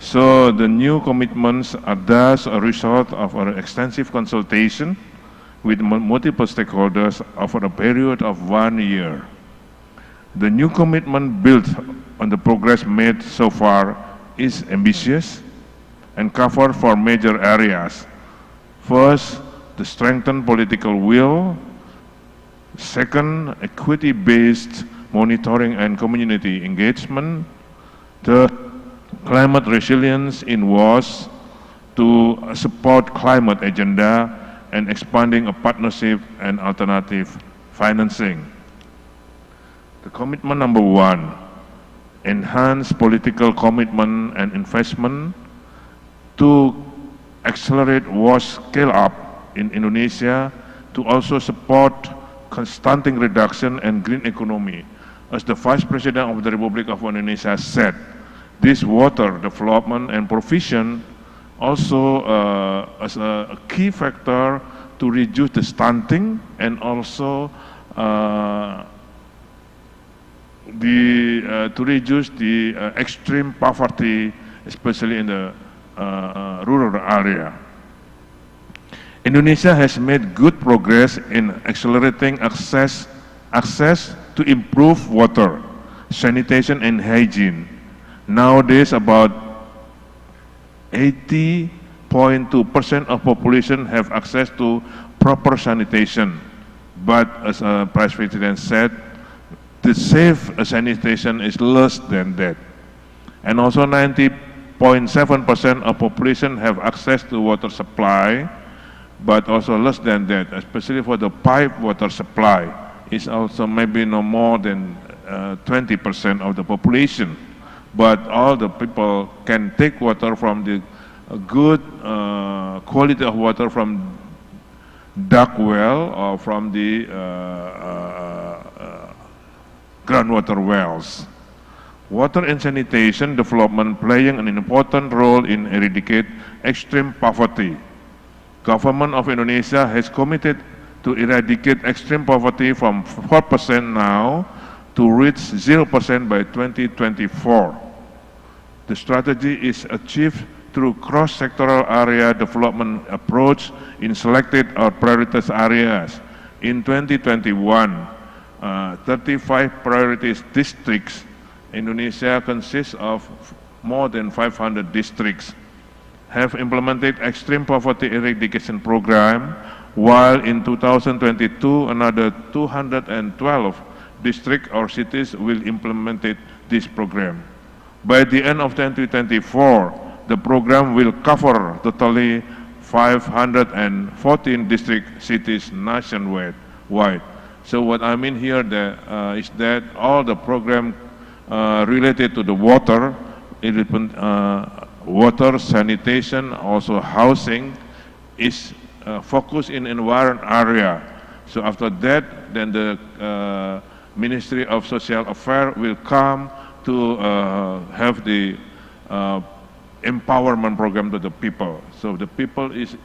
So the new commitments are thus a result of our extensive consultation with multiple stakeholders over a period of 1 year. The new commitment built on the progress made so far is ambitious and covered 4 major areas. First, the strengthened political will. Second, equity-based monitoring and community engagement. Third, climate resilience in WAS to support climate agenda and expanding a partnership and alternative financing. The commitment number 1, enhance political commitment and investment to accelerate WAS scale-up in Indonesia, to also support stunting reduction and green economy. As the Vice President of the Republic of Indonesia said, this water development and provision also as a key factor to reduce the stunting and also to reduce the extreme poverty, especially in the rural area. Indonesia has made good progress in accelerating access to improve water, sanitation and hygiene. Nowadays, about 80.2% of population have access to proper sanitation. But as Vice President said, the safe sanitation is less than that. And also 90.7% of population have access to water supply, but also less than that, especially for the pipe water supply, is also maybe no more than 20% of the population. But all the people can take water from the good quality of water from duct well or from the groundwater wells. Water and sanitation development playing an important role in eradicate extreme poverty. Government of Indonesia has committed to eradicate extreme poverty from 4% now to reach 0% by 2024. The strategy is achieved through cross-sectoral area development approach in selected or prioritized areas. In 2021, 35 priority districts. Indonesia consists of more than 500 districts, have implemented extreme poverty eradication program, while in 2022 another 212 districts or cities will implement this program. By the end of 2024, the program will cover totally 514 district cities nationwide. So what I mean here is that all the program related to the water, water, sanitation, also housing, is focused in environment area. So after that, then the Ministry of Social Affairs will come to have the empowerment program to the people. So the people is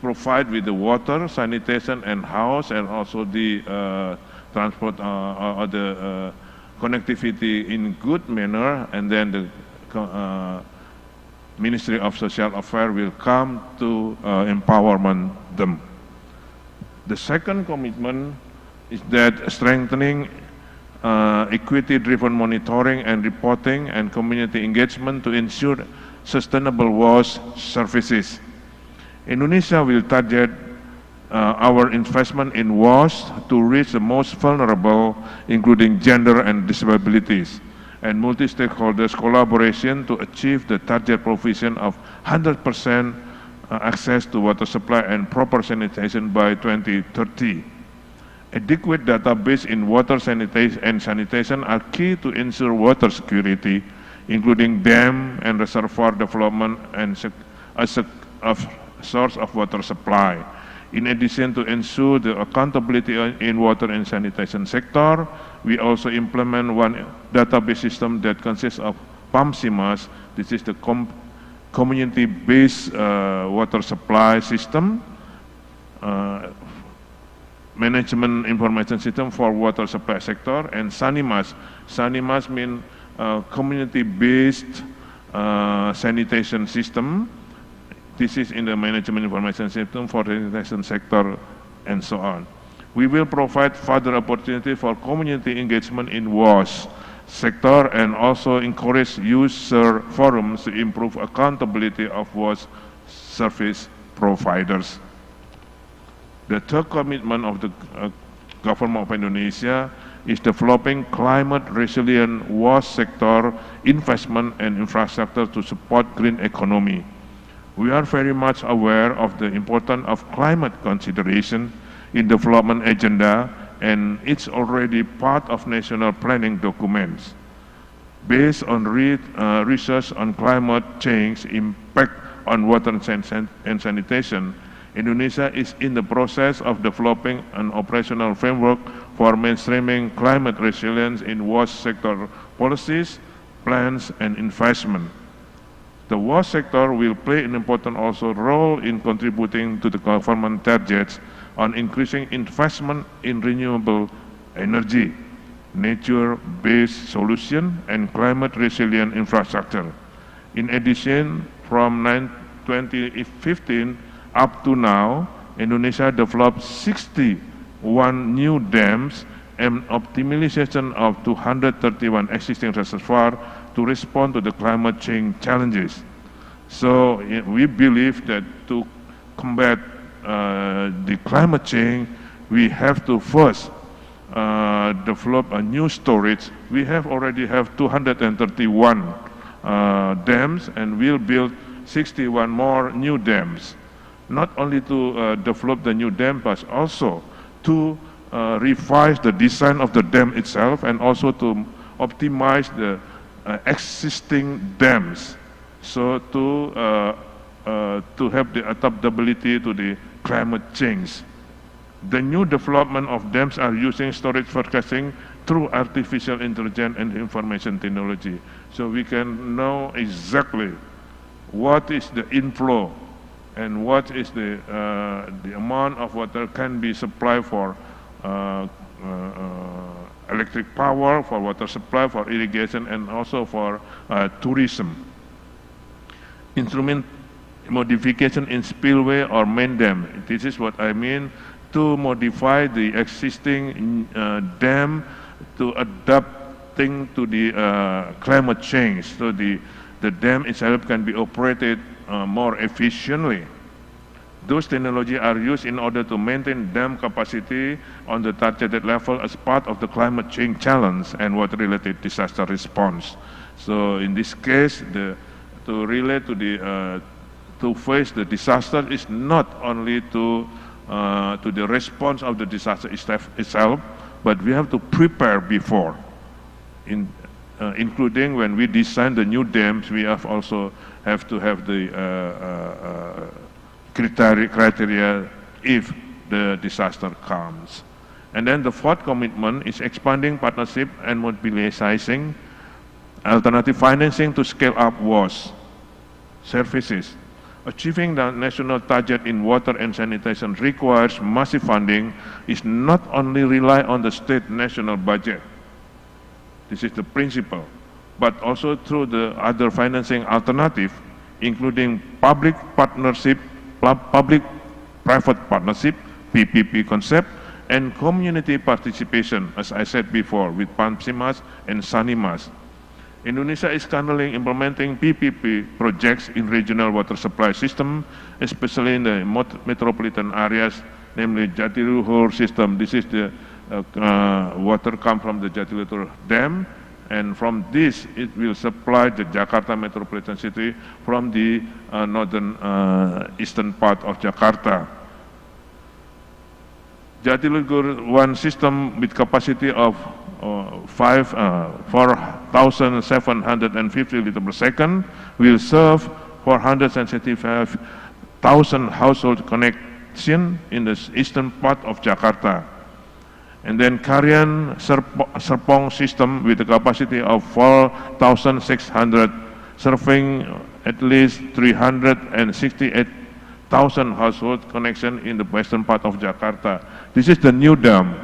provided with the water, sanitation, and house, and also the transport or the connectivity in good manner, and then the Ministry of Social Affairs will come to empowerment them. The second commitment is that strengthening equity-driven monitoring and reporting and community engagement to ensure sustainable waste services. Indonesia will target our investment in waste to reach the most vulnerable, including gender and disabilities, and multi-stakeholders collaboration to achieve the target provision of 100% access to water supply and proper sanitation by 2030. Adequate database in water sanitation are key to ensure water security, including dam and reservoir development and as a source of water supply. In addition to ensure the accountability in water and sanitation sector, we also implement one database system that consists of PAMSIMAS. This is the community-based water supply system, management information system for water supply sector, and SANIMAS. SANIMAS means community-based sanitation system. This is in the management information system for the sanitation sector, and so on. We will provide further opportunity for community engagement in WASH sector and also encourage user forums to improve accountability of WASH service providers. The third commitment of the government of Indonesia is developing climate resilient WASH sector investment and infrastructure to support green economy. We are very much aware of the importance of climate consideration in development agenda, and it's already part of national planning documents. Based on research on climate change impact on water and sanitation, Indonesia is in the process of developing an operational framework for mainstreaming climate resilience in WASH sector policies, plans, and investment. The WASH sector will play an important also role in contributing to the government targets on increasing investment in renewable energy, nature-based solution, and climate-resilient infrastructure. In addition, from 2015 up to now, Indonesia developed 61 new dams and optimization of 231 existing reservoirs to respond to the climate change challenges. So we believe that to combat the climate change, we have to first develop a new storage. We already have 231 dams, and we'll build 61 more new dams. Not only to develop the new dam, but also to revise the design of the dam itself, and also to optimize the existing dams, so to to have the adaptability to the climate change. The new development of dams are using storage forecasting through artificial intelligence and information technology. So we can know exactly what is the inflow and what is the amount of water can be supplied for electric power, for water supply, for irrigation, and also for tourism. Instrument modification in spillway or main dam. This is what I mean, to modify the existing dam to adapting to the climate change. So the dam itself can be operated more efficiently. Those technologies are used in order to maintain dam capacity on the targeted level as part of the climate change challenge and water-related disaster response. So in this case, to relate to the to face the disaster is not only to the response of the disaster itself, but we have to prepare before. Including when we design the new dams, we also have to have the criteria if the disaster comes. And then the fourth commitment is expanding partnership and mobilizing alternative financing to scale up WASH services. Achieving the national target in water and sanitation requires massive funding. Is not only rely on the state national budget. This is the principle, but also through the other financing alternative, including public partnership, public-private partnership, PPP concept, and community participation, as I said before, with PAMSIMAS and SANIMAS. Indonesia is currently implementing PPP projects in regional water supply system, especially in the metropolitan areas, namely Jatiluhur system. This is the water come from the Jatiluhur Dam, and from this it will supply the Jakarta metropolitan city from the northern eastern part of Jakarta. Jatiluhur 1 system with capacity of 4,750 liters per second will serve 475,000 household connection in the eastern part of Jakarta. And then Karian Serpong system with a capacity of 4,600, serving at least 368,000 household connection in the western part of Jakarta. This is the new dam,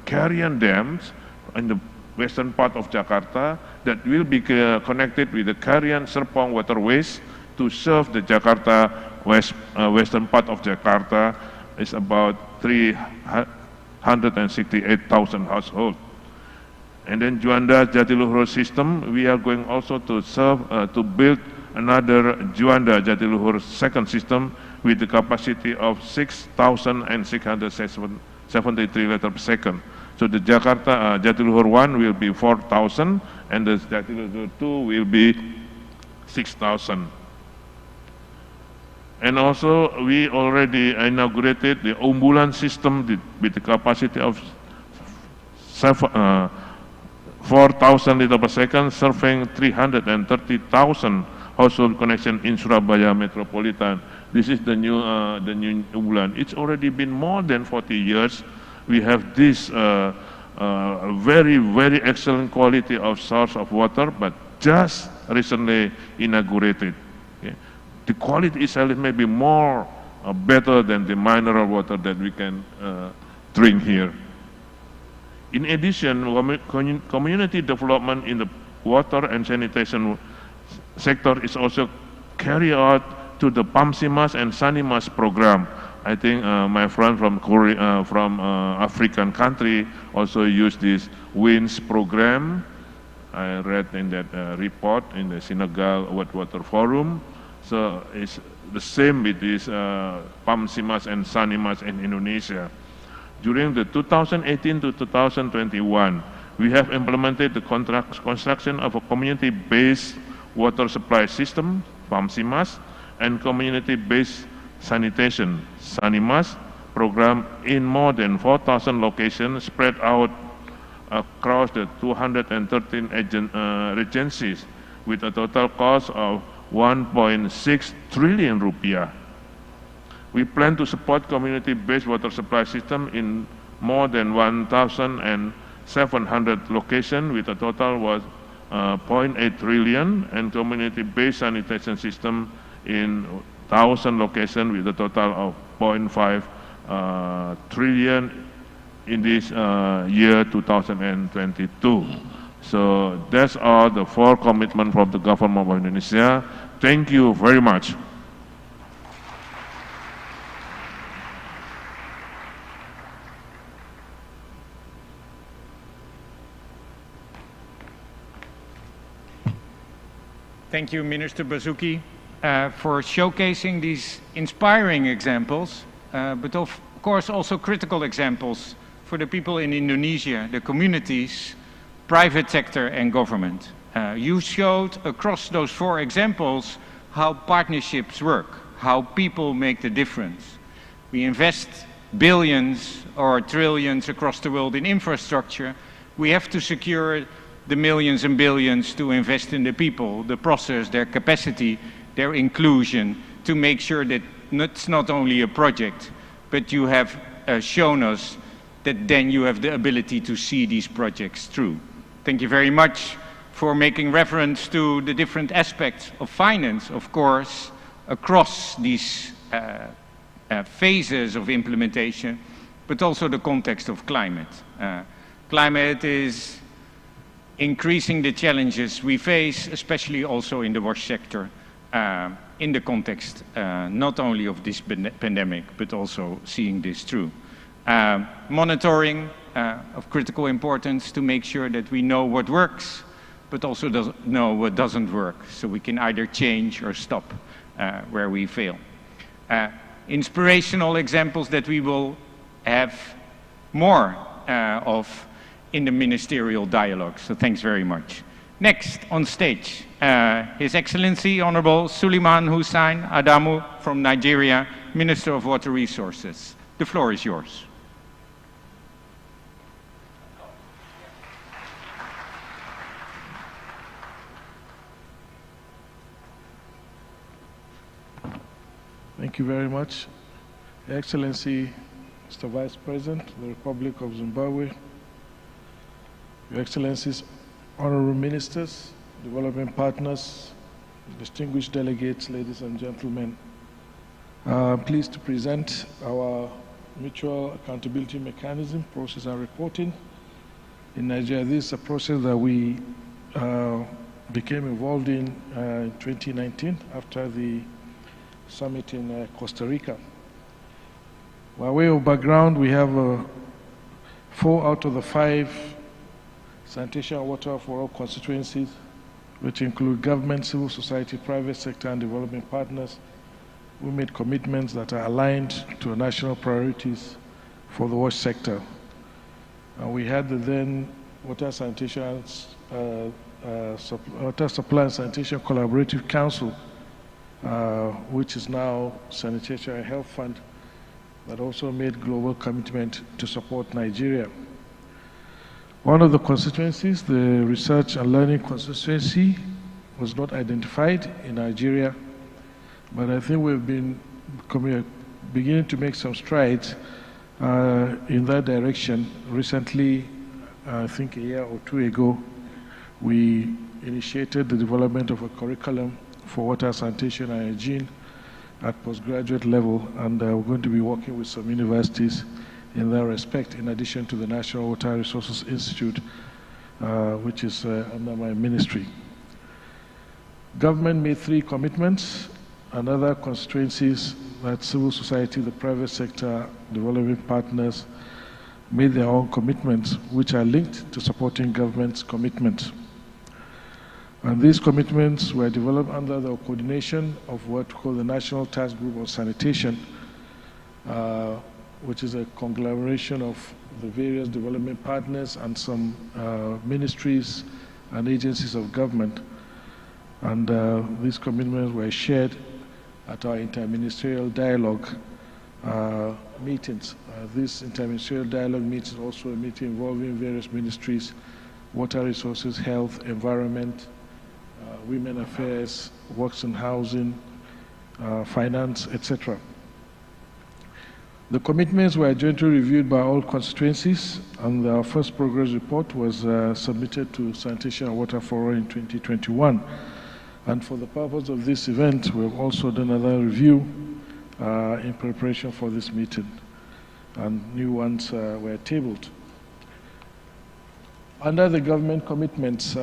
Karian dams in the western part of Jakarta that will be connected with the Karian Serpong waterways to serve the Jakarta western part of Jakarta. Is about 368,000 households. And then Juanda Jatiluhur system, we are going also to serve to build another Juanda Jatiluhur second system with the capacity of 6,673 liters per second. So the Jakarta Jatiluhur 1 will be 4,000 and the Jatiluhur 2 will be 6,000. And also we already inaugurated the Umbulan system with the capacity of 4,000 liters per second, serving 330,000 household connection in Surabaya metropolitan. This is the new Umbulan. It's already been more than 40 years. We have this very, very excellent quality of source of water, but just recently inaugurated. Okay. The quality itself may be more better than the mineral water that we can drink here. In addition, community development in the water and sanitation sector is also carried out to the PAMSIMAS and SANIMAS program. I think my friend from Korea, from African country also use this WINS program. I read in that report in the Senegal Water Forum. So it's the same with this PAMSIMAS and SANIMAS in Indonesia. During the 2018 to 2021, we have implemented the construction of a community-based water supply system, PAMSIMAS, and community-based sanitation, SANIMAS, program in more than 4,000 locations spread out across the 213 regencies with a total cost of 1.6 trillion rupiah. We plan to support community-based water supply system in more than 1,700 locations with a total worth 0.8 trillion, and community-based sanitation system in 1,000 locations with a total of 0.5 trillion in this year 2022. So that's all the 4 commitments from the government of Indonesia. Thank you very much. Thank you, Minister Basuki, for showcasing these inspiring examples, but of course also critical examples for the people in Indonesia, the communities, private sector and government. You showed across those 4 examples how partnerships work, how people make the difference. We invest billions or trillions across the world in infrastructure. We have to secure the millions and billions to invest in the people, the process, their capacity, their inclusion, to make sure that it's not only a project, but you have shown us that then you have the ability to see these projects through. Thank you very much for making reference to the different aspects of finance, of course, across these phases of implementation, but also the context of climate. Climate is increasing the challenges we face, especially also in the wash sector, in the context not only of this pandemic, but also seeing this through. Monitoring of critical importance to make sure that we know what works, but also know what doesn't work, so we can either change or stop where we fail. Inspirational examples that we will have more of in the ministerial dialogue. So thanks very much. Next on stage, His Excellency Honorable Suleiman Hussein Adamu from Nigeria, Minister of Water Resources. The floor is yours. Thank you very much. Your Excellency, Mr. Vice President of the Republic of Zimbabwe, Your Excellencies, Honorable Ministers, Development Partners, distinguished delegates, ladies and gentlemen, I'm pleased to present our Mutual Accountability Mechanism, Process and Reporting in Nigeria. This is a process that we became involved in 2019 after the summit in Costa Rica. By way of background, we have 4 out of the 5 sanitation and water for all constituencies, which include government, civil society, private sector, and development partners. We made commitments that are aligned to national priorities for the wash sector. And we had the then Water Sanitation, Water Supply and Sanitation Collaborative Council, which is now Sanitation and Health Fund, that also made global commitment to support Nigeria. One of the constituencies, the Research and Learning constituency, was not identified in Nigeria, but I think we've been beginning to make some strides in that direction. Recently, I think a year or 2 ago, we initiated the development of a curriculum for water sanitation and hygiene at postgraduate level, and we're going to be working with some universities in that respect, in addition to the National Water Resources Institute, which is under my ministry. Government made 3 commitments, and other constituencies, that civil society, the private sector, development partners, made their own commitments, which are linked to supporting government's commitments. And these commitments were developed under the coordination of what we call the National Task Group on Sanitation, which is a conglomeration of the various development partners and some ministries and agencies of government. And these commitments were shared at our interministerial dialogue meetings. This interministerial dialogue meeting is also a meeting involving various ministries: water resources, health, environment, women affairs, works and housing, finance, etc. The commitments were jointly reviewed by all constituencies, and our first progress report was submitted to Sanitation and Water Forum in 2021. And for the purpose of this event, we have also done another review in preparation for this meeting, and new ones were tabled. Under the government commitments,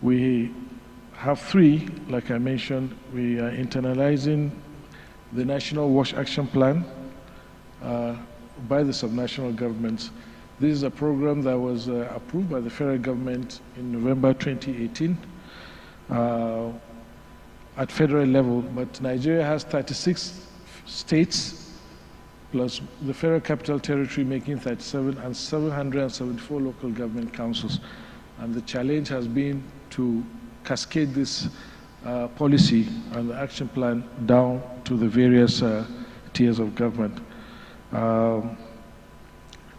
we have three, like I mentioned. We are internalizing the National Wash Action Plan by the subnational governments. This is a program that was approved by the federal government in November 2018 at federal level, but Nigeria has 36 states plus the Federal Capital Territory making 37 and 774 local government councils. And the challenge has been to cascade this policy and the action plan down to the various tiers of government.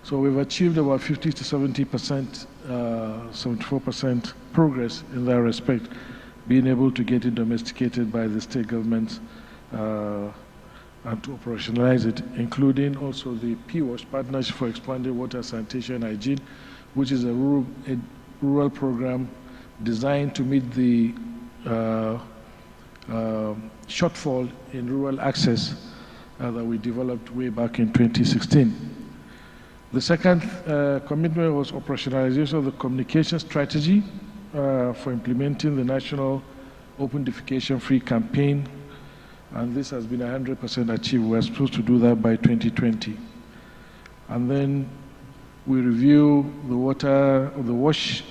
So we've achieved about 50 to 70%, 74% progress in that respect, being able to get it domesticated by the state governments and to operationalize it, including also the PWASH, Partnership for Expanded Water, Sanitation and Hygiene, which is a rural program designed to meet the shortfall in rural access that we developed way back in 2016. The second commitment was operationalization of the communication strategy for implementing the National Open Defecation Free campaign, and this has been 100% achieved. We're supposed to do that by 2020. And then we review the WASH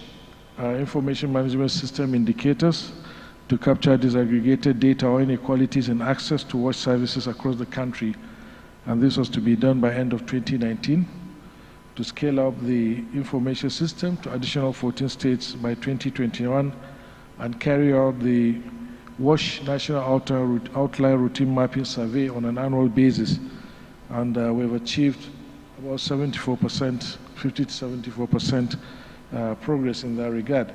information management system indicators to capture disaggregated data on inequalities in access to wash services across the country. And this was to be done by end of 2019 to scale up the information system to additional 14 states by 2021 and carry out the WASH National Outline Routine Mapping Survey on an annual basis. And we've achieved about 74%, 50 to 74% progress in that regard.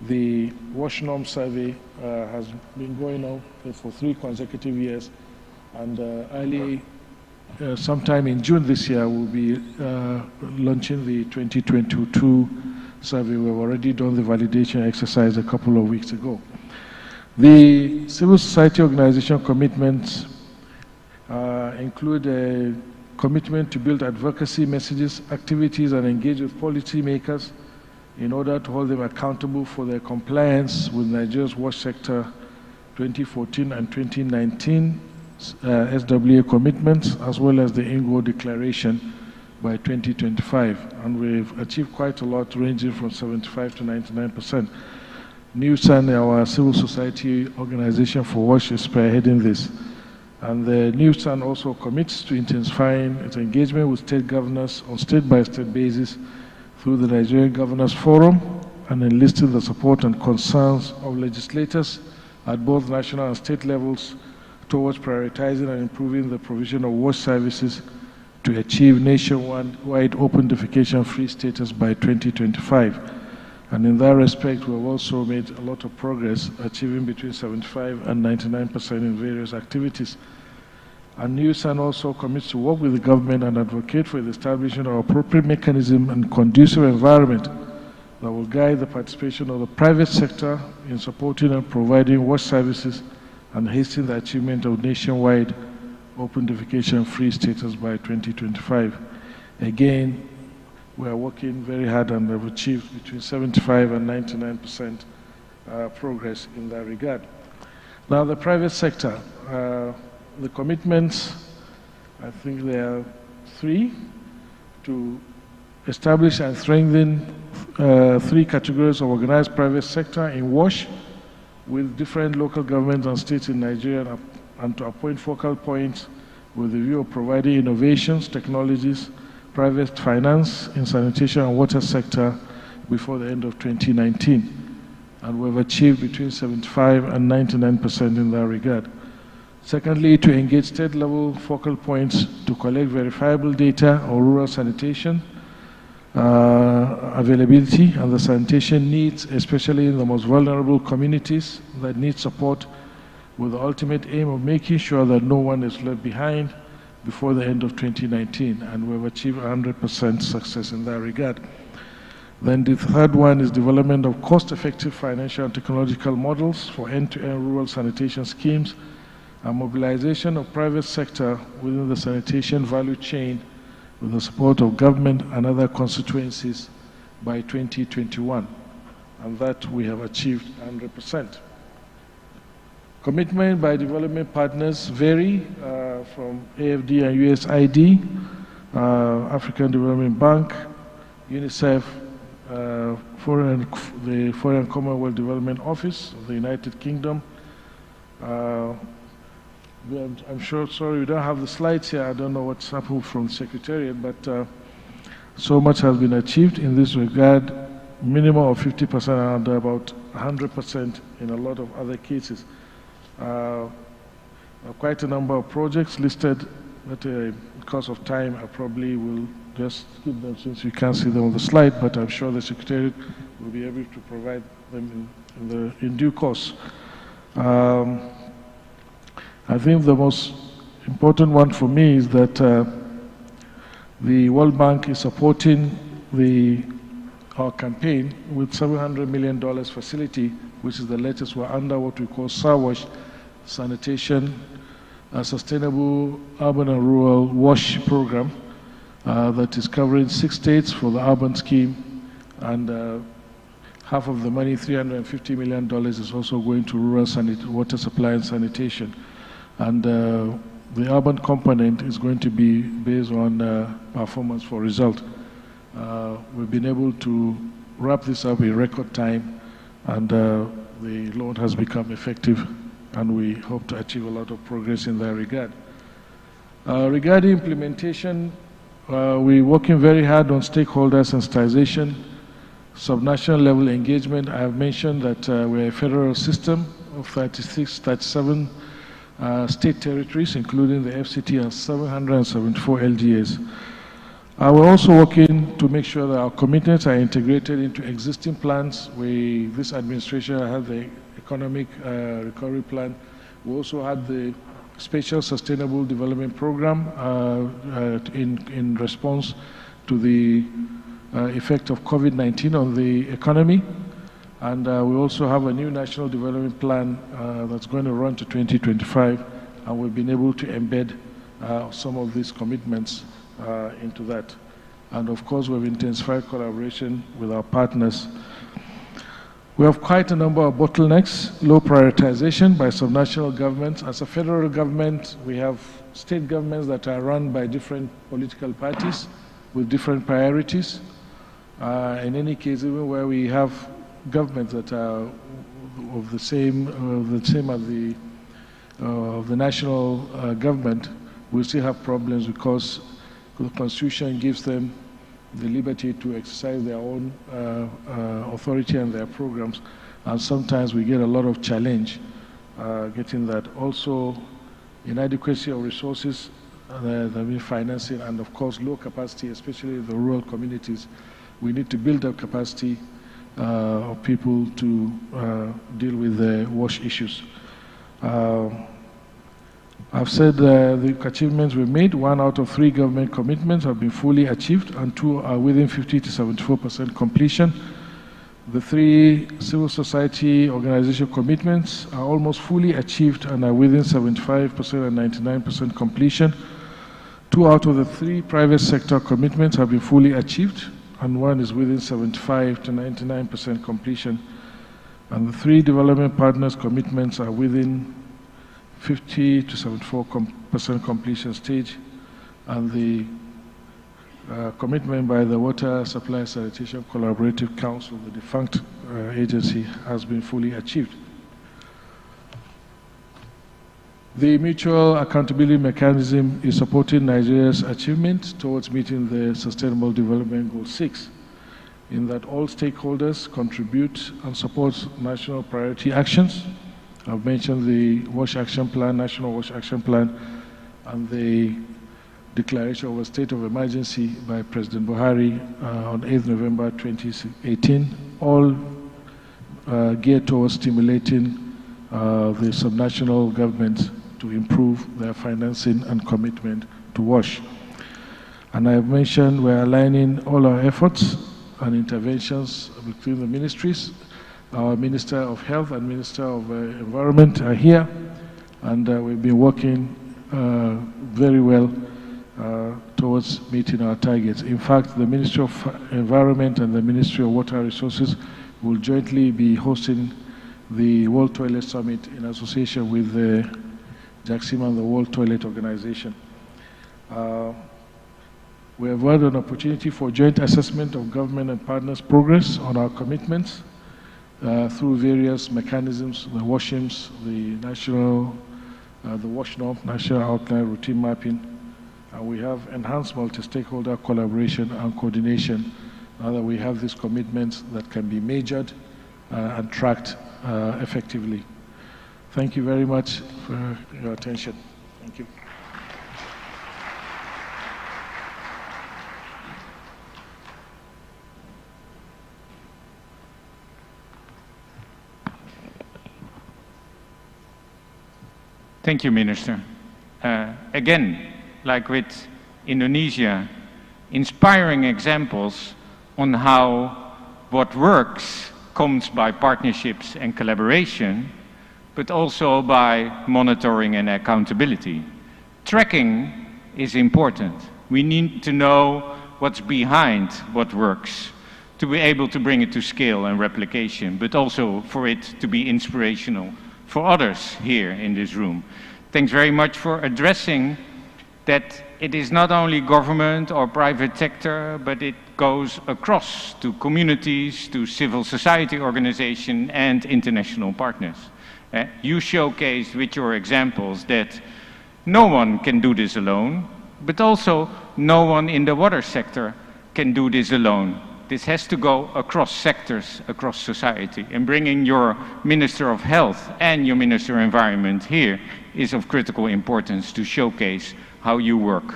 The WASH norm survey has been going on for 3 consecutive years, and sometime in June this year we'll be launching the 2022 survey. We've already done the validation exercise a couple of weeks ago. The civil society organization commitments include a commitment to build advocacy messages, activities, and engage with policymakers in order to hold them accountable for their compliance with Nigeria's wash sector 2014 and 2019 SWA commitments, as well as the INGO declaration by 2025. And we've achieved quite a lot, ranging from 75 to 99%. NewSan, our civil society organization for WASH, is spearheading this. And the NewSan also commits to intensifying its engagement with state governors on state-by-state basis through the Nigerian Governors Forum and enlisting the support and concerns of legislators at both national and state levels towards prioritizing and improving the provision of wash services to achieve nationwide open defecation-free status by 2025. And in that respect, we have also made a lot of progress, achieving between 75 and 99% in various activities. And NewSan also commits to work with the government and advocate for the establishment of appropriate mechanism and conducive environment that will guide the participation of the private sector in supporting and providing wash services and hasten the achievement of nationwide open defecation-free status by 2025. Again, we are working very hard and have achieved between 75 and 99% progress in that regard. Now, the private sector, the commitments, I think there are 3: to establish and strengthen 3 categories of organized private sector in WASH with different local governments and states in Nigeria, and to appoint focal points with the view of providing innovations, technologies, private finance in sanitation and water sector before the end of 2019. And we've achieved between 75 and 99% in that regard. Secondly, to engage state-level focal points to collect verifiable data on rural sanitation availability and the sanitation needs, especially in the most vulnerable communities that need support, with the ultimate aim of making sure that no one is left behind before the end of 2019, and we've achieved 100% success in that regard. Then the third one is development of cost-effective financial and technological models for end-to-end rural sanitation schemes and mobilization of private sector within the sanitation value chain with the support of government and other constituencies by 2021, and that we have achieved 100%. Commitment by development partners vary from AFD and USAID, African Development Bank, UNICEF, the Foreign Commonwealth Development Office of the United Kingdom. I'm sure, sorry, we don't have the slides here. I don't know what's happened from the Secretariat, but so much has been achieved in this regard, minimum of 50% and about 100% in a lot of other cases. Quite a number of projects listed, but because of time, I probably will just skip them since you can't see them on the slide, but I'm sure the Secretariat will be able to provide them in due course. I think the most important one for me is that the World Bank is supporting our campaign with $700 million facility, which is the latest. We're under what we call SAWASH, Sanitation, Sustainable Urban and Rural WASH program that is covering 6 states for the urban scheme, and half of the money, $350 million, is also going to rural water supply and sanitation. And the urban component is going to be based on performance for result. We've been able to wrap this up in record time, and the loan has become effective, and we hope to achieve a lot of progress in that regard. Regarding implementation, we're working very hard on stakeholder sensitization, subnational level engagement. I have mentioned that we're a federal system of 37 state territories, including the FCT, and 774 LGAs. We're also working to make sure that our commitments are integrated into existing plans. This administration had the economic recovery plan. We also had the Special Sustainable Development Program in response to the effect of COVID-19 on the economy. And we also have a new National Development Plan that's going to run to 2025, and we've been able to embed some of these commitments into that. And of course, we've intensified collaboration with our partners. We have quite a number of bottlenecks, low prioritization by subnational governments. As a federal government, we have state governments that are run by different political parties with different priorities. In any case, even where we have governments that are of the same as the national government, we still have problems because the Constitution gives them the liberty to exercise their own authority and their programs, and sometimes we get a lot of challenge getting that. Also, inadequacy of resources, financing, and of course low capacity, especially in the rural communities. We need to build up capacity of people to deal with the WASH issues. I've said the achievements we've made. 1 out of 3 government commitments have been fully achieved, and 2 are within 50 to 74% completion. The 3 civil society organization commitments are almost fully achieved and are within 75% and 99% completion. 2 out of the 3 private sector commitments have been fully achieved, and 1 is within 75 to 99% completion. And the 3 development partners commitments are within 50 to 74% completion stage, and the commitment by the Water Supply Sanitation Collaborative Council, the defunct agency, has been fully achieved. The mutual accountability mechanism is supporting Nigeria's achievement towards meeting the Sustainable Development Goal 6, in that all stakeholders contribute and support national priority actions. I've mentioned the WASH Action Plan, National WASH Action Plan, and the declaration of a state of emergency by President Buhari on 8th November 2018, all geared towards stimulating the subnational governments to improve their financing and commitment to WASH. And I have mentioned we're aligning all our efforts and interventions between the ministries. Our Minister of Health and Minister of Environment are here, and we've been working very well towards meeting our targets. In fact, the Ministry of Environment and the Ministry of Water Resources will jointly be hosting the World Toilet Summit in association with the JAXIM and the World Toilet Organization. We have had an opportunity for joint assessment of government and partners' progress on our commitments through various mechanisms, the WASHIMS, the WASHNOP, National Outline Routine Mapping. We have enhanced multi-stakeholder collaboration and coordination now that we have these commitments that can be measured and tracked effectively. Thank you very much for your attention. Thank you. Thank you, Minister. Again, like with Indonesia, inspiring examples on how what works comes by partnerships and collaboration, but also by monitoring and accountability. Tracking is important. We need to know what's behind what works to be able to bring it to scale and replication, but also for it to be inspirational for others here in this room. Thanks very much for addressing that it is not only government or private sector, but it goes across to communities, to civil society organizations and international partners. You showcased with your examples that no one can do this alone, but also no one in the water sector can do this alone. This has to go across sectors, across society. And bringing your Minister of Health and your Minister of Environment here is of critical importance to showcase how you work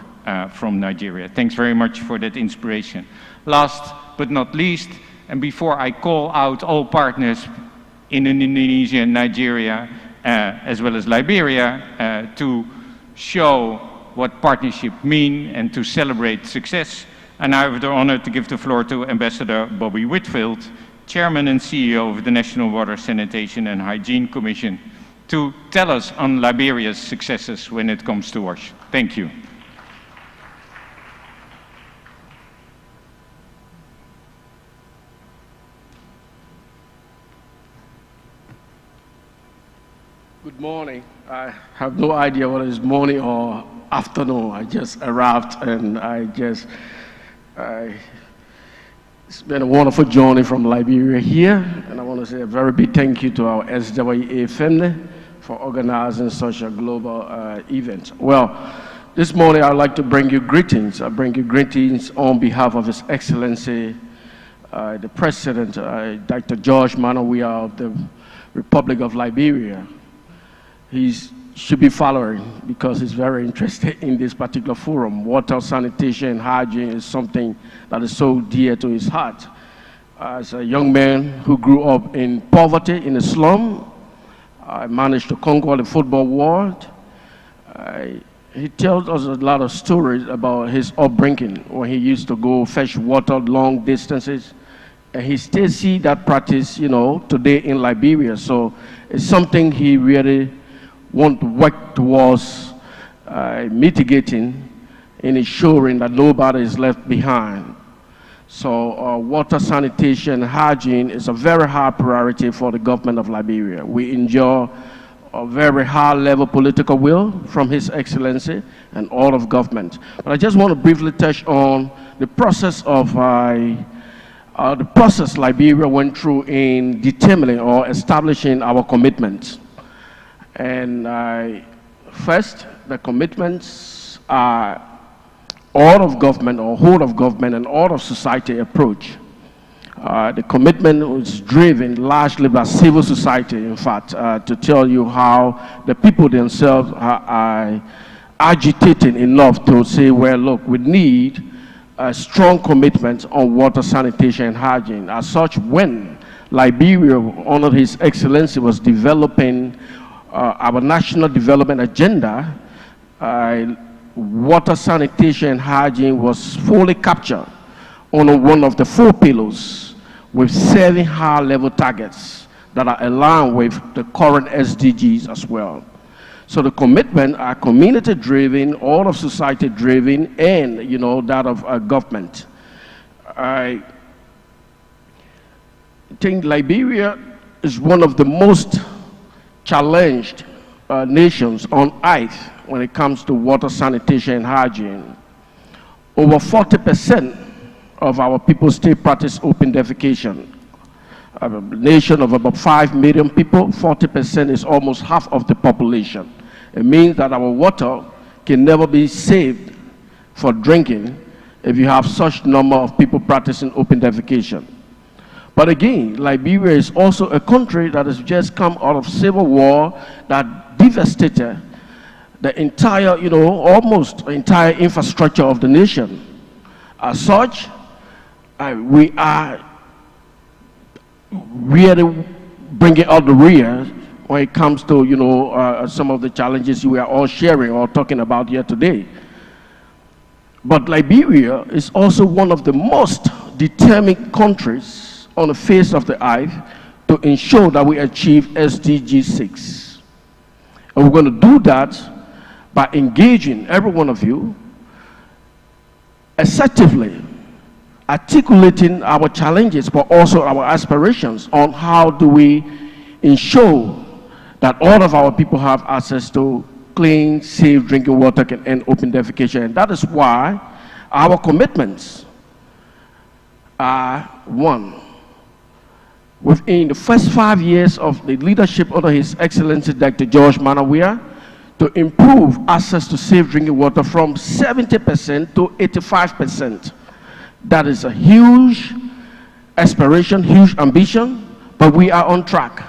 from Nigeria. Thanks very much for that inspiration. Last but not least, and before I call out all partners in Indonesia and Nigeria, as well as Liberia, to show what partnership mean and to celebrate success, and I have the honor to give the floor to Ambassador Bobby Whitfield, Chairman and CEO of the National Water, Sanitation and Hygiene Commission, to tell us on Liberia's successes when it comes to WASH. Thank you. Good morning. I have no idea whether it's morning or afternoon. I just arrived and it's been a wonderful journey from Liberia here, and I want to say a very big thank you to our SWA family for organizing such a global event. Well, this morning I'd like to bring you greetings. I bring you greetings on behalf of His Excellency, the President, Dr. George Manawiya of the Republic of Liberia. He should be following because he's very interested in this particular forum. Water, sanitation, and hygiene is something that is so dear to his heart. As a young man who grew up in poverty in a slum, I managed to conquer the football world. He tells us a lot of stories about his upbringing when he used to go fetch water long distances. And he still sees that practice, you know, today in Liberia. So it's something he really want to work towards mitigating and ensuring that nobody is left behind. So water, sanitation, hygiene is a very high priority for the government of Liberia. We enjoy a very high level political will from His Excellency and all of government. But I just want to briefly touch on the process of Liberia went through in determining or establishing our commitments. And first, the commitments are all of government or whole of government and all of society approach. The commitment was driven largely by civil society, in fact, to tell you how the people themselves are agitating enough to say, well, look, we need a strong commitment on water, sanitation, and hygiene. As such, when Liberia, under His Excellency, was developing our national development agenda, water, sanitation, and hygiene was fully captured on one of the 4 pillars with 7 high-level targets that are aligned with the current SDGs as well. So the commitment are community-driven, all of society-driven, and that of government. I think Liberia is one of the most challenged nations on earth when it comes to water, sanitation, and hygiene. Over 40% of our people still practice open defecation. A nation of about 5 million people, 40% is almost half of the population. It means that our water can never be saved for drinking if you have such number of people practicing open defecation. But again, Liberia is also a country that has just come out of civil war that devastated the entire, almost entire infrastructure of the nation. As such, we are really bringing out the rear when it comes to, some of the challenges we are all sharing or talking about here today. But Liberia is also one of the most determined countries on the face of the earth to ensure that we achieve SDG 6. And we're going to do that by engaging every one of you assertively, articulating our challenges, but also our aspirations on how do we ensure that all of our people have access to clean, safe drinking water and open defecation. And that is why our commitments are 1. Within the first 5 years of the leadership under His Excellency Dr. George Manawia, to improve access to safe drinking water from 70% to 85%. That is a huge aspiration, huge ambition, but we are on track.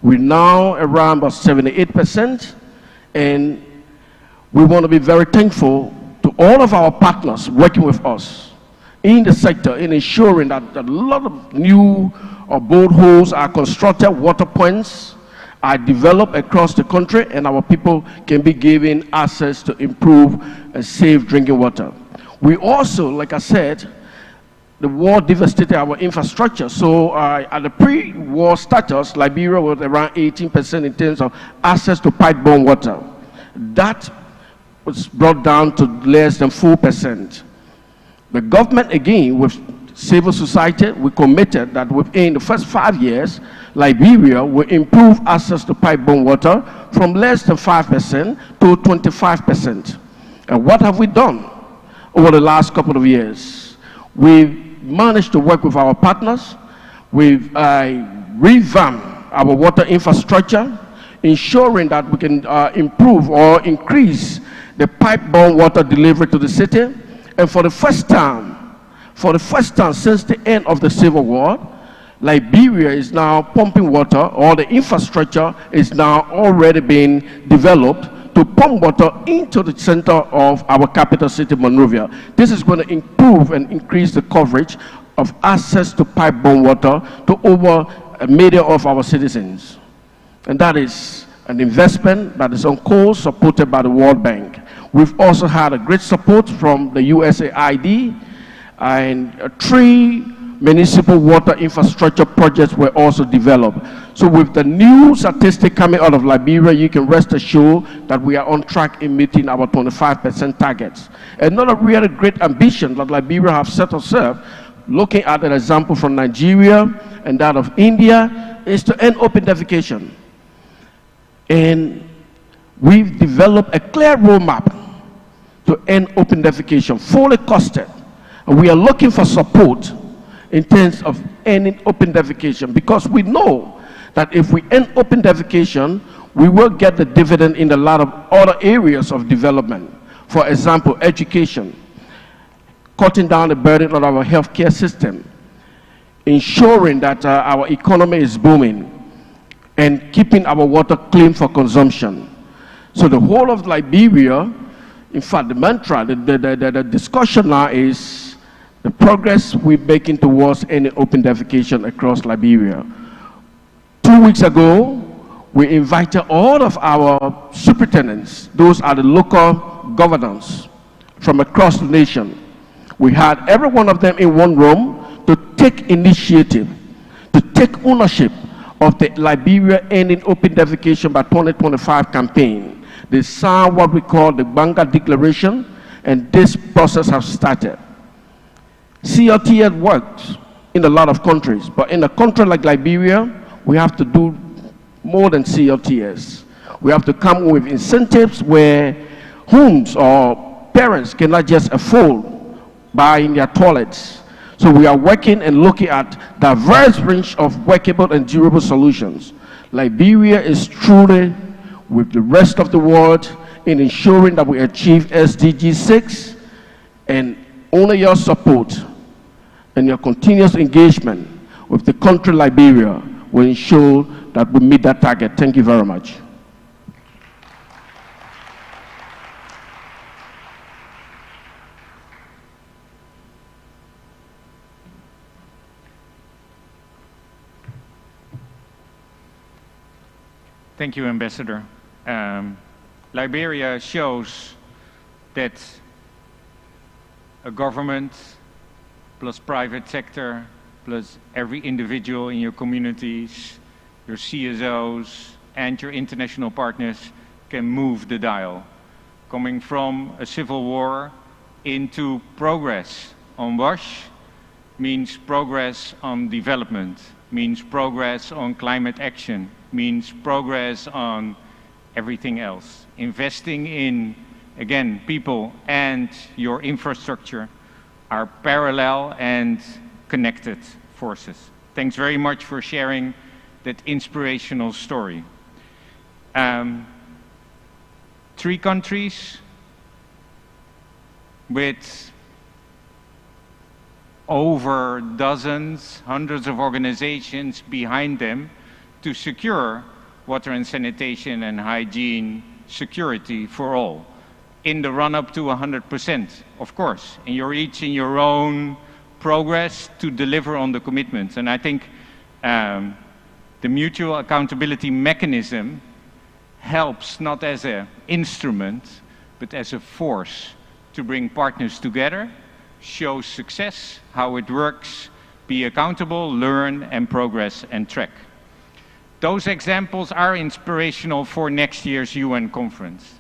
We're now around about 78%, and we want to be very thankful to all of our partners working with us in the sector in ensuring that a lot of new boreholes are constructed, water points are developed across the country, and our people can be given access to improve and safe drinking water. We also, like I said, the war devastated our infrastructure. So at the pre-war status, Liberia was around 18% in terms of access to pipe-borne water. That was brought down to less than 4%. The government, again, with civil society, we committed that within the first 5 years, Liberia will improve access to pipe-borne water from less than 5% to 25%. And what have we done over the last couple of years? We've managed to work with our partners. We've revamped our water infrastructure, ensuring that we can improve or increase the pipe-borne water delivery to the city. And for the first time since the end of the Civil War, Liberia is now pumping water, or the infrastructure is now already being developed to pump water into the center of our capital city, Monrovia. This is going to improve and increase the coverage of access to pipe-borne water to over 1 million of our citizens. And that is an investment that is on course, supported by the World Bank. We've also had a great support from the USAID, and 3 municipal water infrastructure projects were also developed. So with the new statistic coming out of Liberia, you can rest assured that we are on track in meeting our 25% targets. Another really great ambition that Liberia have set herself, looking at an example from Nigeria and that of India, is to end open defecation. And we've developed a clear roadmap to end open defecation, fully costed. And we are looking for support in terms of ending open defecation, because we know that if we end open defecation, we will get the dividend in a lot of other areas of development. For example, education, cutting down the burden on our healthcare system, ensuring that our economy is booming, and keeping our water clean for consumption. So the whole of Liberia In fact, the mantra, the discussion now is the progress we're making towards any open defecation across Liberia. 2 weeks ago, we invited all of our superintendents, those are the local governors from across the nation. We had every one of them in one room to take initiative, to take ownership of the Liberia Ending Open Defecation by 2025 campaign. They signed what we call the Banga Declaration, and this process has started. CLT has worked in a lot of countries, but in a country like Liberia, we have to do more than CLTS. We have to come with incentives where homes or parents cannot just afford buying their toilets. So we are working and looking at diverse range of workable and durable solutions. Liberia is truly with the rest of the world in ensuring that we achieve SDG 6, and only your support and your continuous engagement with the country Liberia will ensure that we meet that target. Thank you very much. Thank you, Ambassador. Liberia shows that a government plus private sector plus every individual in your communities, your CSOs and your international partners can move the dial. Coming from a civil war into progress on WASH means progress on development, means progress on climate action, means progress on everything else. Investing in, again, people and your infrastructure are parallel and connected forces. Thanks very much for sharing that inspirational story. 3 countries with over dozens, hundreds of organizations behind them to secure water and sanitation and hygiene security for all. In the run-up to 100%, of course, and you're each in your own progress to deliver on the commitments. And I think the mutual accountability mechanism helps not as an instrument, but as a force to bring partners together, show success, how it works, be accountable, learn and progress and track. Those examples are inspirational for next year's UN conference.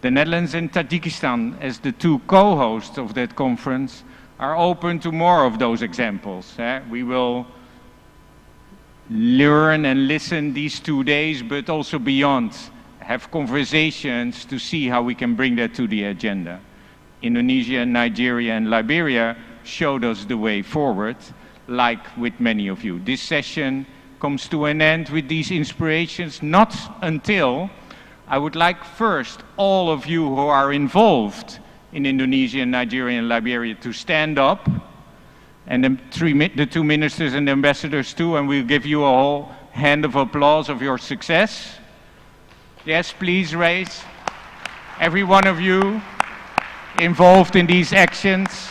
The Netherlands and Tajikistan, as the 2 co-hosts of that conference, are open to more of those examples. We will learn and listen these 2 days, but also beyond, have conversations to see how we can bring that to the agenda. Indonesia, Nigeria and Liberia showed us the way forward, like with many of you. This session comes to an end with these inspirations, not until I would like first all of you who are involved in Indonesia, Nigeria and Liberia to stand up, and the 2 ministers and the ambassadors too, and we'll give you a whole hand of applause of your success. Yes, please raise every one of you involved in these actions.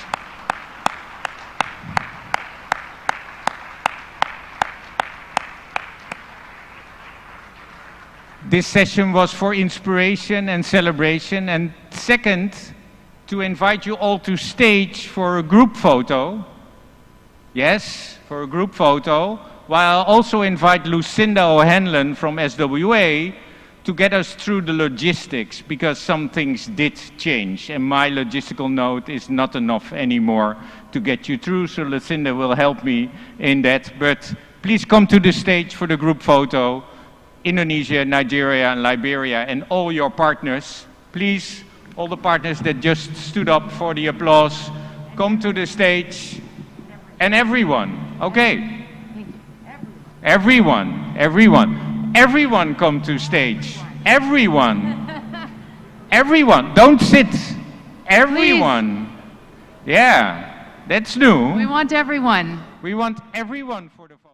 This session was for inspiration and celebration, and second, to invite you all to stage for a group photo. Yes, for a group photo, while I also invite Lucinda O'Hanlon from SWA to get us through the logistics, because some things did change, and my logistical note is not enough anymore to get you through, so Lucinda will help me in that. But please come to the stage for the group photo. Indonesia, Nigeria and Liberia and all your partners, please, all the partners that just stood up for the applause, come to the stage. And everyone, okay, everyone come to stage. Everyone, don't sit. Everyone. Please. Yeah, that's new. We want everyone. We want everyone for the photo.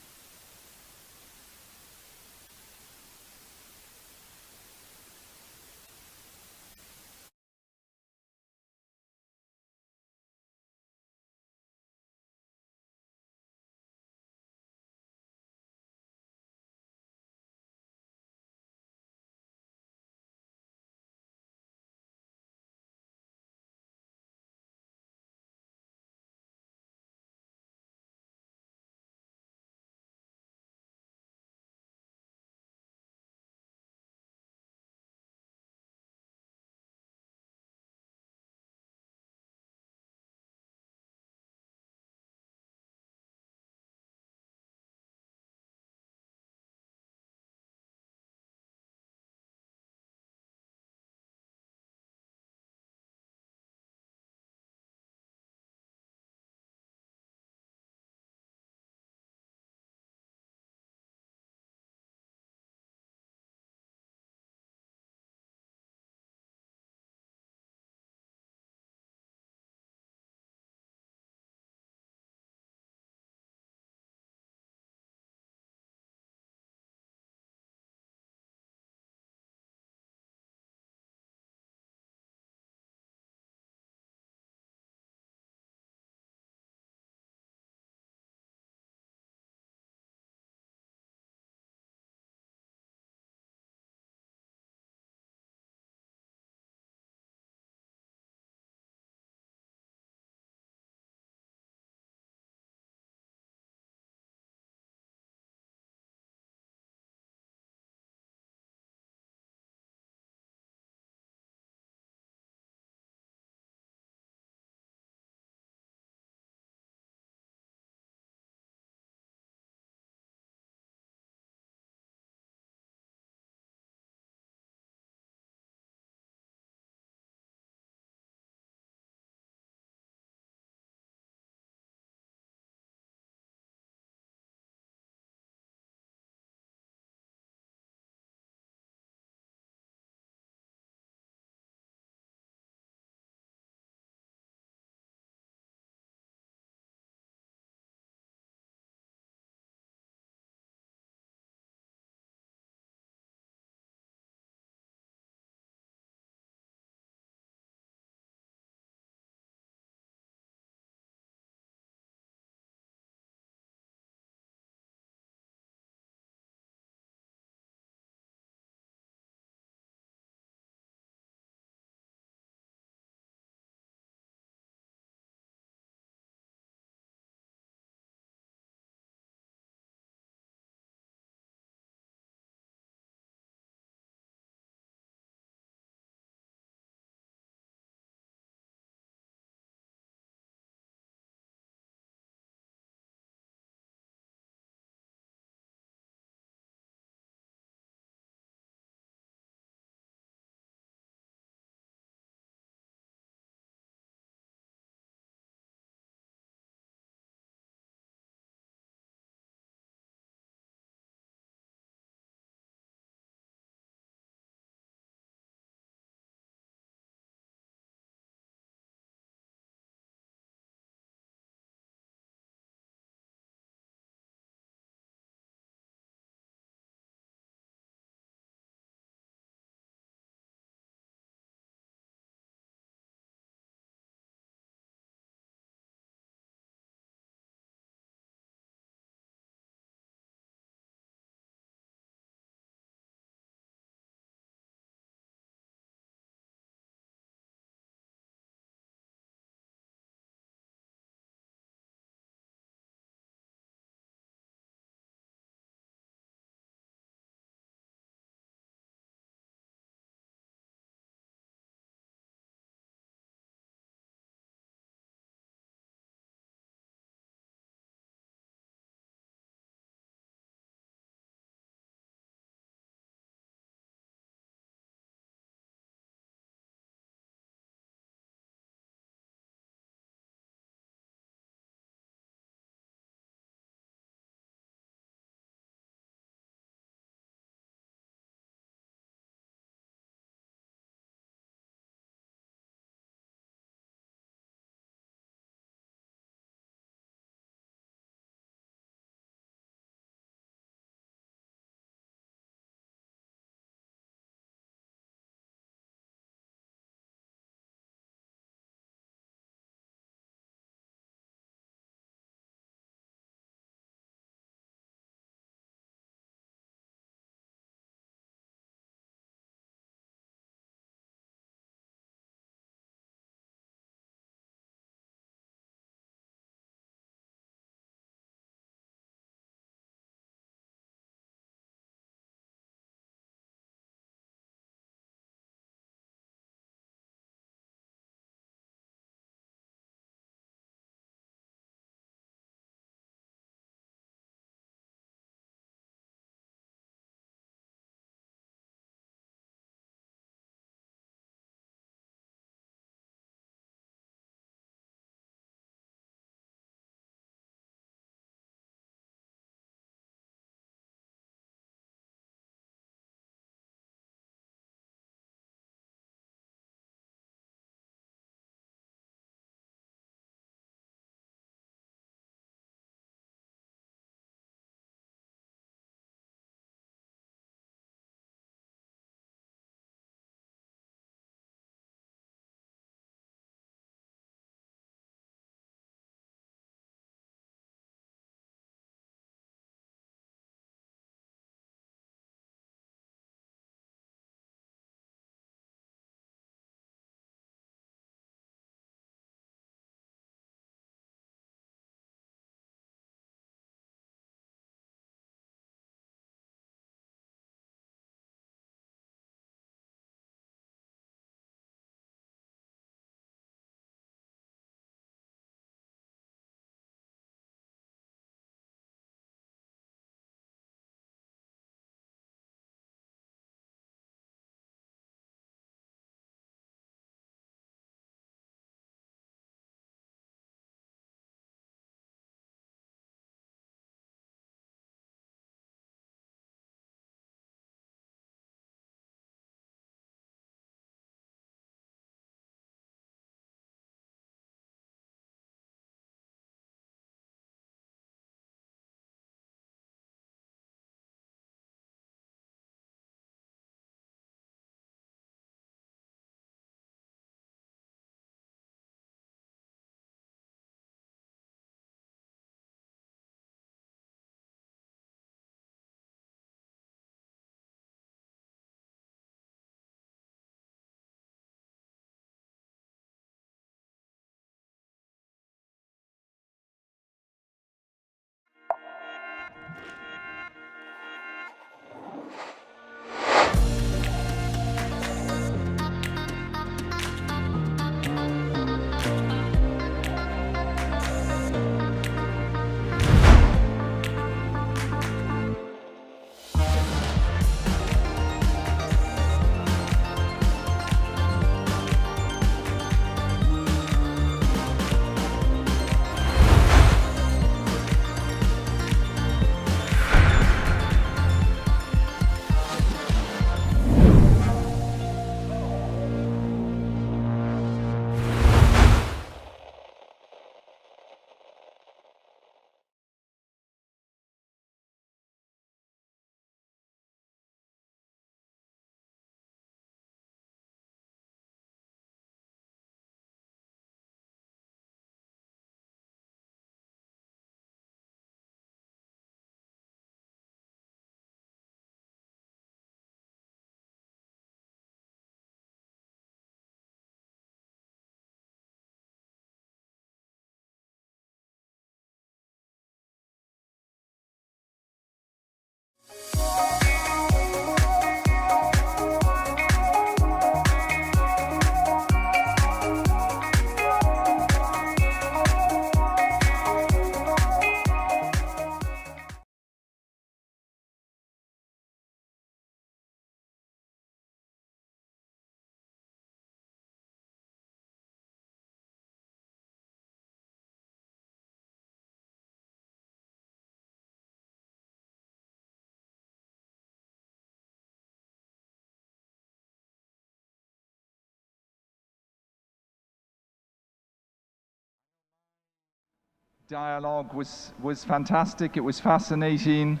Dialogue was fantastic, it was fascinating,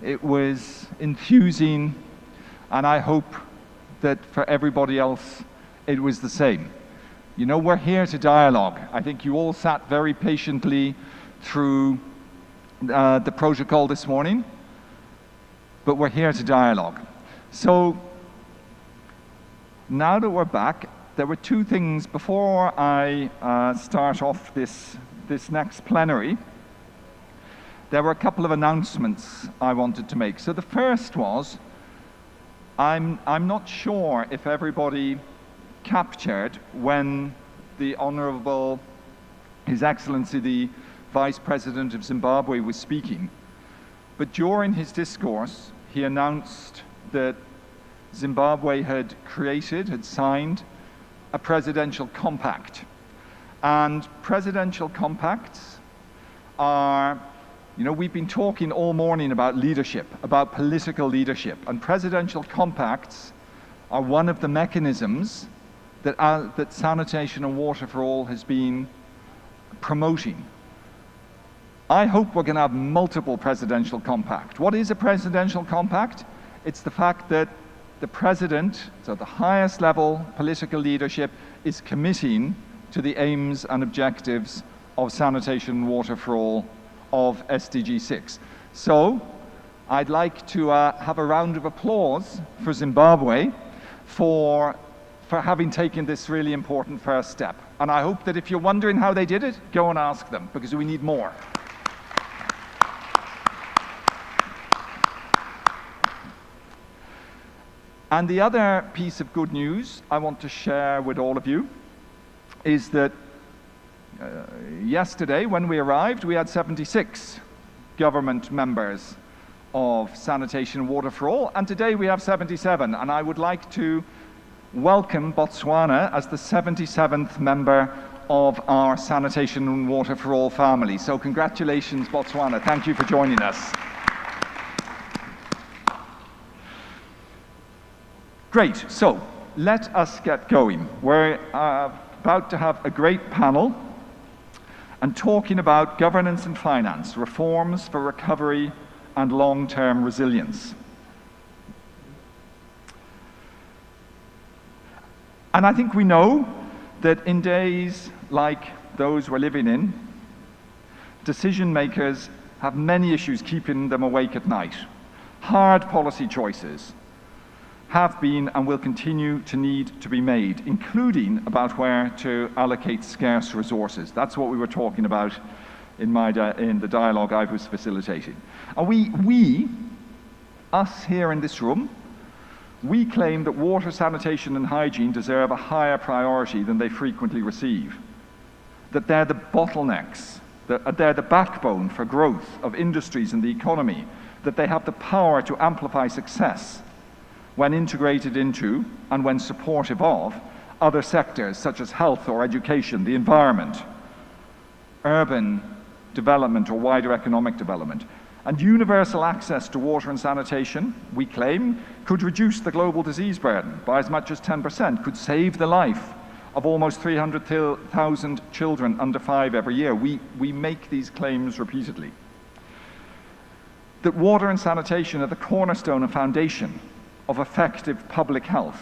it was enthusing, and I hope that for everybody else it was the same. You know, we're here to dialogue. I think you all sat very patiently through the protocol this morning, but we're here to dialogue. So now that we're back, there were two things before I start off this next plenary. There were a couple of announcements I wanted to make. So the first was, I'm not sure if everybody captured when the Honourable, His Excellency the Vice President of Zimbabwe was speaking, but during his discourse he announced that Zimbabwe had signed a presidential compact. And presidential compacts are, you know, we've been talking all morning about leadership, about political leadership, and presidential compacts are one of the mechanisms that Sanitation and Water for All has been promoting. I hope we're going to have multiple presidential compacts. What is a presidential compact? It's the fact that the president, so the highest level political leadership, is committing to the aims and objectives of Sanitation and Water for All of SDG 6. So I'd like to have a round of applause for Zimbabwe for having taken this really important first step. And I hope that if you're wondering how they did it, go and ask them, because we need more. And the other piece of good news I want to share with all of you is that yesterday, when we arrived, we had 76 government members of Sanitation and Water for All, and today we have 77. And I would like to welcome Botswana as the 77th member of our Sanitation and Water for All family. So congratulations, Botswana. Thank you for joining us. Great. So let us get going. We're about to have a great panel and talking about governance and finance, reforms for recovery and long-term resilience. And I think we know that in days like those we're living in, decision makers have many issues keeping them awake at night. Hard policy choices have been and will continue to need to be made, including about where to allocate scarce resources. That's what we were talking about in the dialogue I was facilitating. And us here in this room, we claim that water, sanitation and hygiene deserve a higher priority than they frequently receive. That they're the bottlenecks, that they're the backbone for growth of industries and the economy, that they have the power to amplify success when integrated into and when supportive of other sectors such as health or education, the environment, urban development or wider economic development. And universal access to water and sanitation, we claim, could reduce the global disease burden by as much as 10%, could save the life of almost 300,000 children under 5 every year. We make these claims repeatedly. That water and sanitation are the cornerstone and foundation of effective public health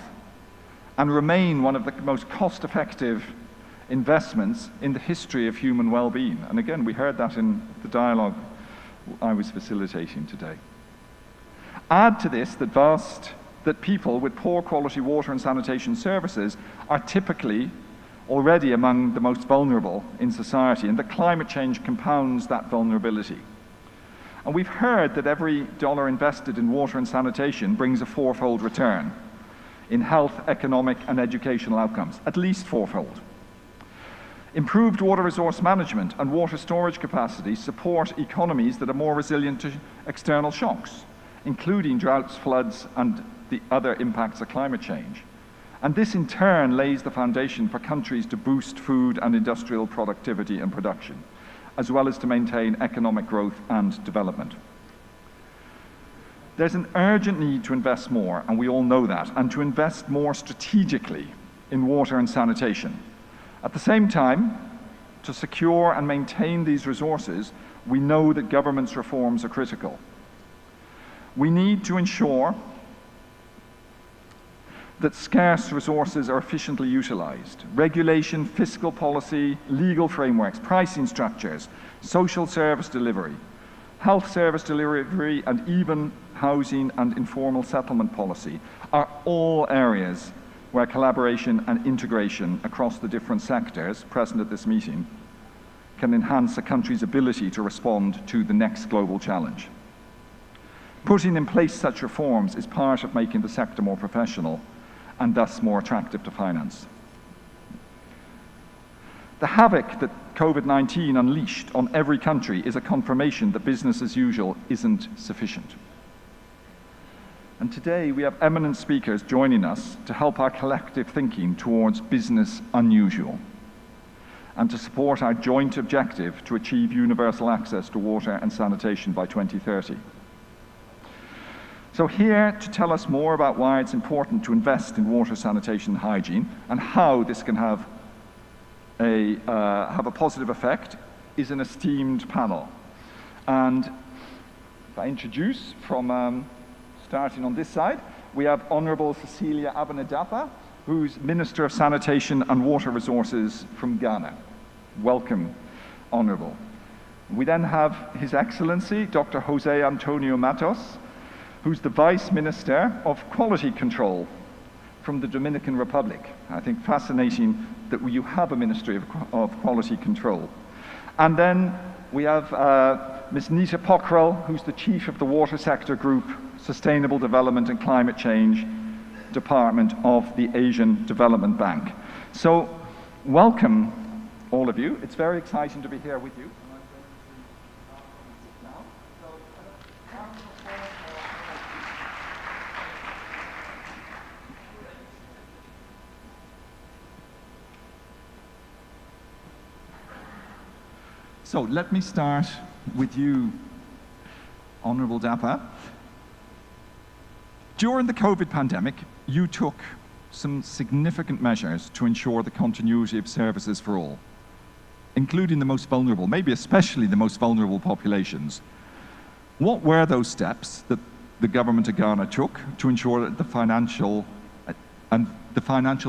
and remain one of the most cost-effective investments in the history of human well-being. And again, we heard that in the dialogue I was facilitating today. Add to this that people with poor quality water and sanitation services are typically already among the most vulnerable in society, and that climate change compounds that vulnerability. And we've heard that every dollar invested in water and sanitation brings a fourfold return in health, economic, and educational outcomes, at least fourfold. Improved water resource management and water storage capacity support economies that are more resilient to external shocks, including droughts, floods, and the other impacts of climate change. And this in turn lays the foundation for countries to boost food and industrial productivity and production, as well as to maintain economic growth and development. There's an urgent need to invest more, and we all know that, and to invest more strategically in water and sanitation. At the same time, to secure and maintain these resources, we know that government's reforms are critical. We need to ensure that scarce resources are efficiently utilized. Regulation, fiscal policy, legal frameworks, pricing structures, social service delivery, health service delivery, and even housing and informal settlement policy are all areas where collaboration and integration across the different sectors present at this meeting can enhance a country's ability to respond to the next global challenge. Putting in place such reforms is part of making the sector more professional and thus more attractive to finance. The havoc that COVID-19 unleashed on every country is a confirmation that business as usual isn't sufficient. And today we have eminent speakers joining us to help our collective thinking towards business unusual and to support our joint objective to achieve universal access to water and sanitation by 2030. So here to tell us more about why it's important to invest in water, sanitation, and hygiene, and how this can have a positive effect, is an esteemed panel. And if I introduce from starting on this side, we have Honourable Cecilia Abinadapa, who's Minister of Sanitation and Water Resources from Ghana. Welcome, Honourable. We then have His Excellency, Dr. Jose Antonio Matos, who's the Vice Minister of Quality Control from the Dominican Republic. I think fascinating that you have a Ministry of Quality Control. And then we have Ms. Nita Pockrell, who's the Chief of the Water Sector Group, Sustainable Development and Climate Change Department of the Asian Development Bank. So welcome, all of you. It's very exciting to be here with you. So let me start with you, Honourable Dapa. During the COVID pandemic, you took some significant measures to ensure the continuity of services for all, including the most vulnerable, maybe especially the most vulnerable populations. What were those steps that the government of Ghana took to ensure that the financial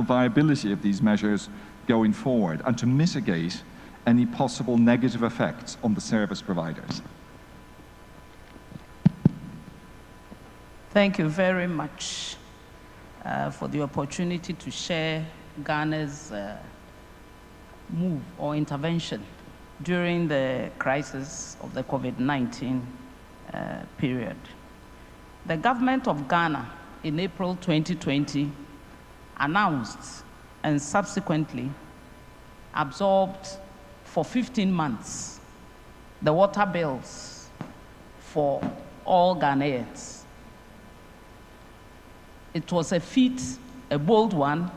viability of these measures going forward, and to mitigate any possible negative effects on the service providers? Thank you very much for the opportunity to share Ghana's move or intervention during the crisis of the COVID-19 period. The government of Ghana in April 2020 announced and subsequently absorbed for 15 months the water bills for all Ghanaians. It was a feat, a bold one,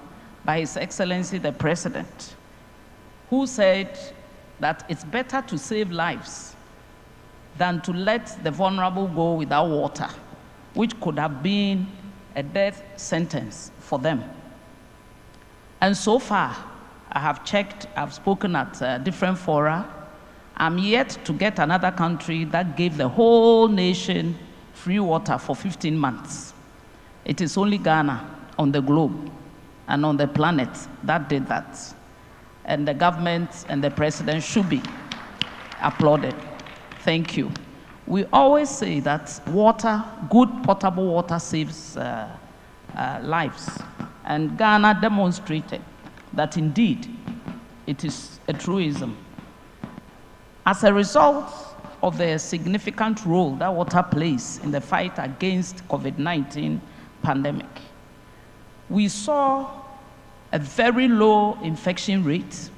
by His Excellency the President, who said that it's better to save lives than to let the vulnerable go without water, which could have been a death sentence for them. And so far, I have checked, I've spoken at different fora. I'm yet to get another country that gave the whole nation free water for 15 months. It is only Ghana on the globe and on the planet that did that. And the government and the president should be applauded. Thank you. We always say that water, good potable water saves lives. And Ghana demonstrated that indeed it is a truism. As a result of the significant role that water plays in the fight against COVID-19 pandemic. We saw a very low infection rate,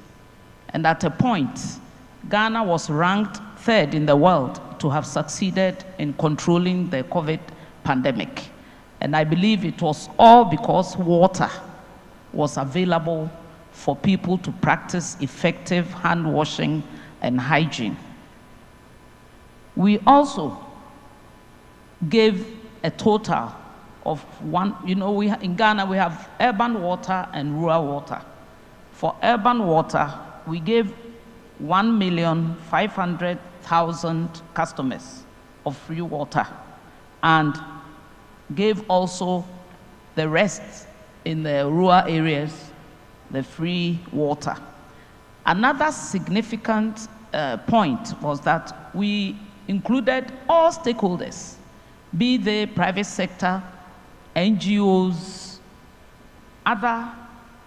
and at a point, Ghana was ranked 3rd in the world to have succeeded in controlling the COVID pandemic. And I believe it was all because water was available for people to practice effective hand washing and hygiene. We also gave a total of in Ghana we have urban water and rural water. For urban water, we gave 1,500,000 customers of free water and gave also the rest in the rural areas the free water. Another significant point was that we included all stakeholders, be they private sector, NGOs, other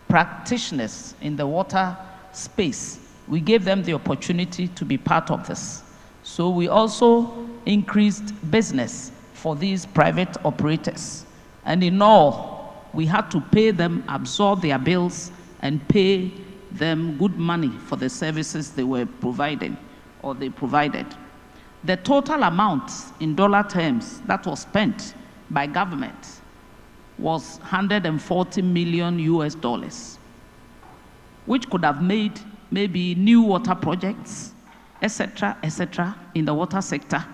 practitioners in the water space. We gave them the opportunity to be part of this. So we also increased business for these private operators. And in all, we had to pay them, absorb their bills, and pay them good money for the services they were providing, or they provided. The total amount in dollar terms that was spent by government was $140 million, which could have made maybe new water projects, etc., in the water sector.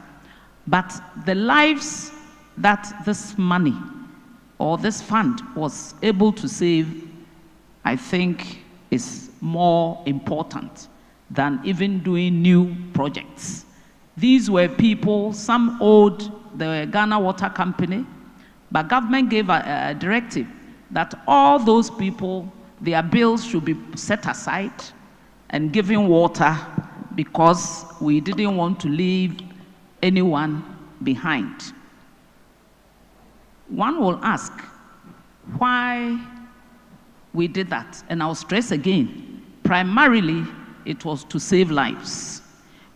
But the lives that this money or this fund was able to save, I think, is more important than even doing new projects. These were people, some owed the Ghana Water Company, but government gave a directive that all those people, their bills should be set aside and given water because we didn't want to leave anyone behind. One will ask why we did that, and I'll stress again, primarily it was to save lives.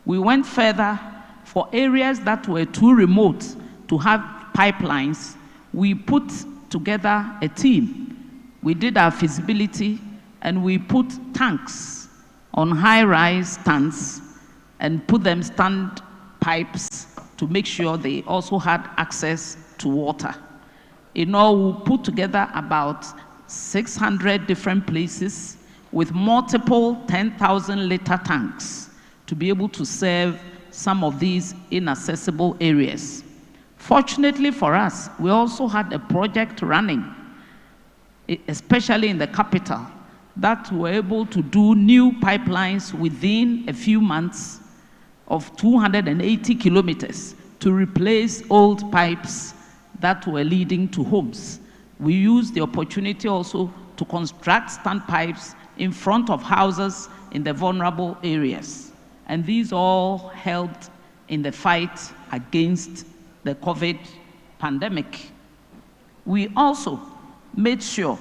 We went further. For areas that were too remote to have pipelines, we put together a team. We did our feasibility and we put tanks on high-rise stands and put them stand pipes to make sure they also had access to water. In all, we put together about 600 different places with multiple 10,000-liter tanks to be able to serve some of these inaccessible areas. Fortunately for us, we also had a project running, especially in the capital, that were able to do new pipelines within a few months of 280 kilometers to replace old pipes that were leading to homes. We used the opportunity also to construct standpipes in front of houses in the vulnerable areas. And these all helped in the fight against the COVID pandemic. We also made sure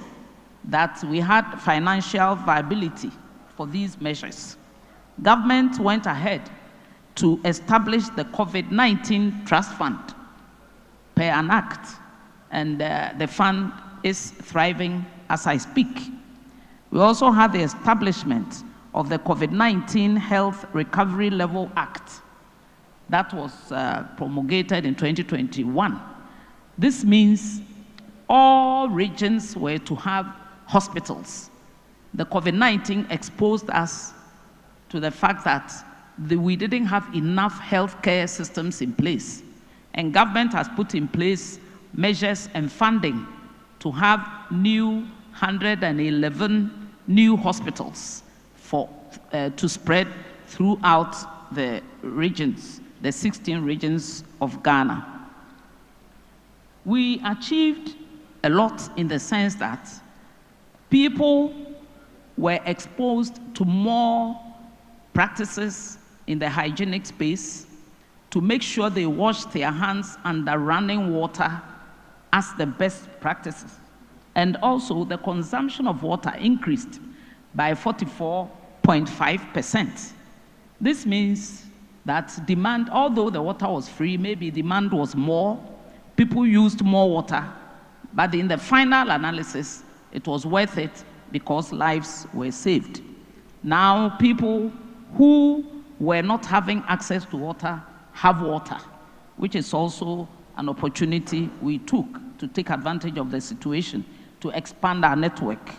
that we had financial viability for these measures. Government went ahead to establish the COVID-19 Trust Fund per an act, and the fund is thriving as I speak. We also had the establishment of the COVID-19 Health Recovery Level Act that was promulgated in 2021. This means all regions were to have hospitals. The COVID-19 exposed us to the fact that we didn't have enough healthcare systems in place, and government has put in place measures and funding to have new 111 new hospitals to spread throughout the regions, the 16 regions of Ghana. We achieved a lot in the sense that people were exposed to more practices in the hygienic space to make sure they wash their hands under running water as the best practices. And also the consumption of water increased by 44.5%. This means that demand, although the water was free, maybe demand was more, people used more water, but in the final analysis, it was worth it because lives were saved. Now, people who were not having access to water have water, which is also an opportunity we took to take advantage of the situation to expand our network.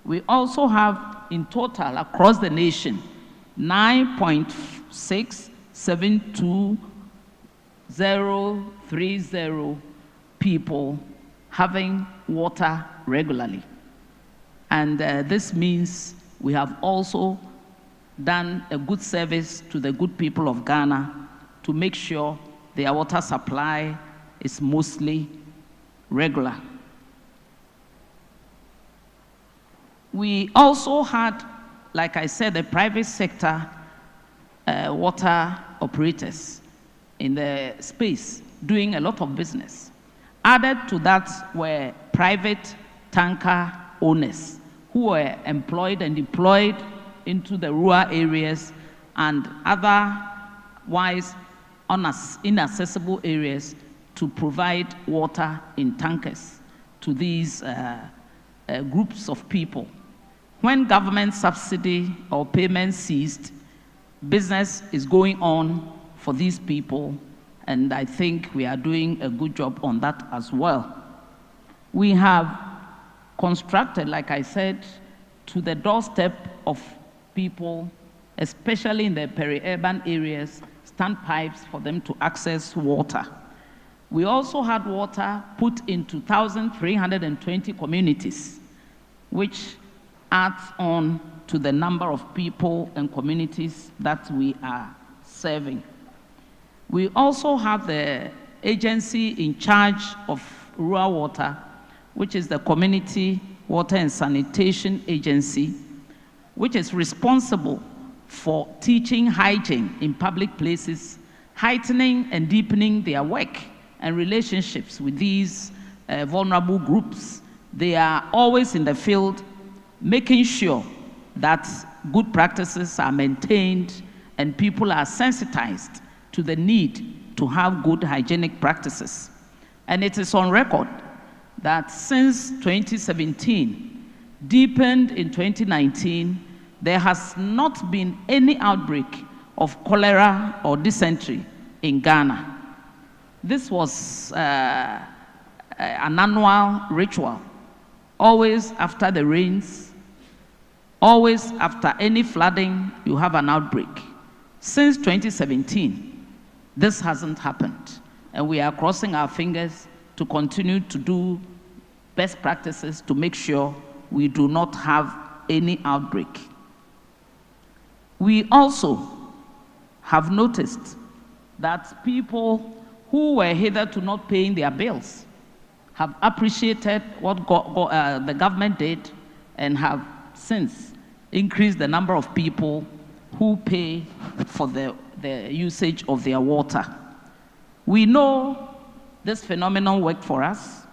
We also have, in total, across the nation, 9.672030 people having water regularly. And this means we have also done a good service to the good people of Ghana to make sure their water supply is mostly regular. We also had, like I said, the private sector water operators in the space doing a lot of business. Added to that were private tanker owners who were employed and deployed into the rural areas and otherwise inaccessible areas to provide water in tankers to these groups of people. When government subsidy or payment ceased, business is going on for these people, and I think we are doing a good job on that as well. We have constructed, like I said, to the doorstep of people, especially in the peri-urban areas, standpipes for them to access water. We also had water put into 1,320 communities, which adds on to the number of people and communities that we are serving. We also have the agency in charge of rural water, which is the Community Water and Sanitation Agency, which is responsible for teaching hygiene in public places, heightening and deepening their work and relationships with these vulnerable groups. They are always in the field, making sure that good practices are maintained and people are sensitized to the need to have good hygienic practices. And it is on record that since 2017, deepened in 2019, there has not been any outbreak of cholera or dysentery in Ghana. This was an annual ritual, always after the rains, always after any flooding, you have an outbreak. Since 2017, this hasn't happened, and we are crossing our fingers to continue to do best practices to make sure we do not have any outbreak. We also have noticed that people who were hitherto not paying their bills have appreciated what the government did and have since increased the number of people who pay for the usage of their water. We know this phenomenon worked for us,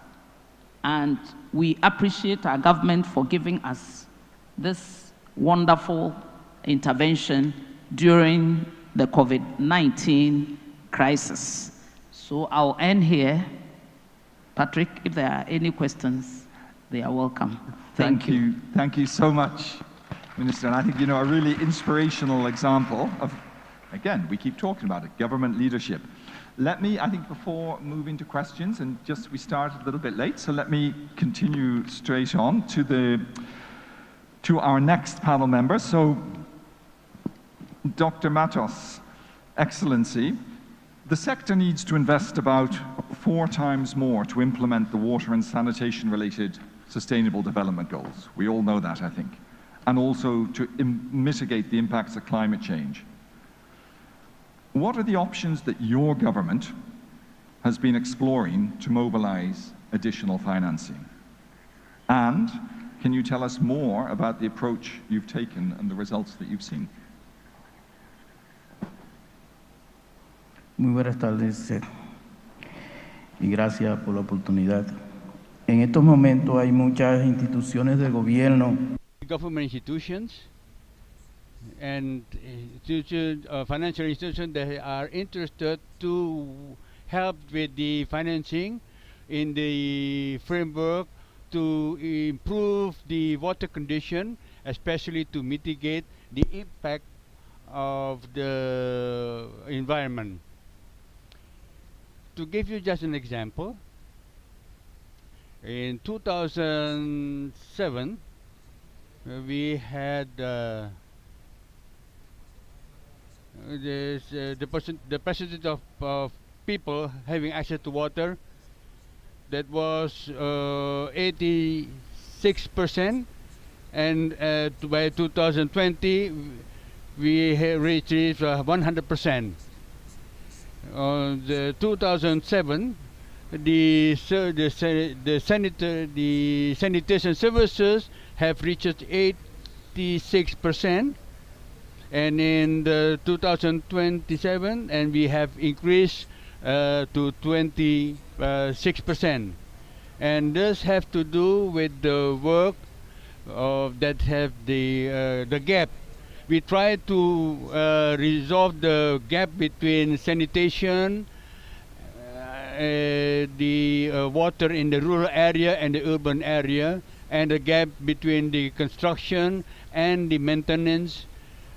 and we appreciate our government for giving us this wonderful intervention during the COVID-19 crisis. So I'll end here. Patrick, if there are any questions, they are welcome. Thank you. Thank you so much, Minister. And I think, a really inspirational example of, again, we keep talking about it, government leadership. Let me, I think before moving to questions, and just we started a little bit late, so let me continue straight on to our next panel member. So, Dr. Matos, Excellency, the sector needs to invest about 4 times more to implement the water and sanitation related sustainable development goals. We all know that, I think. And also to mitigate the impacts of climate change. What are the options that your government has been exploring to mobilize additional financing? And can you tell us more about the approach you've taken and the results that you've seen? Muy buenas tardes y gracias por la oportunidad. En estos momentos hay muchas instituciones de gobierno. Government institutions and financial institutions that are interested to help with the financing in the framework to improve the water condition, especially to mitigate the impact of the environment. To give you just an example, in 2007, we had the percentage of people having access to water that was 86%, and by 2020 we reached 100%. The 2007, the sanitation services have reached 86%, and in the 2027, and we have increased to 26%, and this have to do with the work that have the gap. We try to resolve the gap between sanitation, the water in the rural area and the urban area, and the gap between the construction and the maintenance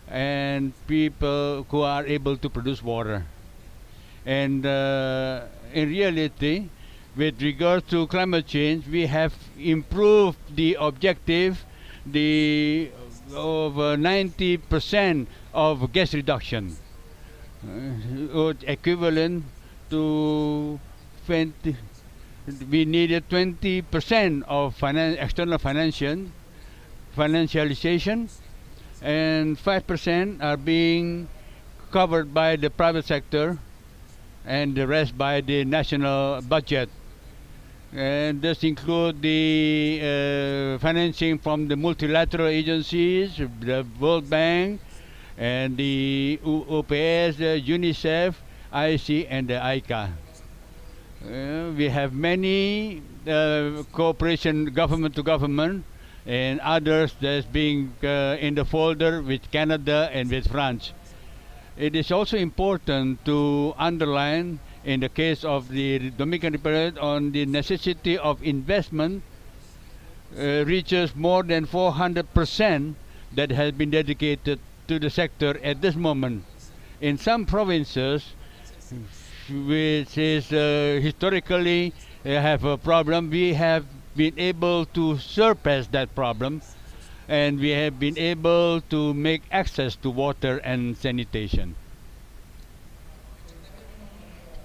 and people who are able to produce water. And in reality, with regard to climate change, we have improved the objective, over 90% of gas reduction, equivalent to 20. We needed 20% of external financialization, and 5% are being covered by the private sector, and the rest by the national budget. And this include the financing from the multilateral agencies, the World Bank, and the OPS, UNICEF, IC, and the ICA. We have many cooperation government to government, and others that's being in the folder with Canada and with France. It is also important to underline, in the case of the Dominican Republic, on the necessity of investment reaches more than 400% that has been dedicated to the sector at this moment. In some provinces, which is historically have a problem, we have been able to surpass that problem, and we have been able to make access to water and sanitation.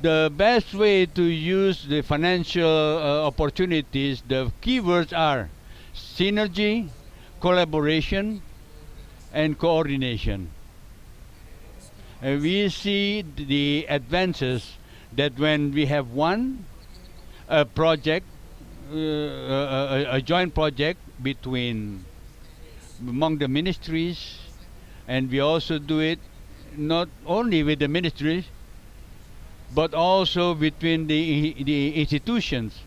The best way to use the financial opportunities, the keywords are synergy, collaboration, and coordination. We see the advances that when we have a project, a joint project among the ministries, and we also do it not only with the ministries, but also between the institutions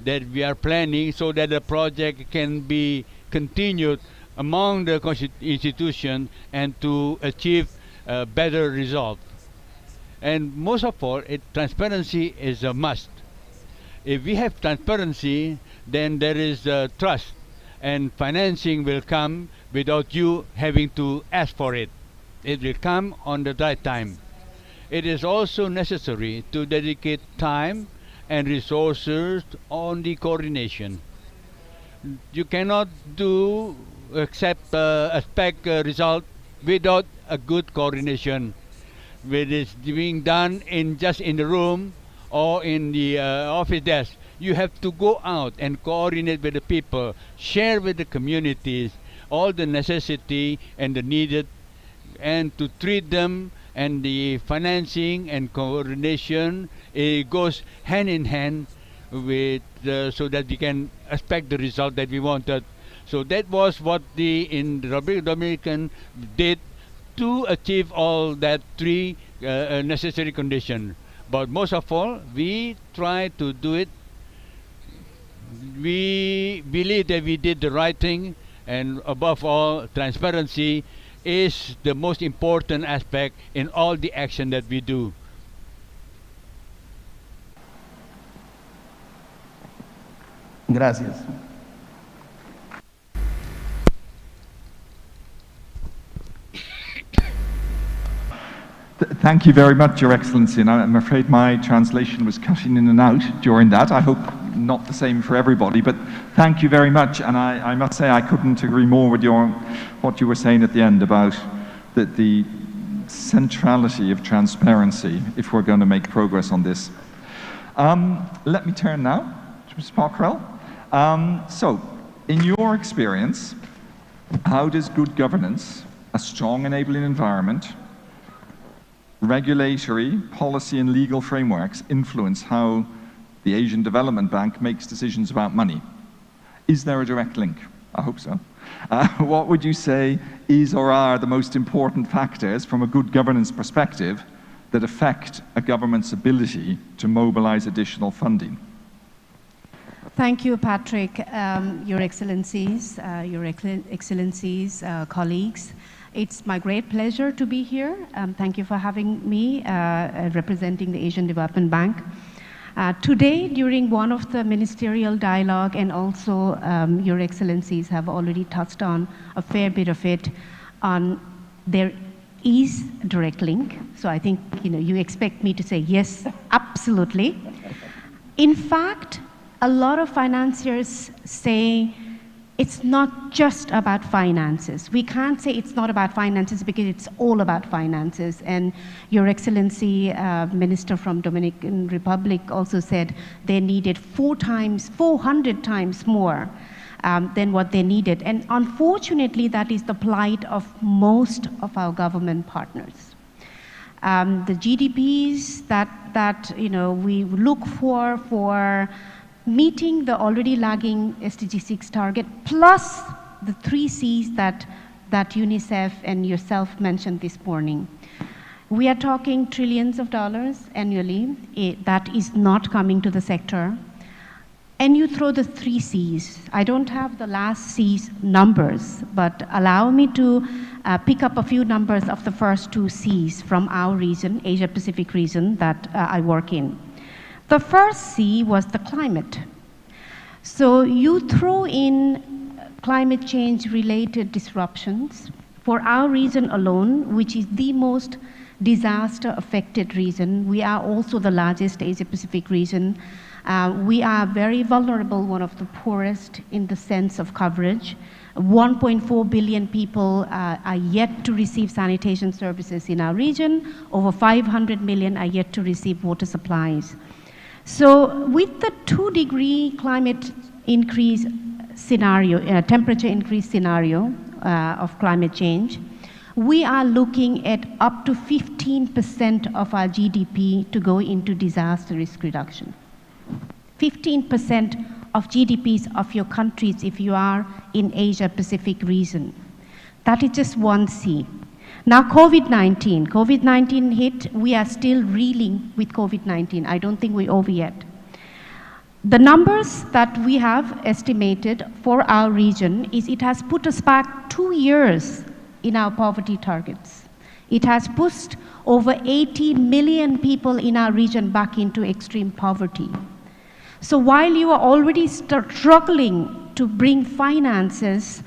that we are planning, so that the project can be continued among the institutions and to achieve a better result. And most of all, transparency is a must. If we have transparency, then there is trust, and financing will come without you having to ask for it. It will come on the right time. It is also necessary to dedicate time and resources on the coordination. You cannot expect a result without a good coordination. When it's being done just in the room or in the office desk, you have to go out and coordinate with the people, share with the communities all the necessity and the needed, and to treat them. And the financing and coordination, it goes hand in hand with so that we can expect the result that we wanted. So that was what in the Republic of Dominican did to achieve all that three necessary conditions. But most of all, we try to do it. We believe that we did the right thing, and above all, transparency is the most important aspect in all the action that we do. Gracias. Thank you very much, Your Excellency, and I'm afraid my translation was cutting in and out during that. I hope not the same for everybody, but thank you very much, and I must say I couldn't agree more with what you were saying at the end about the centrality of transparency if we're going to make progress on this. Let me turn now to Ms. Pockrell. So, in your experience, how does good governance, a strong enabling environment, regulatory, policy and legal frameworks influence how the Asian Development Bank makes decisions about money? Is there a direct link? I hope so. What would you say is or are the most important factors from a good governance perspective that affect a government's ability to mobilize additional funding? Thank you, Patrick. Your Excellencies, colleagues. It's my great pleasure to be here. Thank you for having me representing the Asian Development Bank. Today, during one of the ministerial dialogue, and also Your Excellencies have already touched on a fair bit of it, there is a direct link. So I think you expect me to say yes, absolutely. In fact, a lot of financiers say it's not just about finances. We can't say it's not about finances because it's all about finances. And Your Excellency, Minister from Dominican Republic also said they needed 400 times more than what they needed. And unfortunately, that is the plight of most of our government partners. The GDPs that we look for meeting the already lagging SDG 6 target, plus the 3 Cs that UNICEF and yourself mentioned this morning. We are talking trillions of dollars annually. That is not coming to the sector. And you throw the 3 Cs. I don't have the last C's numbers, but allow me to pick up a few numbers of the first 2 C's from our region, Asia Pacific region that I work in. The first C was the climate. So you throw in climate change related disruptions. For our region alone, which is the most disaster affected region, we are also the largest Asia Pacific region. We are very vulnerable, one of the poorest in the sense of coverage. 1.4 billion people are yet to receive sanitation services in our region. Over 500 million are yet to receive water supplies. So with the 2-degree climate increase scenario, temperature increase scenario of climate change, we are looking at up to 15% of our GDP to go into disaster risk reduction. 15% of GDPs of your countries if you are in Asia Pacific region. That is just one C. Now COVID-19 hit, we are still reeling with COVID-19. I don't think we're over yet. The numbers that we have estimated for our region is it has put us back 2 years in our poverty targets. It has pushed over 80 million people in our region back into extreme poverty. So while you are already struggling to bring finances,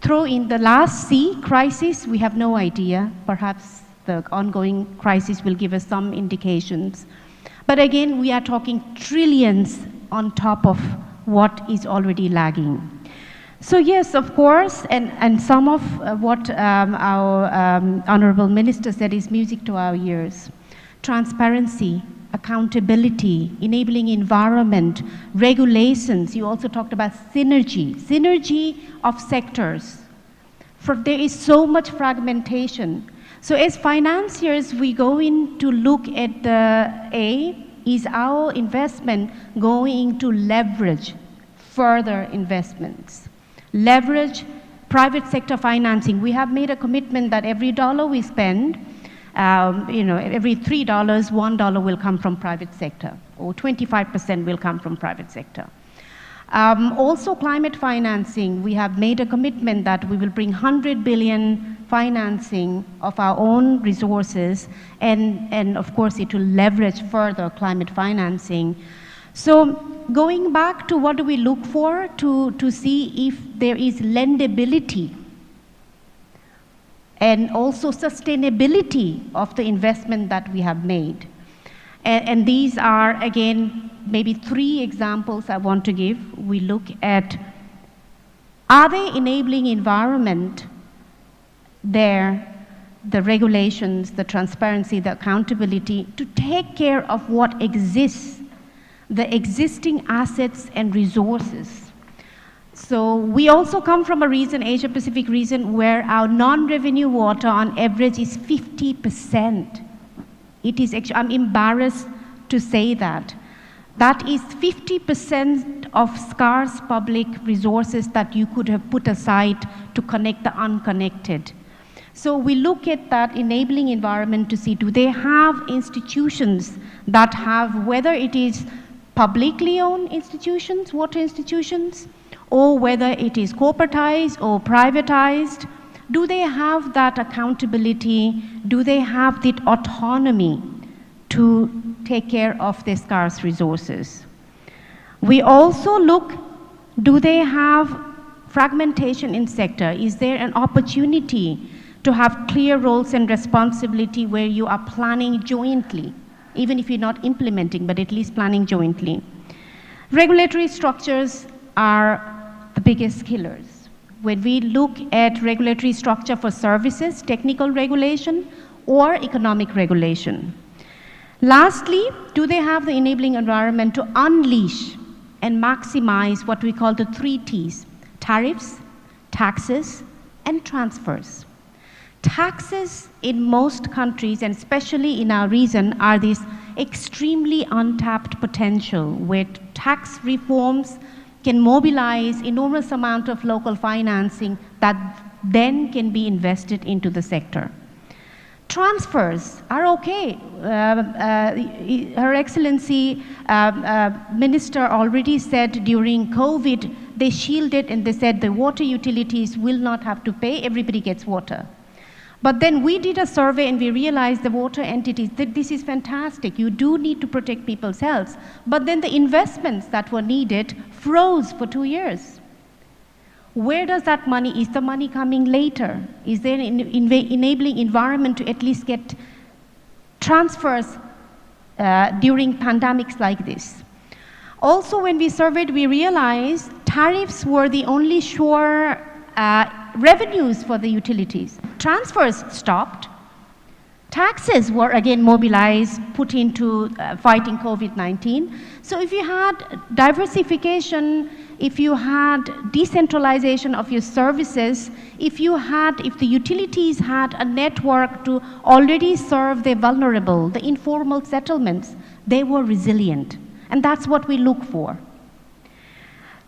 throw in the last C, crisis, we have no idea. Perhaps the ongoing crisis will give us some indications. But again, we are talking trillions on top of what is already lagging. So yes, of course, and some of what our Honorable Minister said is music to our ears. Transparency, accountability, enabling environment, regulations. You also talked about synergy of sectors. There is so much fragmentation. So as financiers, we go in to look at is our investment going to leverage further investments? Leverage private sector financing. We have made a commitment that every dollar we spend, every $3, $1 will come from private sector, or 25% will come from private sector. Also climate financing, we have made a commitment that we will bring $100 billion financing of our own resources, and of course it will leverage further climate financing. So going back to what do we look for to see if there is lendability and also sustainability of the investment that we have made. And these are, again, maybe 3 examples I want to give. We look at, are they enabling environment there, the regulations, the transparency, the accountability, to take care of what exists, the existing assets and resources. So we also come from a region, Asia Pacific region, where our non-revenue water on average is 50%. It is actually, I'm embarrassed to say that. That is 50% of scarce public resources that you could have put aside to connect the unconnected. So we look at that enabling environment to see, do they have institutions that have, whether it is publicly owned institutions, water institutions, or whether it is corporatized or privatized, do they have that accountability? Do they have the autonomy to take care of their scarce resources? We also look, do they have fragmentation in sector? Is there an opportunity to have clear roles and responsibility where you are planning jointly, even if you're not implementing, but at least planning jointly? Regulatory structures are the biggest killers. When we look at regulatory structure for services, technical regulation or economic regulation. Lastly, do they have the enabling environment to unleash and maximize what we call the 3 T's, tariffs, taxes, and transfers? Taxes in most countries, and especially in our region, are this extremely untapped potential where tax reforms can mobilize enormous amount of local financing that then can be invested into the sector. Transfers are okay. Her Excellency Minister already said during COVID, they shielded and they said the water utilities will not have to pay, everybody gets water. But then we did a survey and we realized the water entities, that this is fantastic. You do need to protect people's health. But then the investments that were needed froze for 2 years. Where does that money, is the money coming later? Is there an enabling environment to at least get transfers during pandemics like this? Also, when we surveyed, we realized tariffs were the only sure revenues for the utilities. Transfers stopped. Taxes were again mobilized, put into fighting COVID-19. So if you had diversification, if you had decentralization of your services, if the utilities had a network to already serve the vulnerable, the informal settlements, they were resilient. And that's what we look for.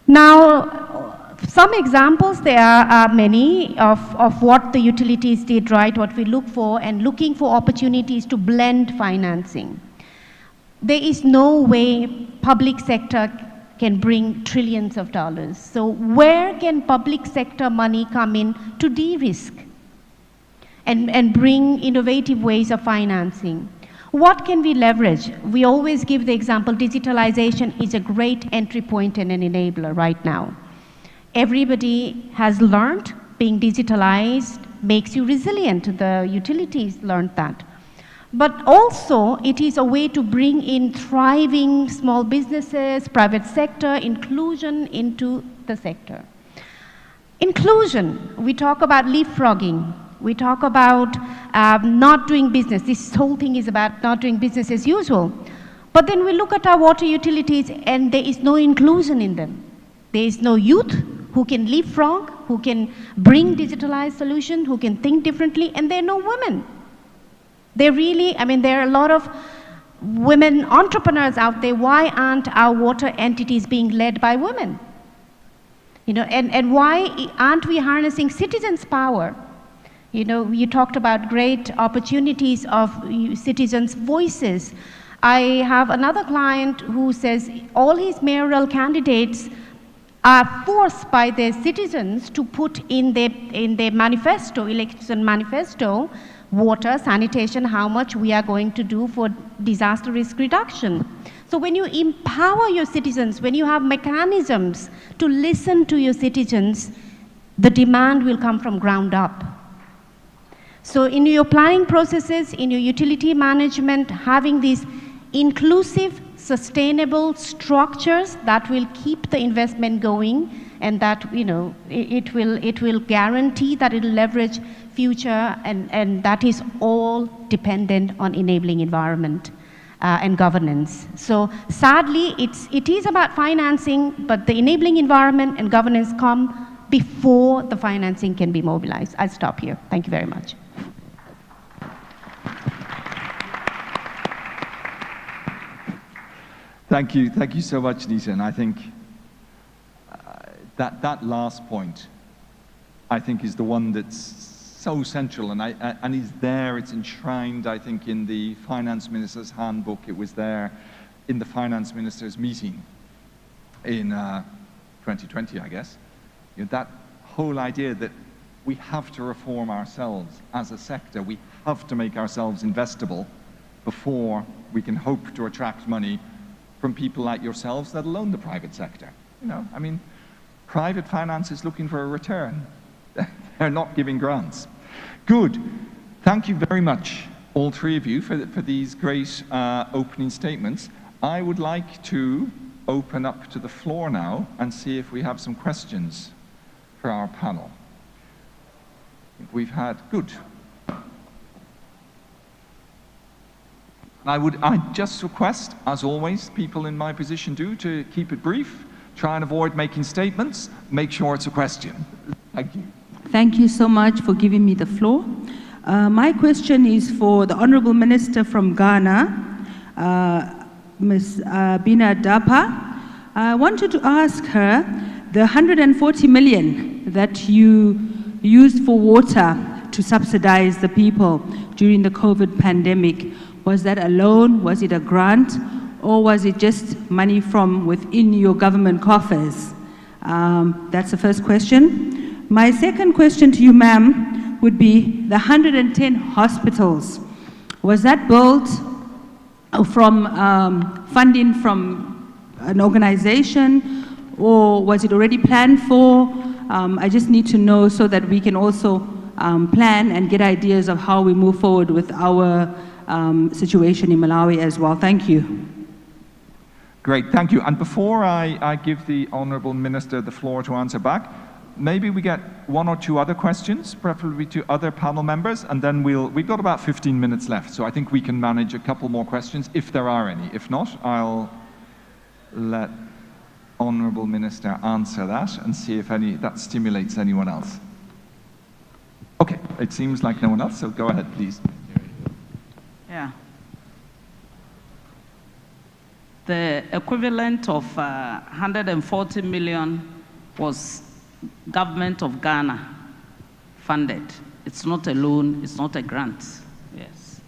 Now, some examples, there are many of what the utilities did right, what we look for, and looking for opportunities to blend financing. There is no way public sector can bring trillions of dollars. So where can public sector money come in to de-risk and bring innovative ways of financing? What can we leverage? We always give the example, digitalization is a great entry point and an enabler right now. Everybody has learned being digitalized makes you resilient. The utilities learned that. But also, it is a way to bring in thriving small businesses, private sector, inclusion into the sector. Inclusion, we talk about leapfrogging. We talk about not doing business. This whole thing is about not doing business as usual. But then we look at our water utilities and there is no inclusion in them. There is no youth who can leapfrog, who can bring digitalized solutions, who can think differently, and there are no women. There are a lot of women entrepreneurs out there. Why aren't our water entities being led by women? And why aren't we harnessing citizens' power? You talked about great opportunities of citizens' voices. I have another client who says all his mayoral candidates are forced by their citizens to put in their manifesto, election manifesto, water, sanitation, how much we are going to do for disaster risk reduction. So when you empower your citizens, when you have mechanisms to listen to your citizens, the demand will come from ground up. So in your planning processes, in your utility management, having these inclusive, sustainable structures that will keep the investment going, and that, you know, it will guarantee that it will leverage future, and that is all dependent on enabling environment and governance. So sadly, it is about financing, but the enabling environment and governance come before the financing can be mobilized. I'll stop here. Thank you very much. Thank you so much, Nita. And I think that last point, I think, is the one that's so central, and is there. It's enshrined, I think, in the Finance Minister's Handbook. It was there in the Finance Minister's meeting in 2020, I guess. You know, that whole idea that we have to reform ourselves as a sector. We have to make ourselves investable before we can hope to attract money from people like yourselves, let alone the private sector. You know, I mean, private finance is looking for a return. They're not giving grants. Good. Thank you very much, all three of you, for these great opening statements. I would like to open up to the floor now and see if we have some questions for our panel. We've had, good. I just request, as always, people in my position do, to keep it brief, try and avoid making statements, make sure it's a question. Thank you. Thank you so much for giving me the floor. My question is for the Honorable Minister from Ghana, Ms. Bina Dapa. I wanted to ask her, the 140 million that you used for water to subsidize the people during the COVID pandemic, was that a loan, was it a grant, or was it just money from within your government coffers? That's the first question. My second question to you, ma'am, would be the 110 hospitals. Was that built from funding from an organization, or was it already planned for? I just need to know so that we can also plan and get ideas of how we move forward with our situation in Malawi as well. Thank you. Great, thank you. And before I give the Honourable Minister the floor to answer back, maybe we get one or two other questions, preferably to other panel members, and then we've got about 15 minutes left, so I think we can manage a couple more questions if there are any. If not, I'll let Honourable Minister answer that and see if that stimulates anyone else. Okay, it seems like no one else, so go ahead, please. Yeah. The equivalent of 140 million was government of Ghana funded. It's not a loan, it's not a grant. Yes.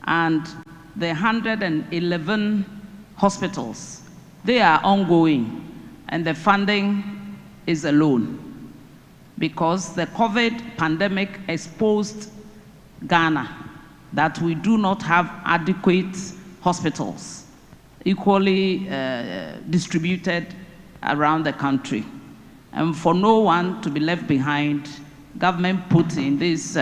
And the 111 hospitals, they are ongoing, and the funding is a loan because the COVID pandemic exposed Ghana that we do not have adequate hospitals equally distributed around the country. And for no one to be left behind, government put in these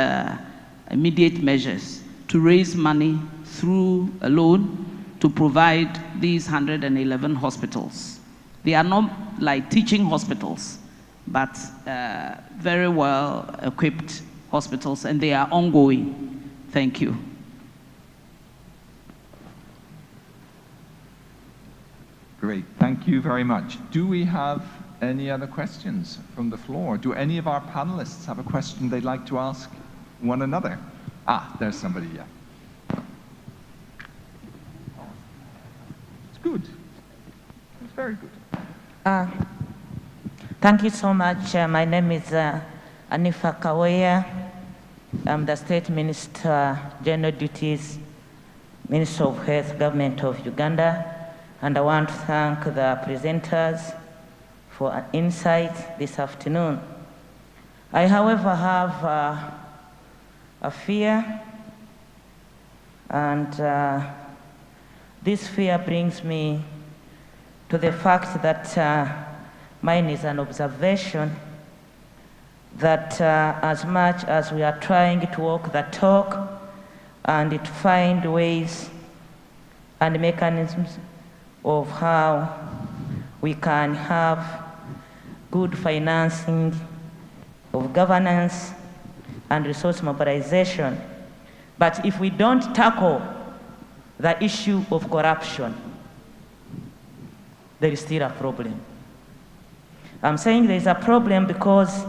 immediate measures to raise money through a loan to provide these 111 hospitals. They are not like teaching hospitals, but very well equipped hospitals, and they are ongoing. Thank you. Great, thank you very much. Do we have any other questions from the floor? Do any of our panelists have a question they'd like to ask one another? Ah, there's somebody, yeah. It's good. It's very good. Thank you so much. My name is Anifa Kaweya. I'm the State Minister, General Duties, Minister of Health, Government of Uganda. And I want to thank the presenters for an insight this afternoon. I, however, have a fear, and this fear brings me to the fact that mine is an observation that as much as we are trying to walk the talk and to find ways and mechanisms of how we can have good financing of governance and resource mobilization, but if we don't tackle the issue of corruption, there is still a problem. I'm saying there is a problem because,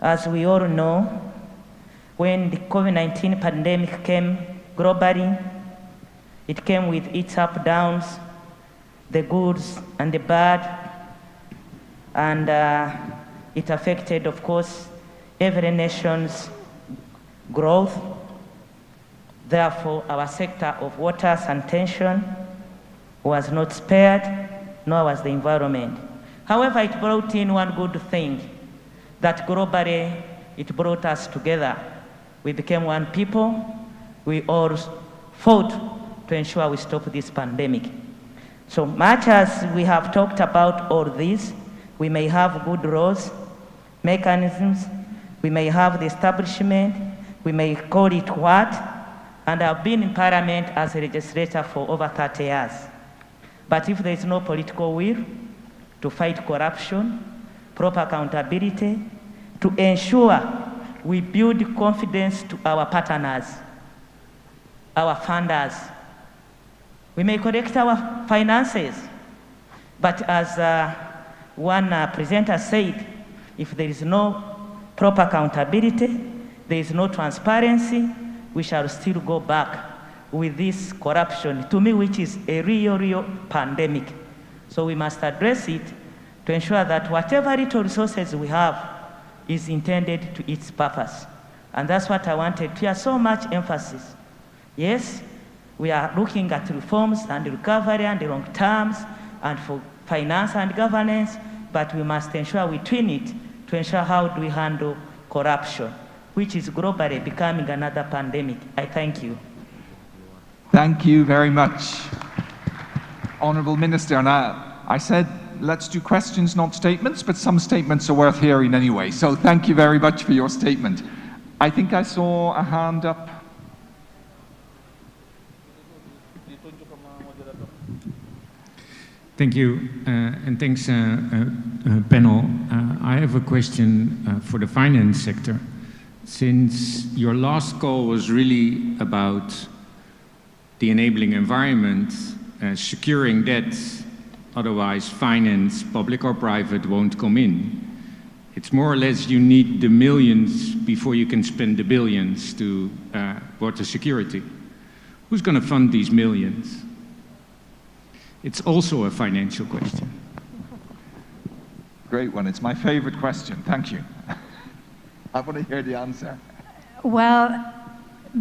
as we all know, when the COVID-19 pandemic came globally, it came with its up downs, the goods and the bad, and it affected, of course, every nation's growth. Therefore, our sector of water sanitation was not spared, nor was the environment. However, it brought in one good thing, that globally it brought us together. We became one people. We all fought to ensure we stop this pandemic. So much as we have talked about all this, we may have good laws, mechanisms, we may have the establishment, we may call it what, and I've been in Parliament as a legislator for over 30 years. But if there is no political will to fight corruption, proper accountability, to ensure we build confidence to our partners, our funders, we may correct our finances, but as one presenter said, if there is no proper accountability, there is no transparency, we shall still go back with this corruption, to me, which is a real pandemic. So we must address it to ensure that whatever little resources we have is intended to its purpose. And that's what I wanted to hear so much emphasis. Yes, we are looking at reforms and recovery and long terms and for finance and governance, but we must ensure we twin it to ensure how do we handle corruption, which is globally becoming another pandemic. I thank you. Thank you very much, Honourable Minister. Now, I said let's do questions, not statements, but some statements are worth hearing anyway. So thank you very much for your statement. I think I saw a hand up. Thank you, and thanks, panel. I have a question for the finance sector. Since your last call was really about the enabling environment, securing debt, otherwise finance, public or private, won't come in. It's more or less you need the millions before you can spend the billions to water security. Who's going to fund these millions? It's also a financial question. Great one. It's my favorite question. Thank you. I want to hear the answer. Well,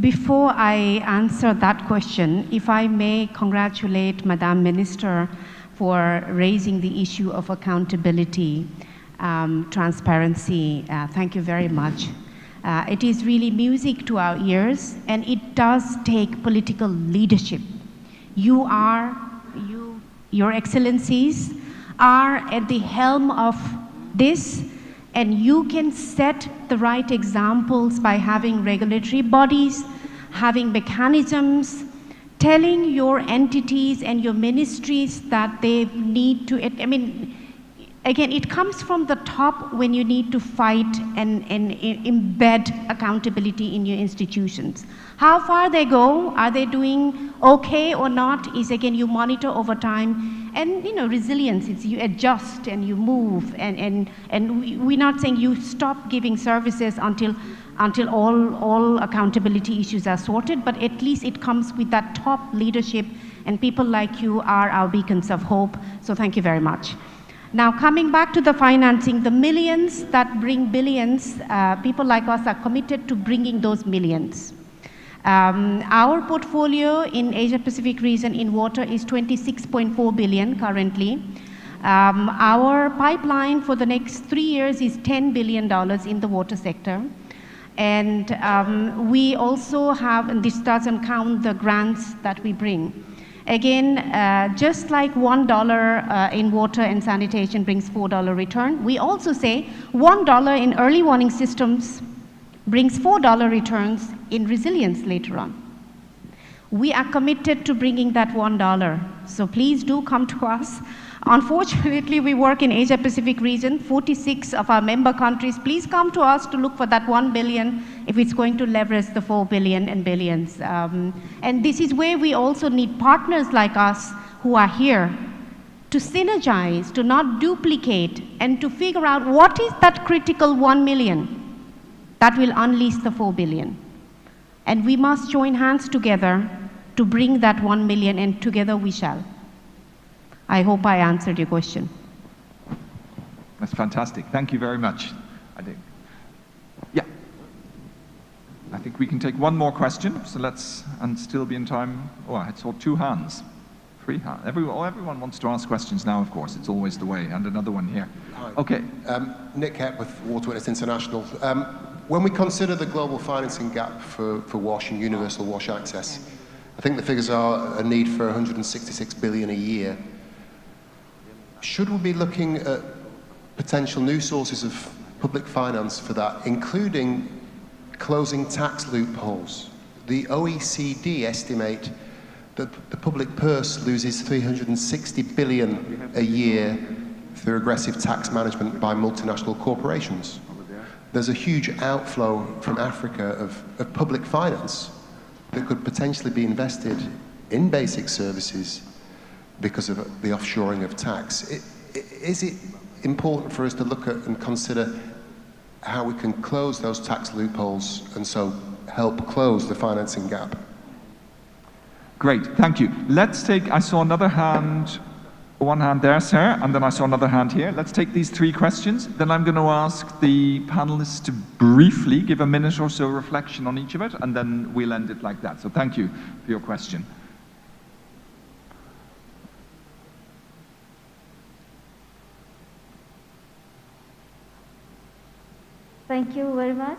before I answer that question, if I may congratulate Madam Minister for raising the issue of accountability, transparency. Thank you very much. It is really music to our ears, and it does take political leadership. Your Excellencies are at the helm of this, and you can set the right examples by having regulatory bodies, having mechanisms, telling your entities and your ministries that they need to, again, it comes from the top when you need to fight and embed accountability in your institutions. How far they go, are they doing okay or not, is again, you monitor over time. And resilience, it's you adjust and you move. And we're not saying you stop giving services until all accountability issues are sorted, but at least it comes with that top leadership, and people like you are our beacons of hope. So thank you very much. Now, coming back to the financing, the millions that bring billions, people like us are committed to bringing those millions. Our portfolio in Asia Pacific region in water is 26.4 billion currently. Our pipeline for the next 3 years is $10 billion in the water sector. And we also have, and this doesn't count the grants that we bring. Again, just like $1 in water and sanitation brings $4 return, we also say $1 in early warning systems brings $4 returns in resilience later on. We are committed to bringing that $1. So please do come to us. Unfortunately, we work in Asia Pacific region, 46 of our member countries. Please come to us to look for that 1 billion if it's going to leverage the 4 billion and billions. And this is where we also need partners like us who are here to synergize, to not duplicate, and to figure out what is that critical 1 million that will unleash the 4 billion. And we must join hands together to bring that 1 million, and together we shall. I hope I answered your question. That's fantastic. Thank you very much. Yeah. I think we can take one more question. So let's, and still be in time. Oh, I saw 2 hands. 3 hands. Everyone wants to ask questions now, of course. It's always the way. And another one here. Hi. Okay. Nick Hepp with Water Witness International. When we consider the global financing gap for WASH and universal WASH access, I think the figures are a need for 166 billion a year. Should we be looking at potential new sources of public finance for that, including closing tax loopholes? The OECD estimate that the public purse loses 360 billion a year through aggressive tax management by multinational corporations. There's a huge outflow from Africa of public finance that could potentially be invested in basic services because of the offshoring of tax. Is it important for us to look at and consider how we can close those tax loopholes and so help close the financing gap? Great, thank you. Let's take, I saw another hand, one hand there, sir, and then I saw another hand here. Let's take these 3 questions. Then I'm going to ask the panelists to briefly give a minute or so reflection on each of it, and then we'll end it like that. So thank you for your question. Thank you very much.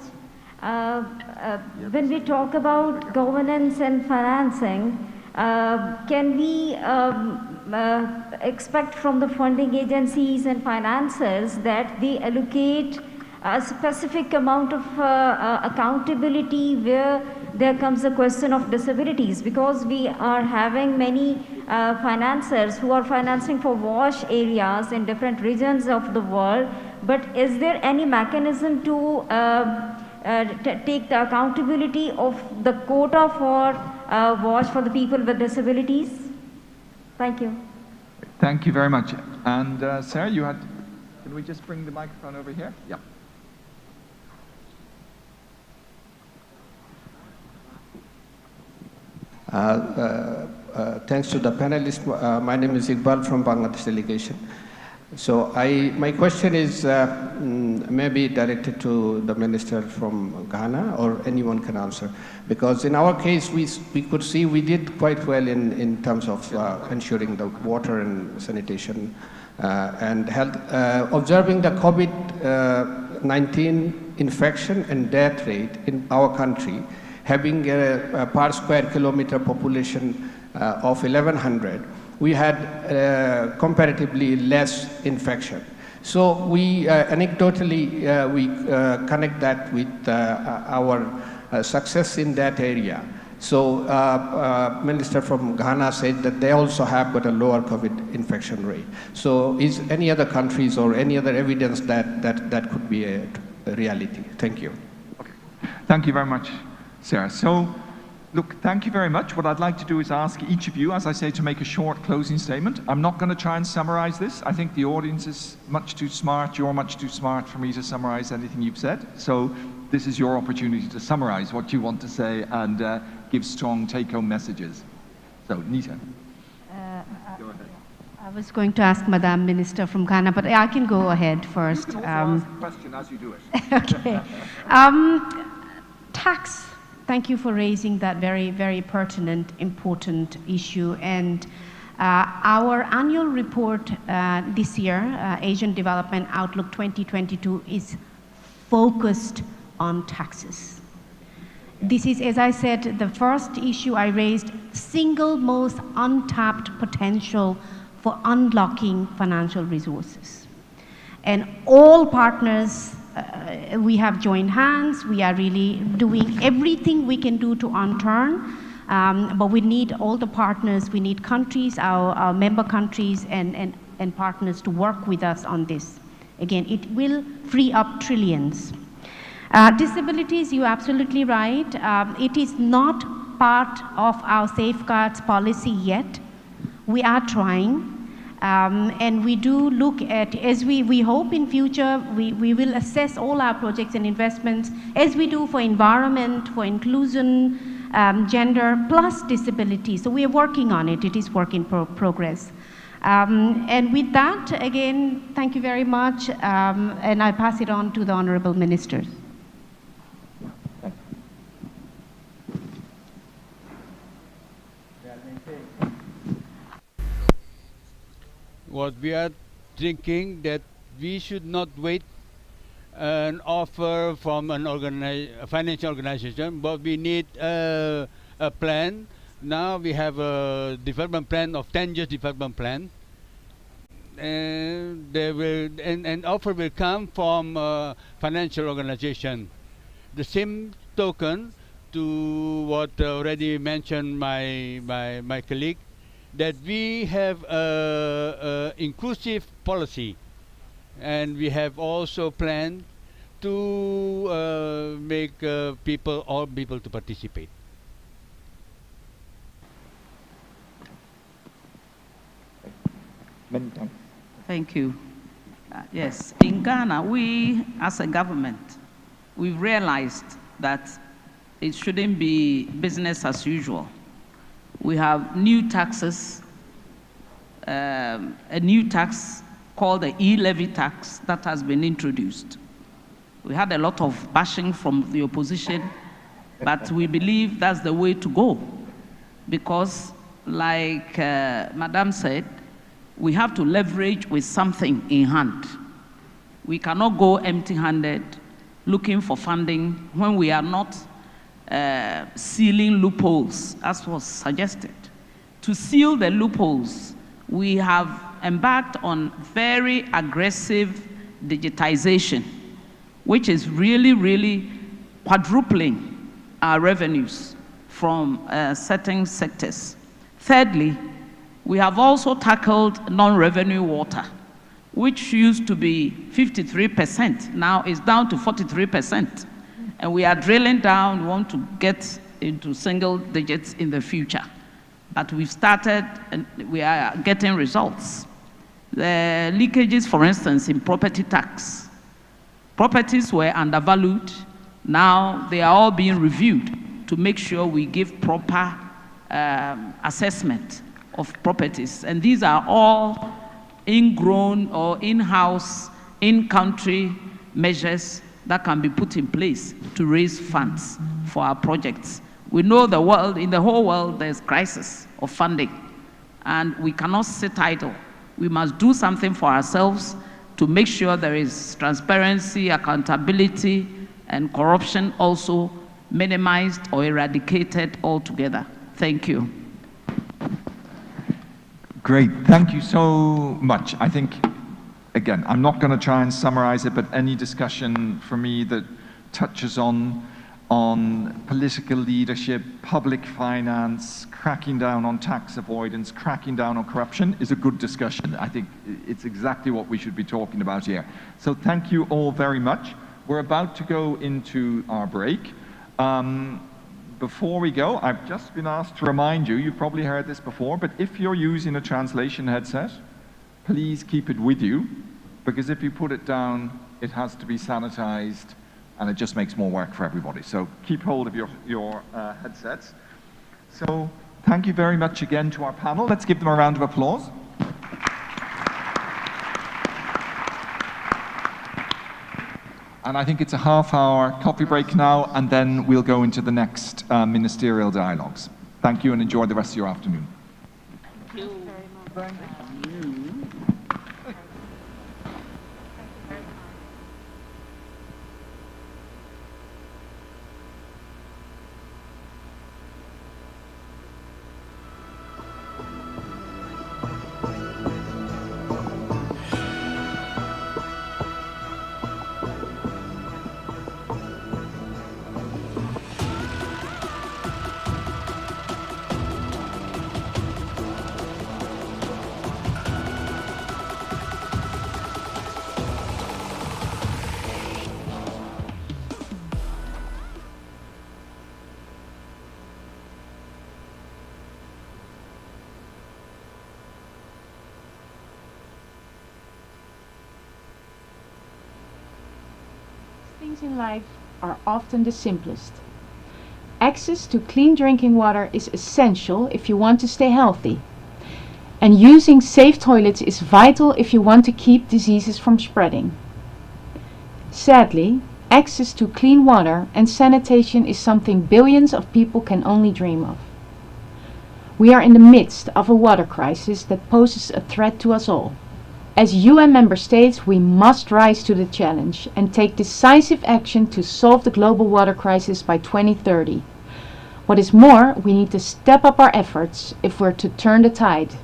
When we talk about governance and financing, can we expect from the funding agencies and financiers that they allocate a specific amount of accountability where there comes a question of disabilities? Because we are having many financiers who are financing for WASH areas in different regions of the world, but is there any mechanism to take the accountability of the quota for WASH for the people with disabilities? Thank you. Thank you very much. And Sarah, you had, can we just bring the microphone over here? Yeah. Thanks to the panelists. My name is Iqbal from Bangladesh delegation. So my question is maybe directed to the minister from Ghana, or anyone can answer. Because in our case, we could see we did quite well in terms of ensuring the water and sanitation and health. Observing the COVID-19 infection and death rate in our country, having a per square kilometer population of 1,100, we had comparatively less infection. So we anecdotally we connect that with our success in that area. So Minister from Ghana said that they also have got a lower COVID infection rate. So is any other countries or any other evidence that could be a reality? Thank you. Okay. Thank you very much, Sarah. So, look, thank you very much. What I'd like to do is ask each of you, as I say, to make a short closing statement. I'm not going to try and summarize this. I think the audience is much too smart. You're much too smart for me to summarize anything you've said. So this is your opportunity to summarize what you want to say and give strong take-home messages. So, Nita. Go ahead. I was going to ask Madam Minister from Ghana, but I can go ahead first. You can also ask a question as you do it. Okay. Tax. Thank you for raising that very, very pertinent, important issue. And Our annual report this year, Asian Development Outlook 2022, is focused on taxes. This is, as I said, the first issue I raised, single most untapped potential for unlocking financial resources. And all partners, we have joined hands. We are really doing everything we can do to unturn. But we need all the partners, we need countries, our member countries and partners to work with us on this. Again, it will free up trillions. Disabilities, you're absolutely right. It is not part of our safeguards policy yet. We are trying. And we do look at, as we hope in future, we will assess all our projects and investments as we do for environment, for inclusion, gender plus disability. So we are working on it. It is work in progress. And with that, again, thank you very much. And I pass it on to the honorable ministers. What we are thinking that we should not wait an offer from a financial organization, but we need a plan. Now we have a development plan of 10 years development plan, and an offer will come from a financial organization. The same token to what already mentioned my colleague, that we have a inclusive policy. And we have also planned to make all people to participate. Thank you. Yes, in Ghana, we as a government, we've realized that it shouldn't be business as usual. We have new taxes, a new tax called the e-levy tax that has been introduced. We had a lot of bashing from the opposition, but we believe that's the way to go. Because like Madam said, we have to leverage with something in hand. We cannot go empty-handed looking for funding when we are not sealing loopholes, as was suggested. To seal the loopholes, we have embarked on very aggressive digitization, which is really quadrupling our revenues from certain sectors. Thirdly, we have also tackled non-revenue water, which used to be 53%, now is down to 43%. And we are drilling down, we want to get into single digits in the future. But we've started and we are getting results. The leakages, for instance, in property tax. Properties were undervalued. Now they are all being reviewed to make sure we give proper assessment of properties. And these are all ingrown or in-house, in-country measures that can be put in place to raise funds for our projects. We know the world, in the whole world, there's crisis of funding, and we cannot sit idle. We must do something for ourselves to make sure there is transparency, accountability, and corruption also minimized or eradicated altogether. Thank you. Great, thank you so much. I think, again, I'm not going to try and summarize it, but any discussion for me that touches on political leadership, public finance, cracking down on tax avoidance, cracking down on corruption is a good discussion. I think it's exactly what we should be talking about here. So thank you all very much. We're about to go into our break. Before we go, I've just been asked to remind you, you've probably heard this before, but if you're using a translation headset, please keep it with you, because if you put it down, it has to be sanitized, and it just makes more work for everybody. So keep hold of your headsets. So thank you very much again to our panel. Let's give them a round of applause. And I think it's a half-hour coffee break now, and then we'll go into the next ministerial dialogues. Thank you, and enjoy the rest of your afternoon. Thank you. Things in life are often the simplest. Access to clean drinking water is essential if you want to stay healthy. And using safe toilets is vital if you want to keep diseases from spreading. Sadly, access to clean water and sanitation is something billions of people can only dream of. We are in the midst of a water crisis that poses a threat to us all. As UN member states, we must rise to the challenge and take decisive action to solve the global water crisis by 2030. What is more, we need to step up our efforts if we're to turn the tide.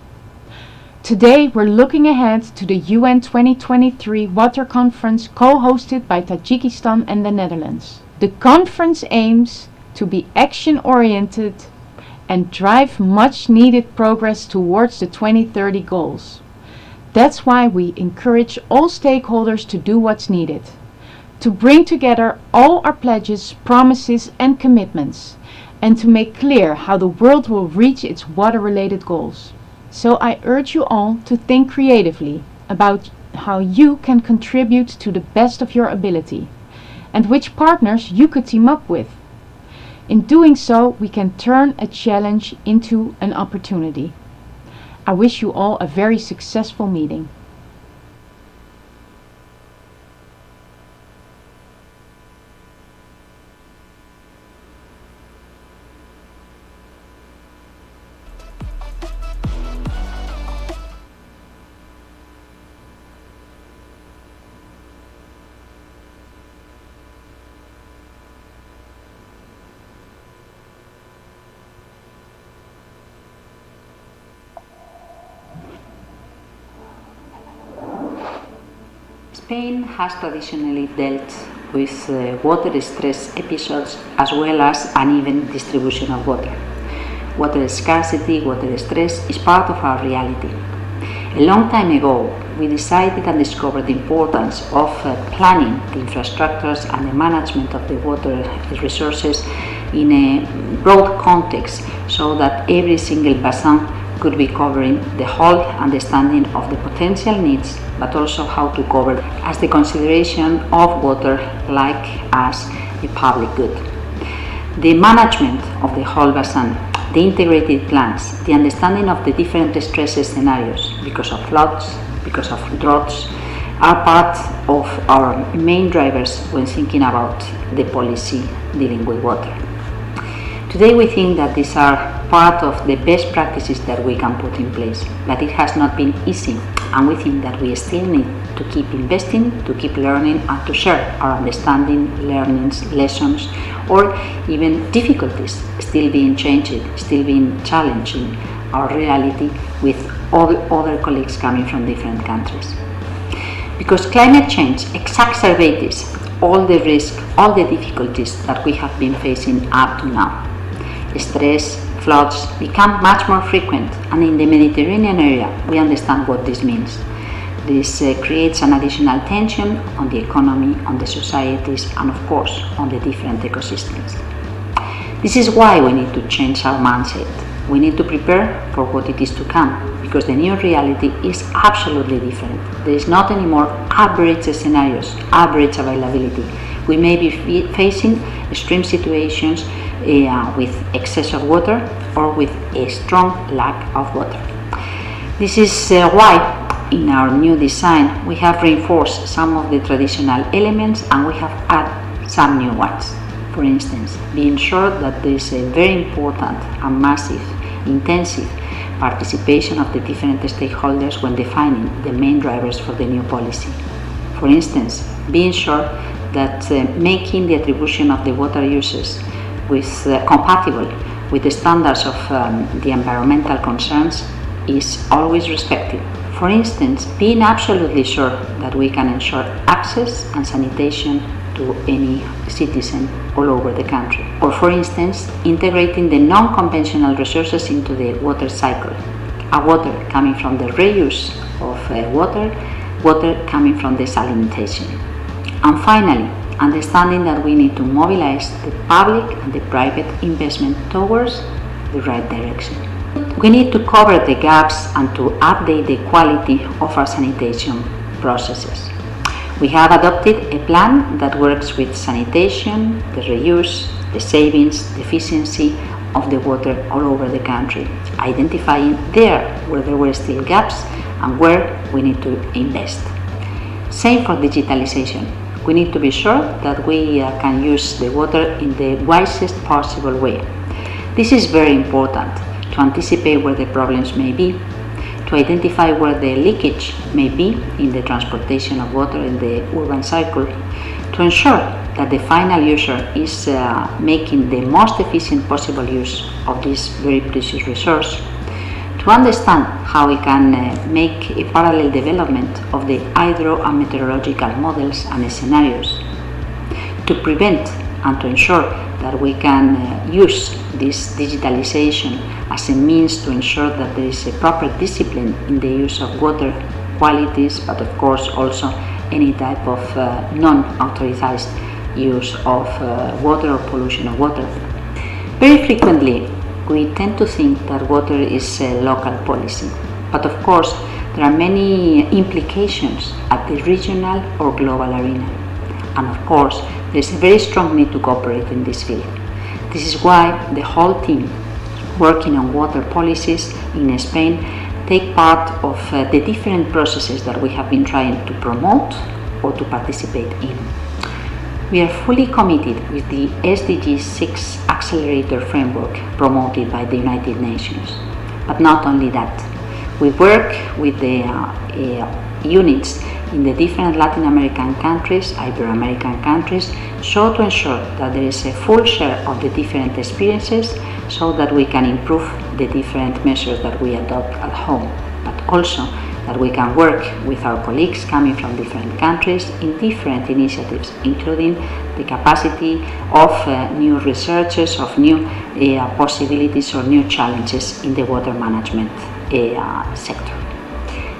Today, we're looking ahead to the UN 2023 Water Conference co-hosted by Tajikistan and the Netherlands. The conference aims to be action-oriented and drive much-needed progress towards the 2030 goals. That's why we encourage all stakeholders to do what's needed, to bring together all our pledges, promises and commitments, and to make clear how the world will reach its water-related goals. So I urge you all to think creatively about how you can contribute to the best of your ability, and which partners you could team up with. In doing so, we can turn a challenge into an opportunity. I wish you all a very successful meeting. Spain has traditionally dealt with water stress episodes as well as uneven distribution of water. Water scarcity, water stress is part of our reality. A long time ago, we decided and discovered the importance of planning the infrastructures and the management of the water resources in a broad context so that every single basin could be covering the whole understanding of the potential needs, but also how to cover as the consideration of water like as a public good. The management of the whole basin, the integrated plans, the understanding of the different stress scenarios because of floods, because of droughts, are part of our main drivers when thinking about the policy dealing with water. Today we think that these are part of the best practices that we can put in place, but it has not been easy, and we think that we still need to keep investing, to keep learning and to share our understanding, learnings, lessons, or even difficulties still being changed, still being challenging our reality with all other colleagues coming from different countries. Because climate change exacerbates all the risks, all the difficulties that we have been facing up to now. Stress, floods become much more frequent, and in the Mediterranean area we understand what this means. This creates an additional tension on the economy, on the societies, and of course on the different ecosystems. This is why we need to change our mindset. We need to prepare for what it is to come, because the new reality is absolutely different. There is not anymore average scenarios, average availability. We may be facing extreme situations with excess of water or with a strong lack of water. This is why in our new design we have reinforced some of the traditional elements and we have added some new ones. For instance, being sure that there is a very important and massive, intensive participation of the different stakeholders when defining the main drivers for the new policy. For instance, being sure that making the attribution of the water uses compatible with the standards of the environmental concerns is always respected. For instance, being absolutely sure that we can ensure access and sanitation to any citizen all over the country. Or for instance, integrating the non-conventional resources into the water cycle. Water coming from the reuse of water coming from desalination. And finally, understanding that we need to mobilize the public and the private investment towards the right direction. We need to cover the gaps and to update the quality of our sanitation processes. We have adopted a plan that works with sanitation, the reuse, the savings, the efficiency of the water all over the country, identifying there where there were still gaps and where we need to invest. Same for digitalization. We need to be sure that we can use the water in the wisest possible way. This is very important to anticipate where the problems may be, to identify where the leakage may be in the transportation of water in the urban cycle, to ensure that the final user is making the most efficient possible use of this very precious resource, to understand how we can make a parallel development of the hydro and meteorological models and scenarios, to prevent and to ensure that we can use this digitalization as a means to ensure that there is a proper discipline in the use of water qualities, but of course also any type of non-authorized use of water or pollution of water. Very frequently, we tend to think that water is a local policy, but of course there are many implications at the regional or global arena. And of course, there is a very strong need to cooperate in this field. This is why the whole team working on water policies in Spain take part of the different processes that we have been trying to promote or to participate in. We are fully committed with the SDG 6 accelerator framework promoted by the United Nations. But not only that, we work with the units in the different Latin American countries, Ibero-American countries, so to ensure that there is a full share of the different experiences so that we can improve the different measures that we adopt at home, but also that we can work with our colleagues coming from different countries in different initiatives, including the capacity of new researches, of new possibilities or new challenges in the water management sector.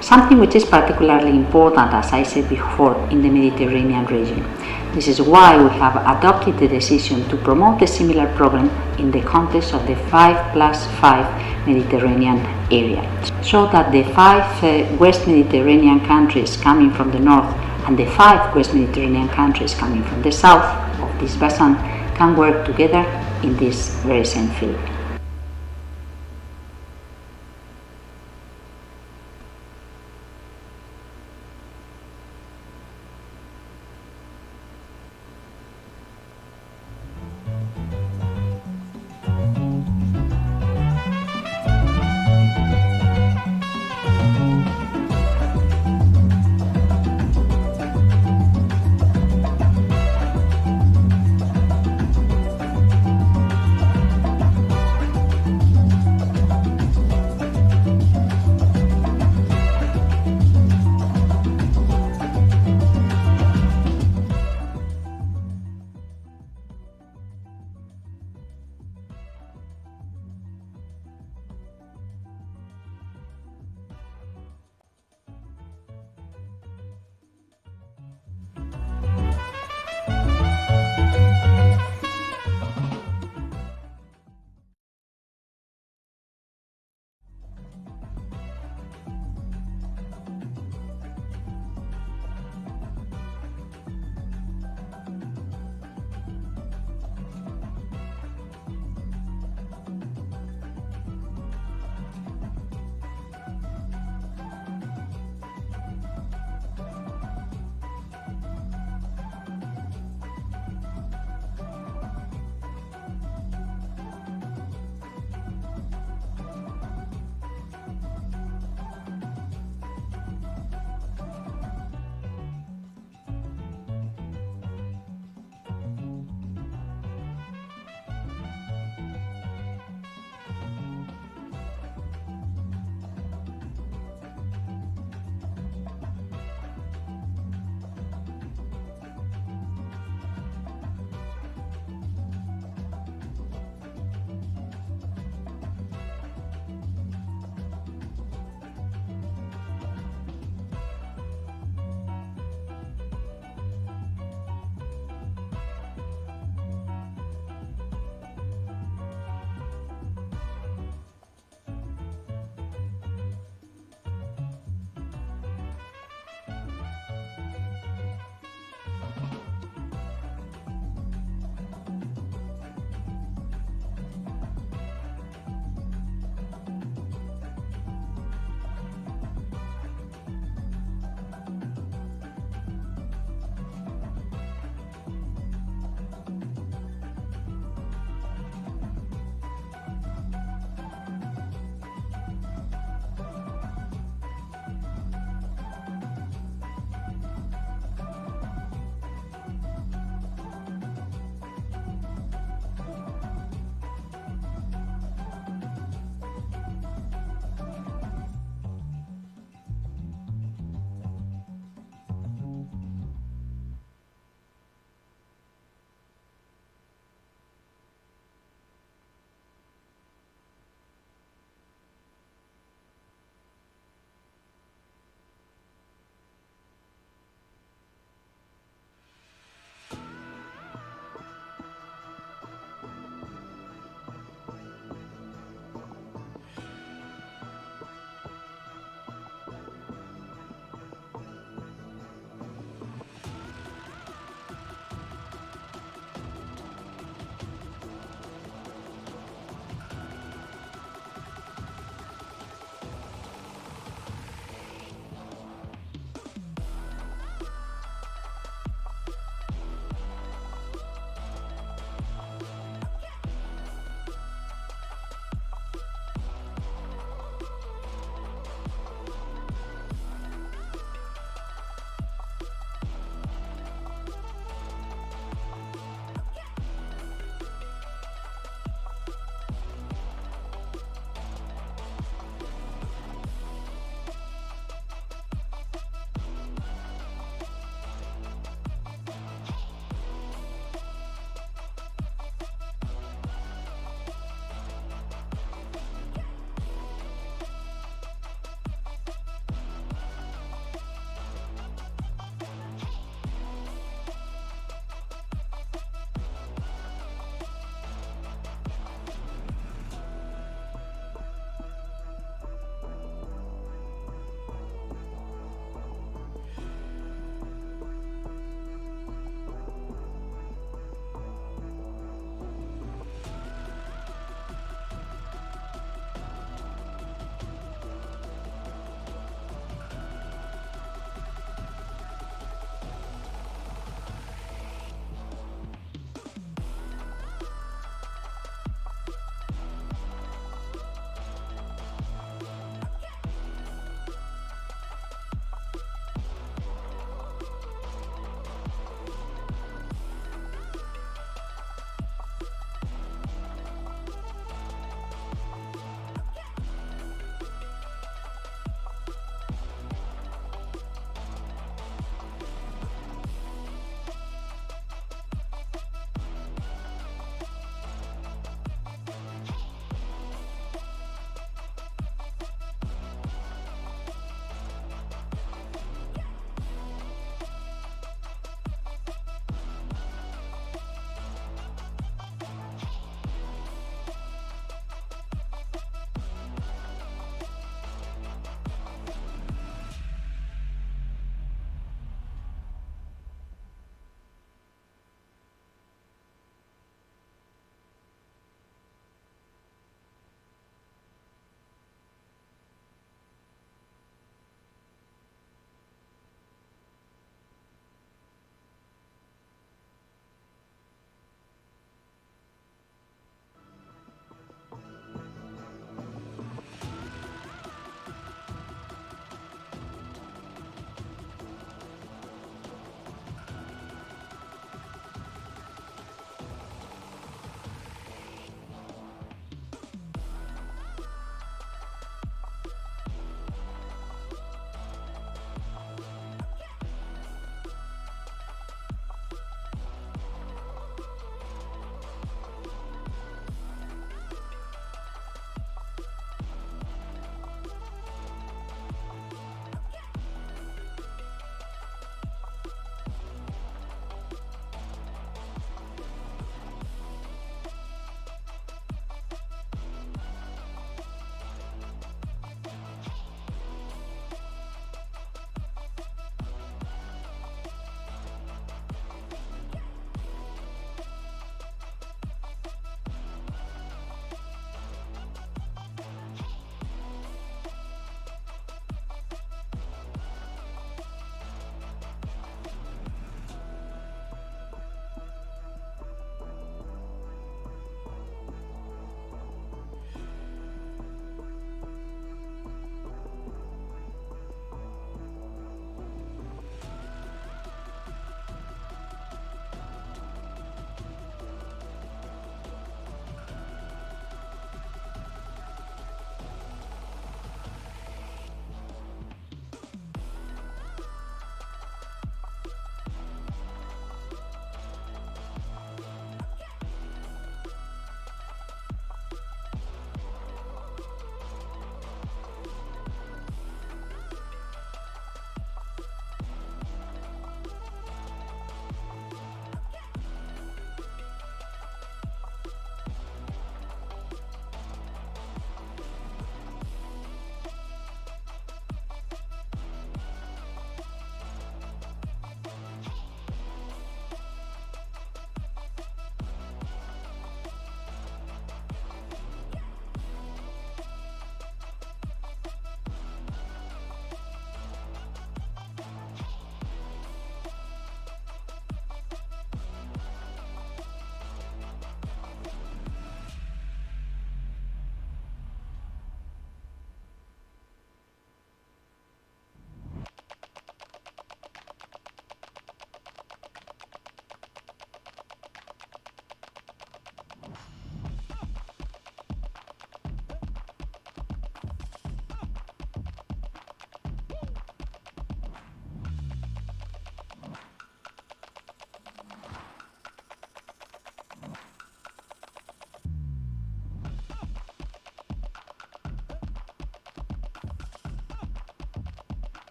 Something which is particularly important, as I said before, in the Mediterranean region. This is why we have adopted the decision to promote a similar program in the context of the 5+5 Mediterranean area, so that the 5 West Mediterranean countries coming from the north and the 5 West Mediterranean countries coming from the south of this basin can work together in this very same field.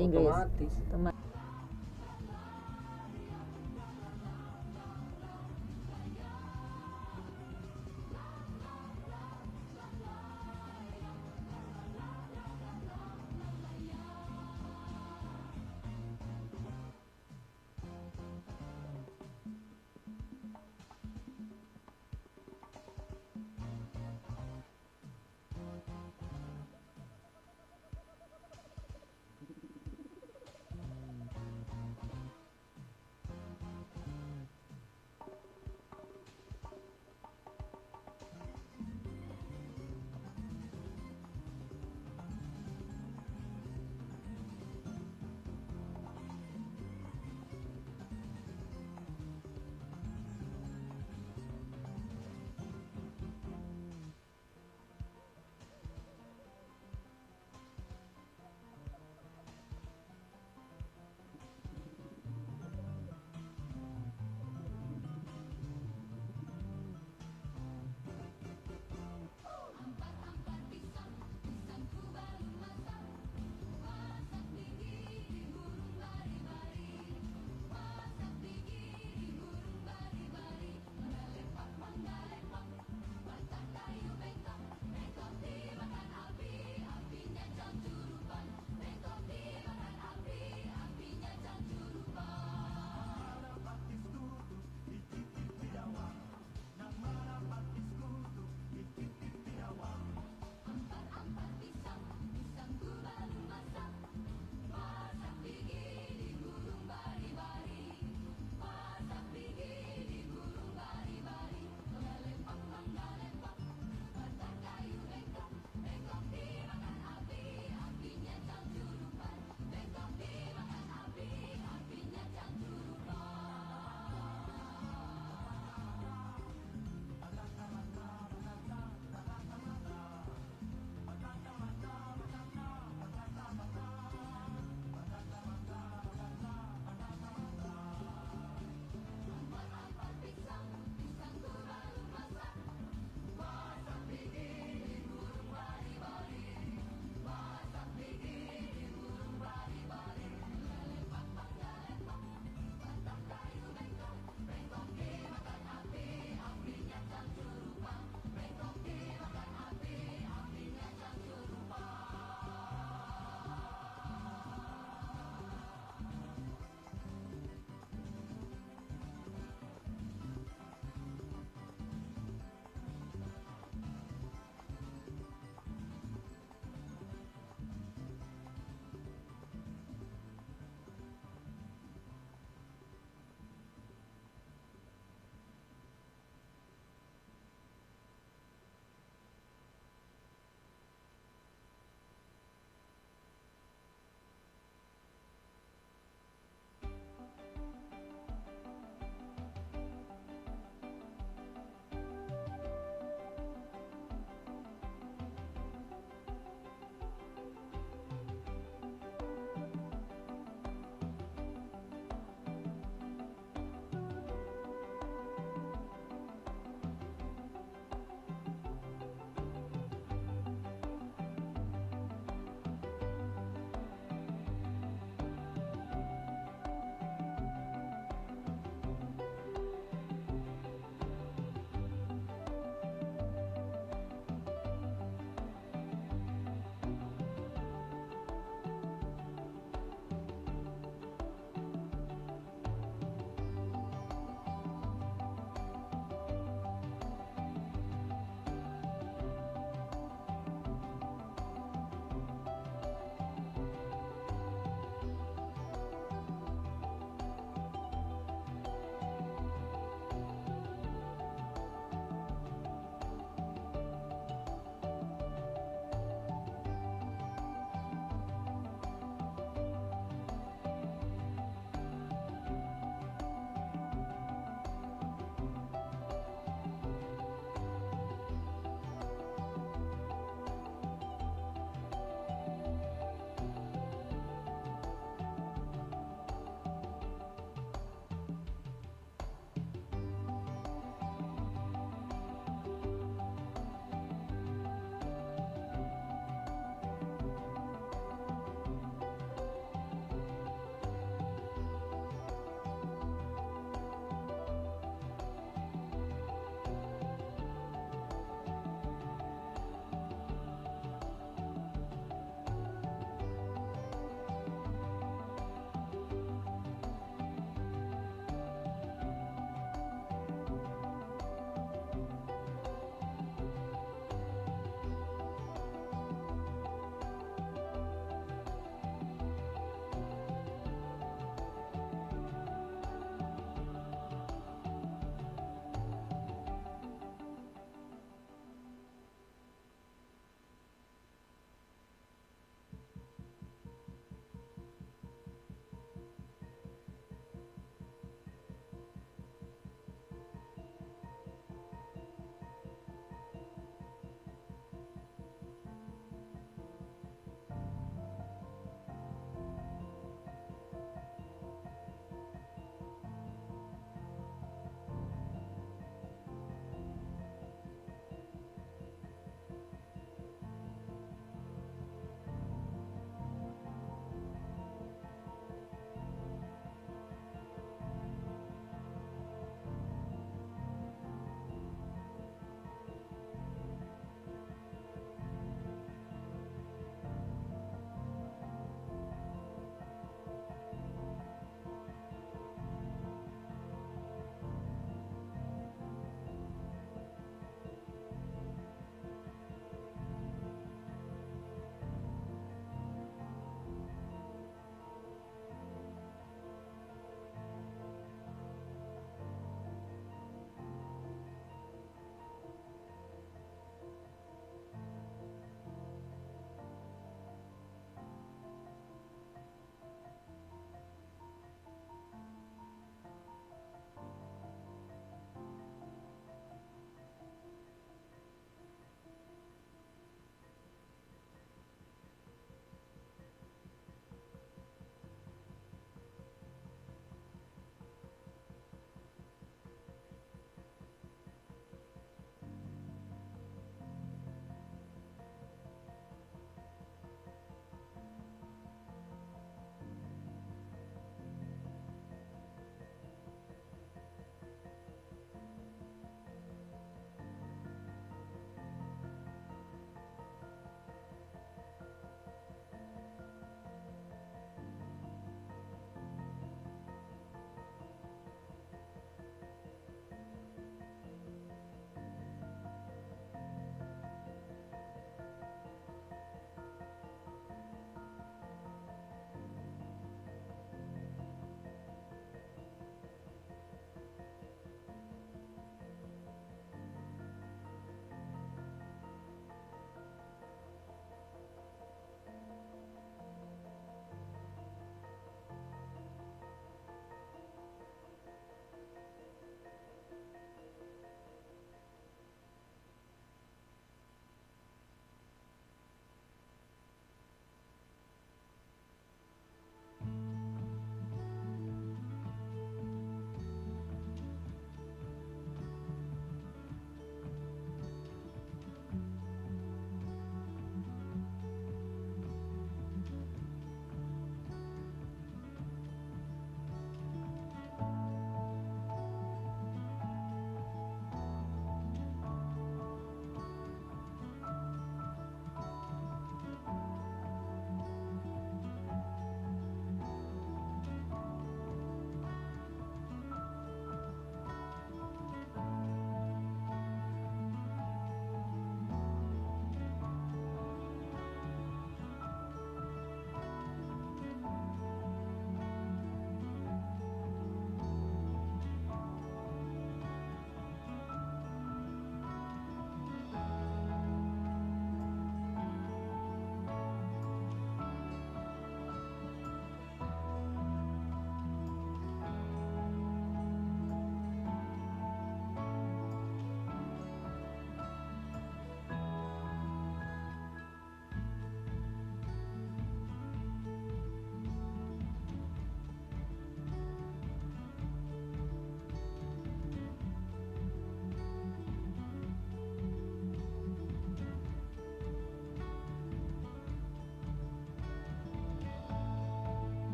Inggris. Otomatis.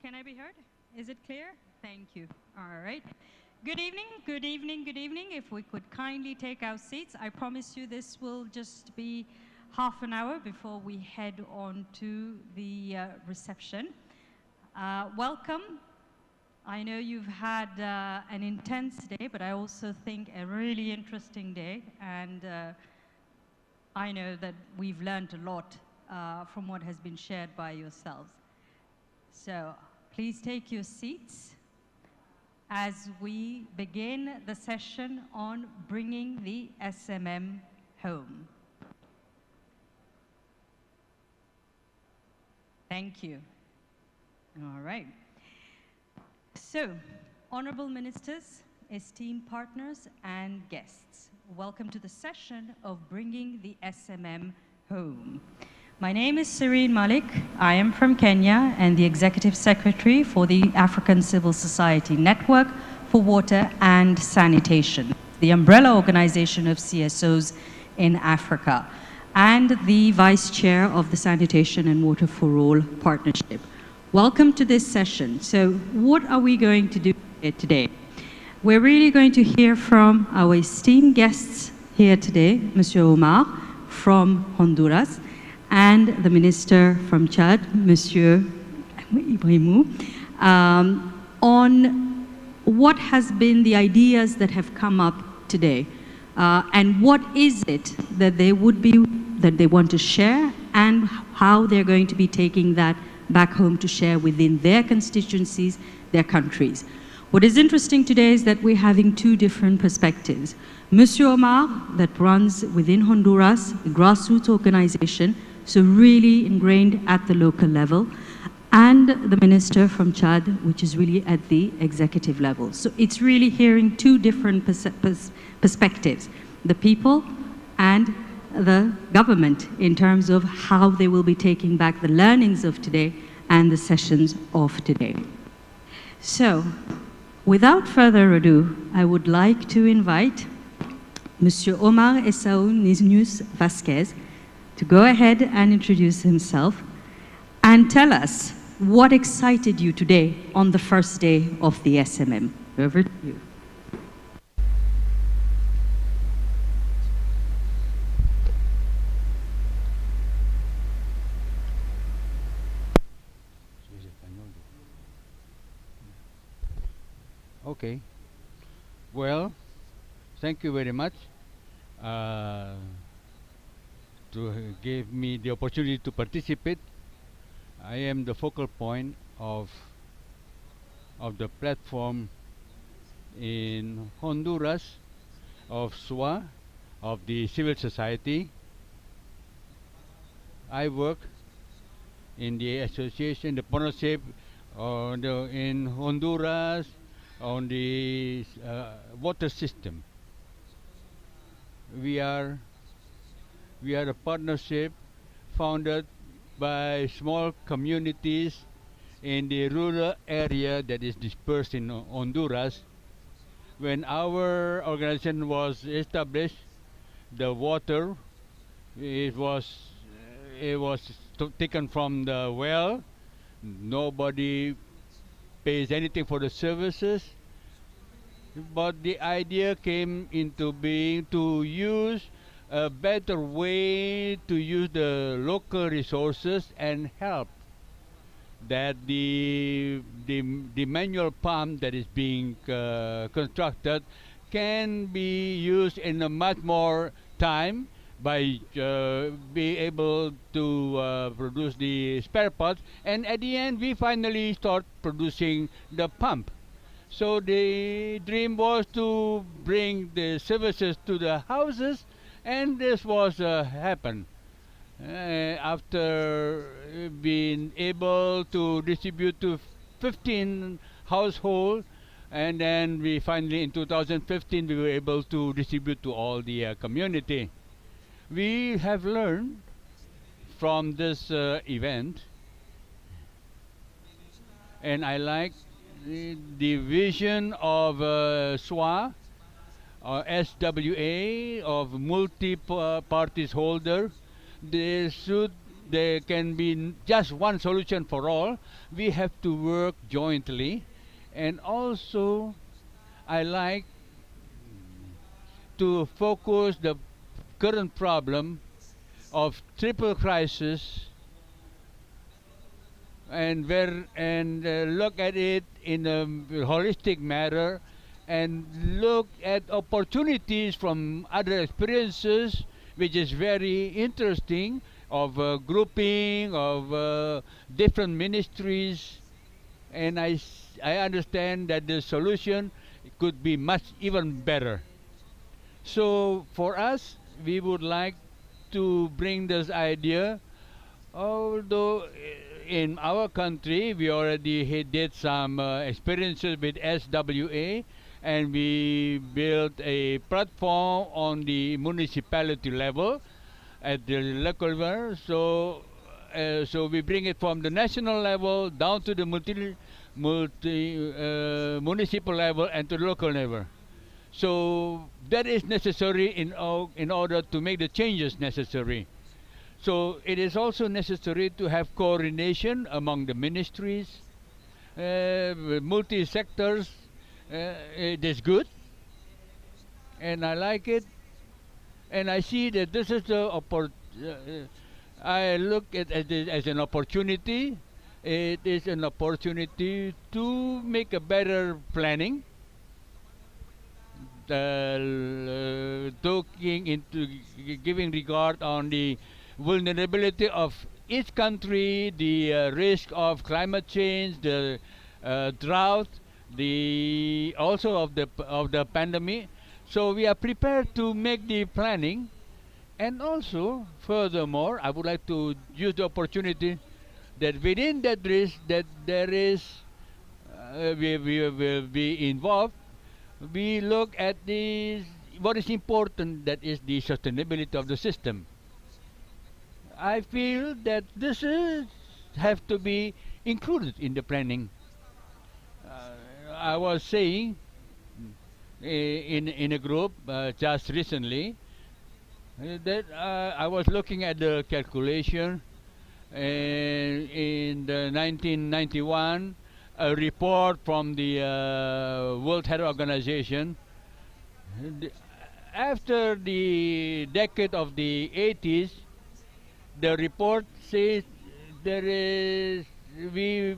Can I be heard? Is it clear? Thank you. All right. Good evening, good evening, good evening. If we could kindly take our seats. I promise you this will just be half an hour before we head on to the reception. Welcome. I know you've had an intense day, but I also think a really interesting day. And I know that we've learned a lot from what has been shared by yourselves. So please take your seats as we begin the session on bringing the SMM home. Thank you. All right. So, honorable ministers, esteemed partners, and guests, welcome to the session of bringing the SMM home. My name is Serene Malik. I am from Kenya and the Executive Secretary for the African Civil Society Network for Water and Sanitation, the umbrella organization of CSOs in Africa, and the Vice Chair of the Sanitation and Water for All Partnership. Welcome to this session. So what are we going to do here today? We're really going to hear from our esteemed guests here today, Monsieur Omar from Honduras, and the Minister from Chad, Monsieur Ibrahimou, on what has been the ideas that have come up today, and what is it that they want to share, and how they're going to be taking that back home to share within their constituencies, their countries. What is interesting today is that we're having two different perspectives. Monsieur Omar, that runs within Honduras, a grassroots organization, so really ingrained at the local level, and the Minister from Chad, which is really at the executive level. So it's really hearing two different perspectives, the people and the government, in terms of how they will be taking back the learnings of today and the sessions of today. So, without further ado, I would like to invite Monsieur Omar Esau Niznius Vasquez to go ahead and introduce himself and tell us what excited you today on the first day of the SMM. Over to you. Okay. Well, thank you very much to give me the opportunity to participate. I am the focal point of the platform in Honduras of SWA, of the civil society. I work in the association, the partnership in Honduras on the water system. We are a partnership founded by small communities in the rural area that is dispersed in Honduras. When our organization was established, the water it was taken from the well. Nobody pays anything for the services, but the idea came into being to use a better way to use the local resources and help that the manual pump that is being constructed can be used in a much more time by be able to produce the spare parts, and at the end we finally start producing the pump. So the dream was to bring the services to the houses, and this was happened. After being able to distribute to 15 households, and then we finally in 2015 we were able to distribute to all the community. We have learned from this event, and I like the vision of SWA, SWA, of multi-parties holder. There should there can be just one solution for all. We have to work jointly. And also, I like to focus the current problem of triple crisis and look at it in a holistic manner and look at opportunities from other experiences, which is very interesting, of grouping of different ministries. And I understand that the solution could be much even better. So for us, we would like to bring this idea, although in our country we already did some experiences with SWA, and we built a platform on the municipality level at the local level. So we bring it from the national level down to the municipal level and to the local level. So that is necessary in order to make the changes necessary. So it is also necessary to have coordination among the ministries, multi-sectors. It is good, and I like it, and I see that this is the I look at it as an opportunity. It is an opportunity to make a better planning, talking into giving regard on the vulnerability of each country, the risk of climate change, the drought, the also of the pandemic. So we are prepared to make the planning, and also furthermore, I would like to use the opportunity that within that risk that there is we will be involved. We look at what is important, that is the sustainability of the system. I feel that this have to be included in the planning. I was saying in a group just recently that I was looking at the calculation, and in the 1991 a report from the World Health Organization. After the decade of the 80s, the report says we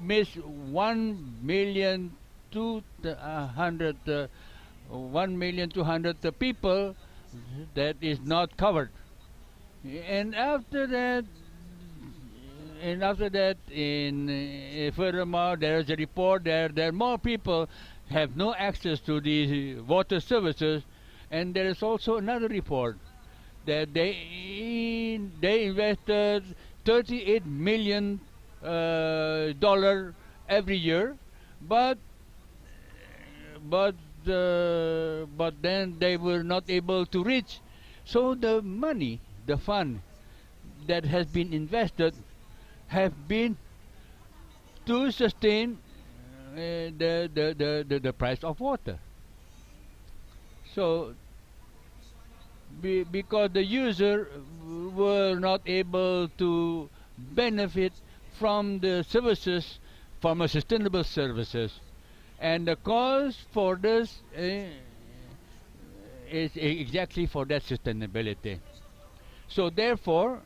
miss 1,200,000 people that is not covered. And after that, furthermore, there is a report that more people have no access to the water services, and there is also another report that they invested $38 million every year, but then they were not able to reach. So the money, the fund that has been invested, have been to sustain the price of water. So because the user were not able to benefit from the services, from a sustainable services, and the cause for this is exactly for that sustainability. So therefore,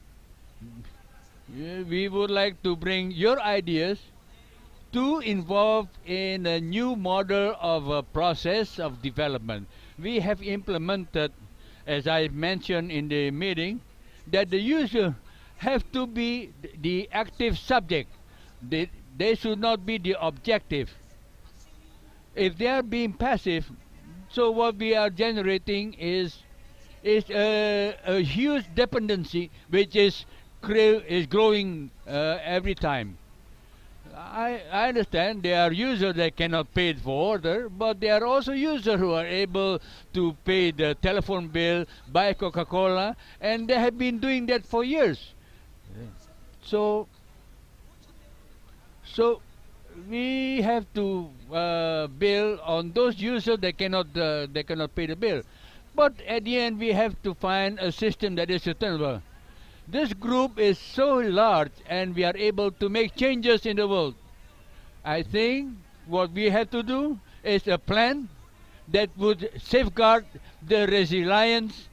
we would like to bring your ideas to involve in a new model of a process of development. We have implemented, as I mentioned in the meeting, that the user have to be the active subject. They should not be the objective. If they are being passive, so what we are generating is a huge dependency, which is growing every time. I understand there are users that cannot pay for water, but there are also users who are able to pay the telephone bill, buy Coca-Cola, and they have been doing that for years. So we have to bill on those users that cannot pay the bill. But at the end, we have to find a system that is sustainable. This group is so large and we are able to make changes in the world. I think what we have to do is a plan that would safeguard the resilience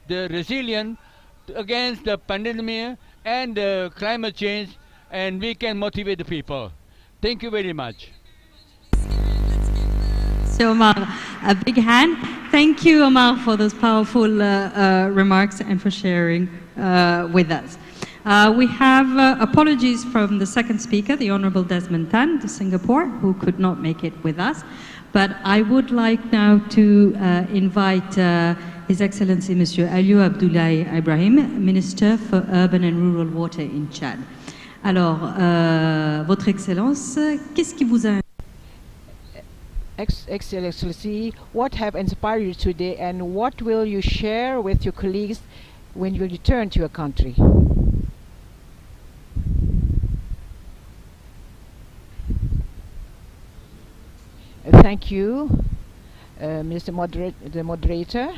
against the pandemic and the climate change, and we can motivate the people. Thank you very much. So Omar, a big hand. Thank you, Omar, for those powerful remarks and for sharing with us. We have apologies from the second speaker, the Honorable Desmond Tan, of Singapore, who could not make it with us. But I would like now to invite His Excellency Monsieur Aliou Abdoulaye Ibrahim, Minister for Urban and Rural Water in Chad. Alors, Votre Excellence, qu'est-ce qui vous a... Excellency, what have inspired you today and what will you share with your colleagues when you return to your country? Thank you, the moderator.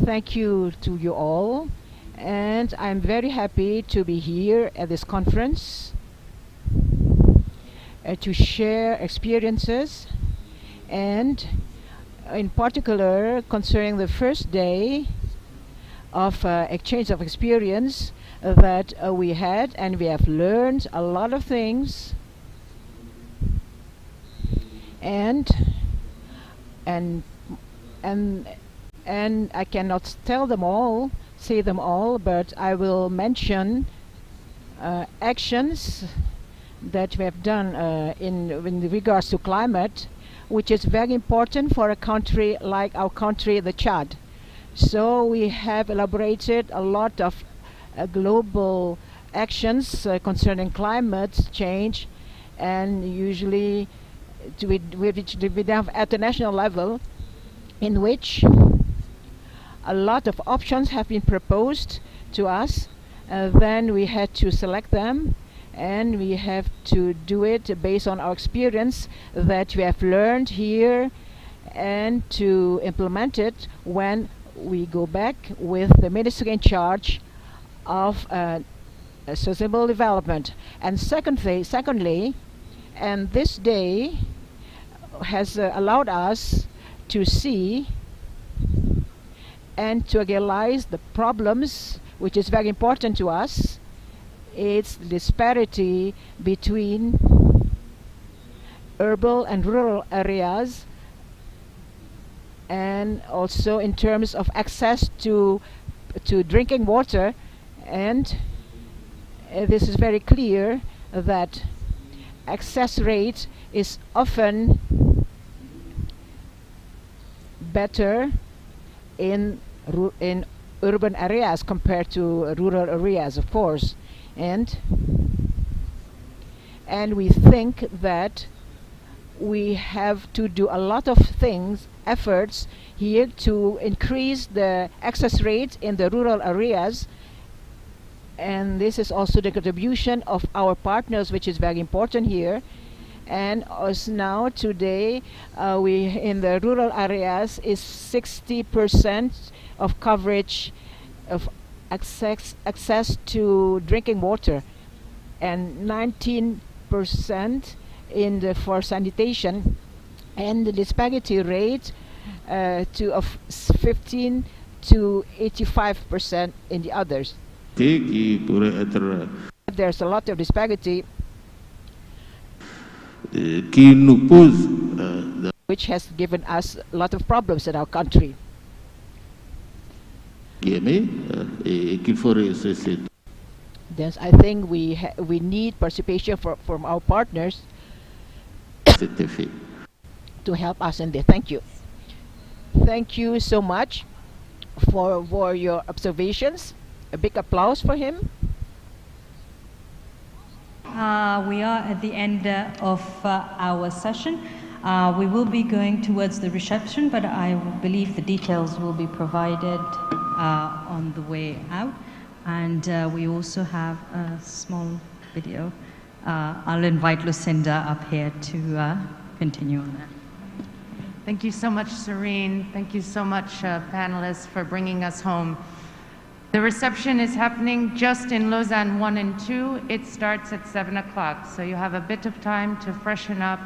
Thank you to you all. And I'm very happy to be here at this conference to share experiences, and in particular concerning the first day of exchange of experience that we had, and we have learned a lot of things, and I cannot tell them all, say them all, but I will mention actions that we have done in regards to climate, which is very important for a country like our country, the Chad. So we have elaborated a lot of global actions concerning climate change, and usually we have at the national level, in which a lot of options have been proposed to us. Then we had to select them, and we have to do it based on our experience that we have learned here, and to implement it when we go back with the minister in charge of sustainable development. And secondly, and this day has allowed us to see and to realize the problems, which is very important to us. It's the disparity between urban and rural areas, and also in terms of access to drinking water. And this is very clear that access rate is often better in urban areas compared to rural areas, of course. And we think that we have to do a lot of efforts here to increase the access rate in the rural areas. And this is also the contribution of our partners, which is very important here. And also now today, we in the rural areas is 60% of coverage of access to drinking water, and 19% for sanitation, and the disparity rate of 15 to 85% in the others. There's a lot of disparity, which has given us a lot of problems in our country. Then I think we need participation from our partners to help us in this. Thank you. Thank you so much for your observations. A big applause for him. We are at the end of our session. We will be going towards the reception, but I believe the details will be provided on the way out. And we also have a small video. I'll invite Lucinda up here to continue on that. Thank you so much, Serene. Thank you so much, panelists, for bringing us home. The reception is happening just in Lausanne 1 and 2. It starts at 7 o'clock, so you have a bit of time to freshen up,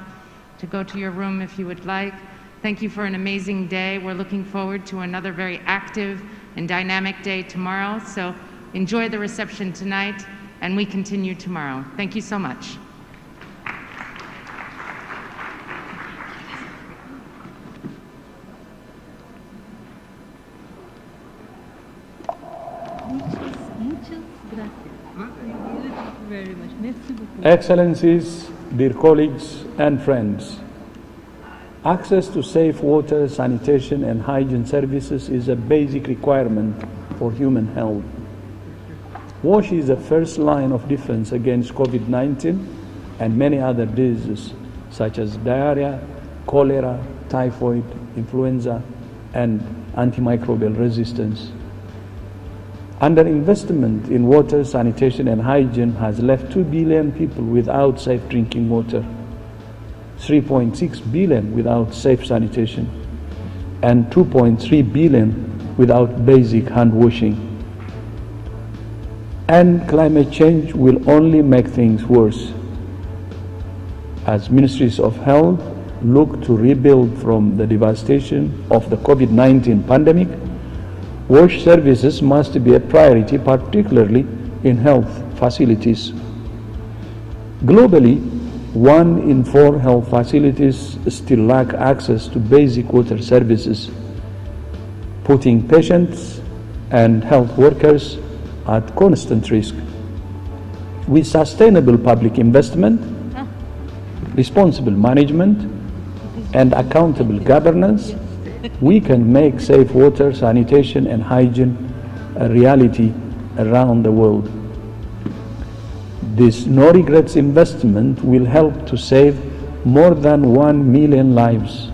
to go to your room if you would like. Thank you for an amazing day. We're looking forward to another very active and dynamic day tomorrow, so enjoy the reception tonight, and we continue tomorrow. Thank you so much. Very much. Merci beaucoup. Excellencies, dear colleagues and friends, access to safe water, sanitation and hygiene services is a basic requirement for human health. WASH is the first line of defense against COVID-19 and many other diseases such as diarrhea, cholera, typhoid, influenza and antimicrobial resistance. Underinvestment in water, sanitation and hygiene has left 2 billion people without safe drinking water, 3.6 billion without safe sanitation, and 2.3 billion without basic hand washing. And climate change will only make things worse. As ministries of health look to rebuild from the devastation of the COVID-19 pandemic, WASH services must be a priority, particularly in health facilities. Globally, 1 in 4 health facilities still lack access to basic water services, putting patients and health workers at constant risk. With sustainable public investment, responsible management, and accountable governance, we can make safe water, sanitation and hygiene a reality around the world. This no-regrets investment will help to save more than 1 million lives,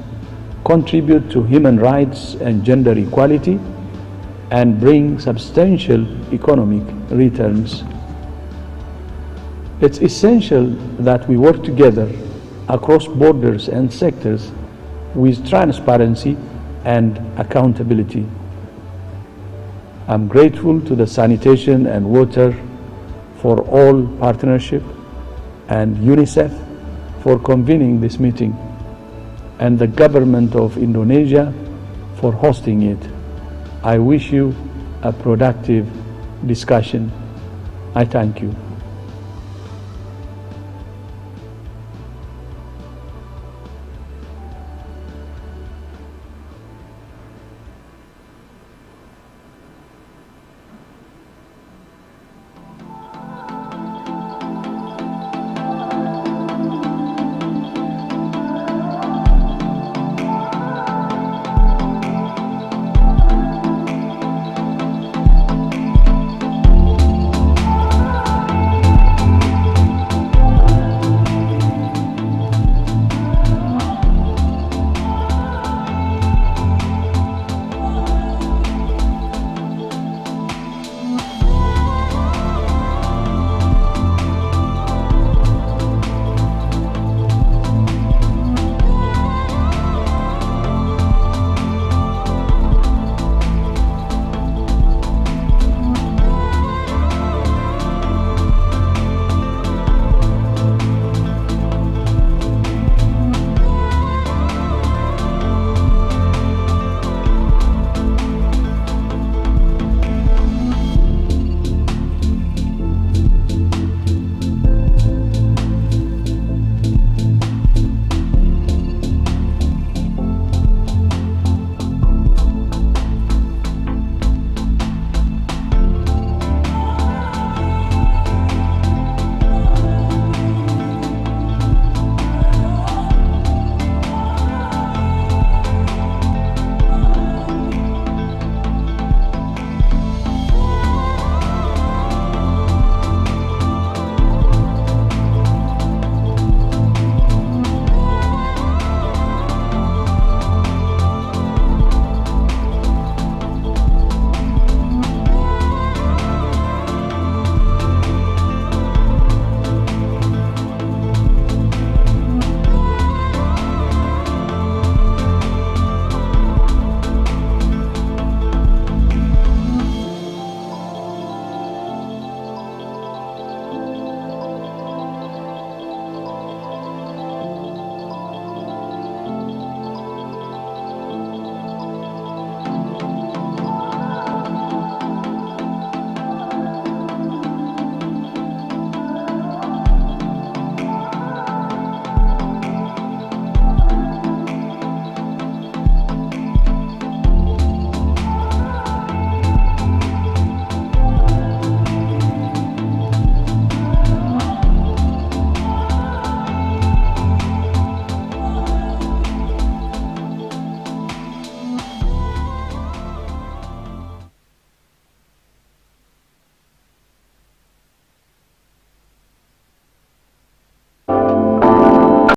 contribute to human rights and gender equality, and bring substantial economic returns. It's essential that we work together across borders and sectors with transparency and accountability. I'm grateful to the Sanitation and Water for All Partnership and UNICEF for convening this meeting, and the government of Indonesia for hosting it. I wish you a productive discussion. I thank you.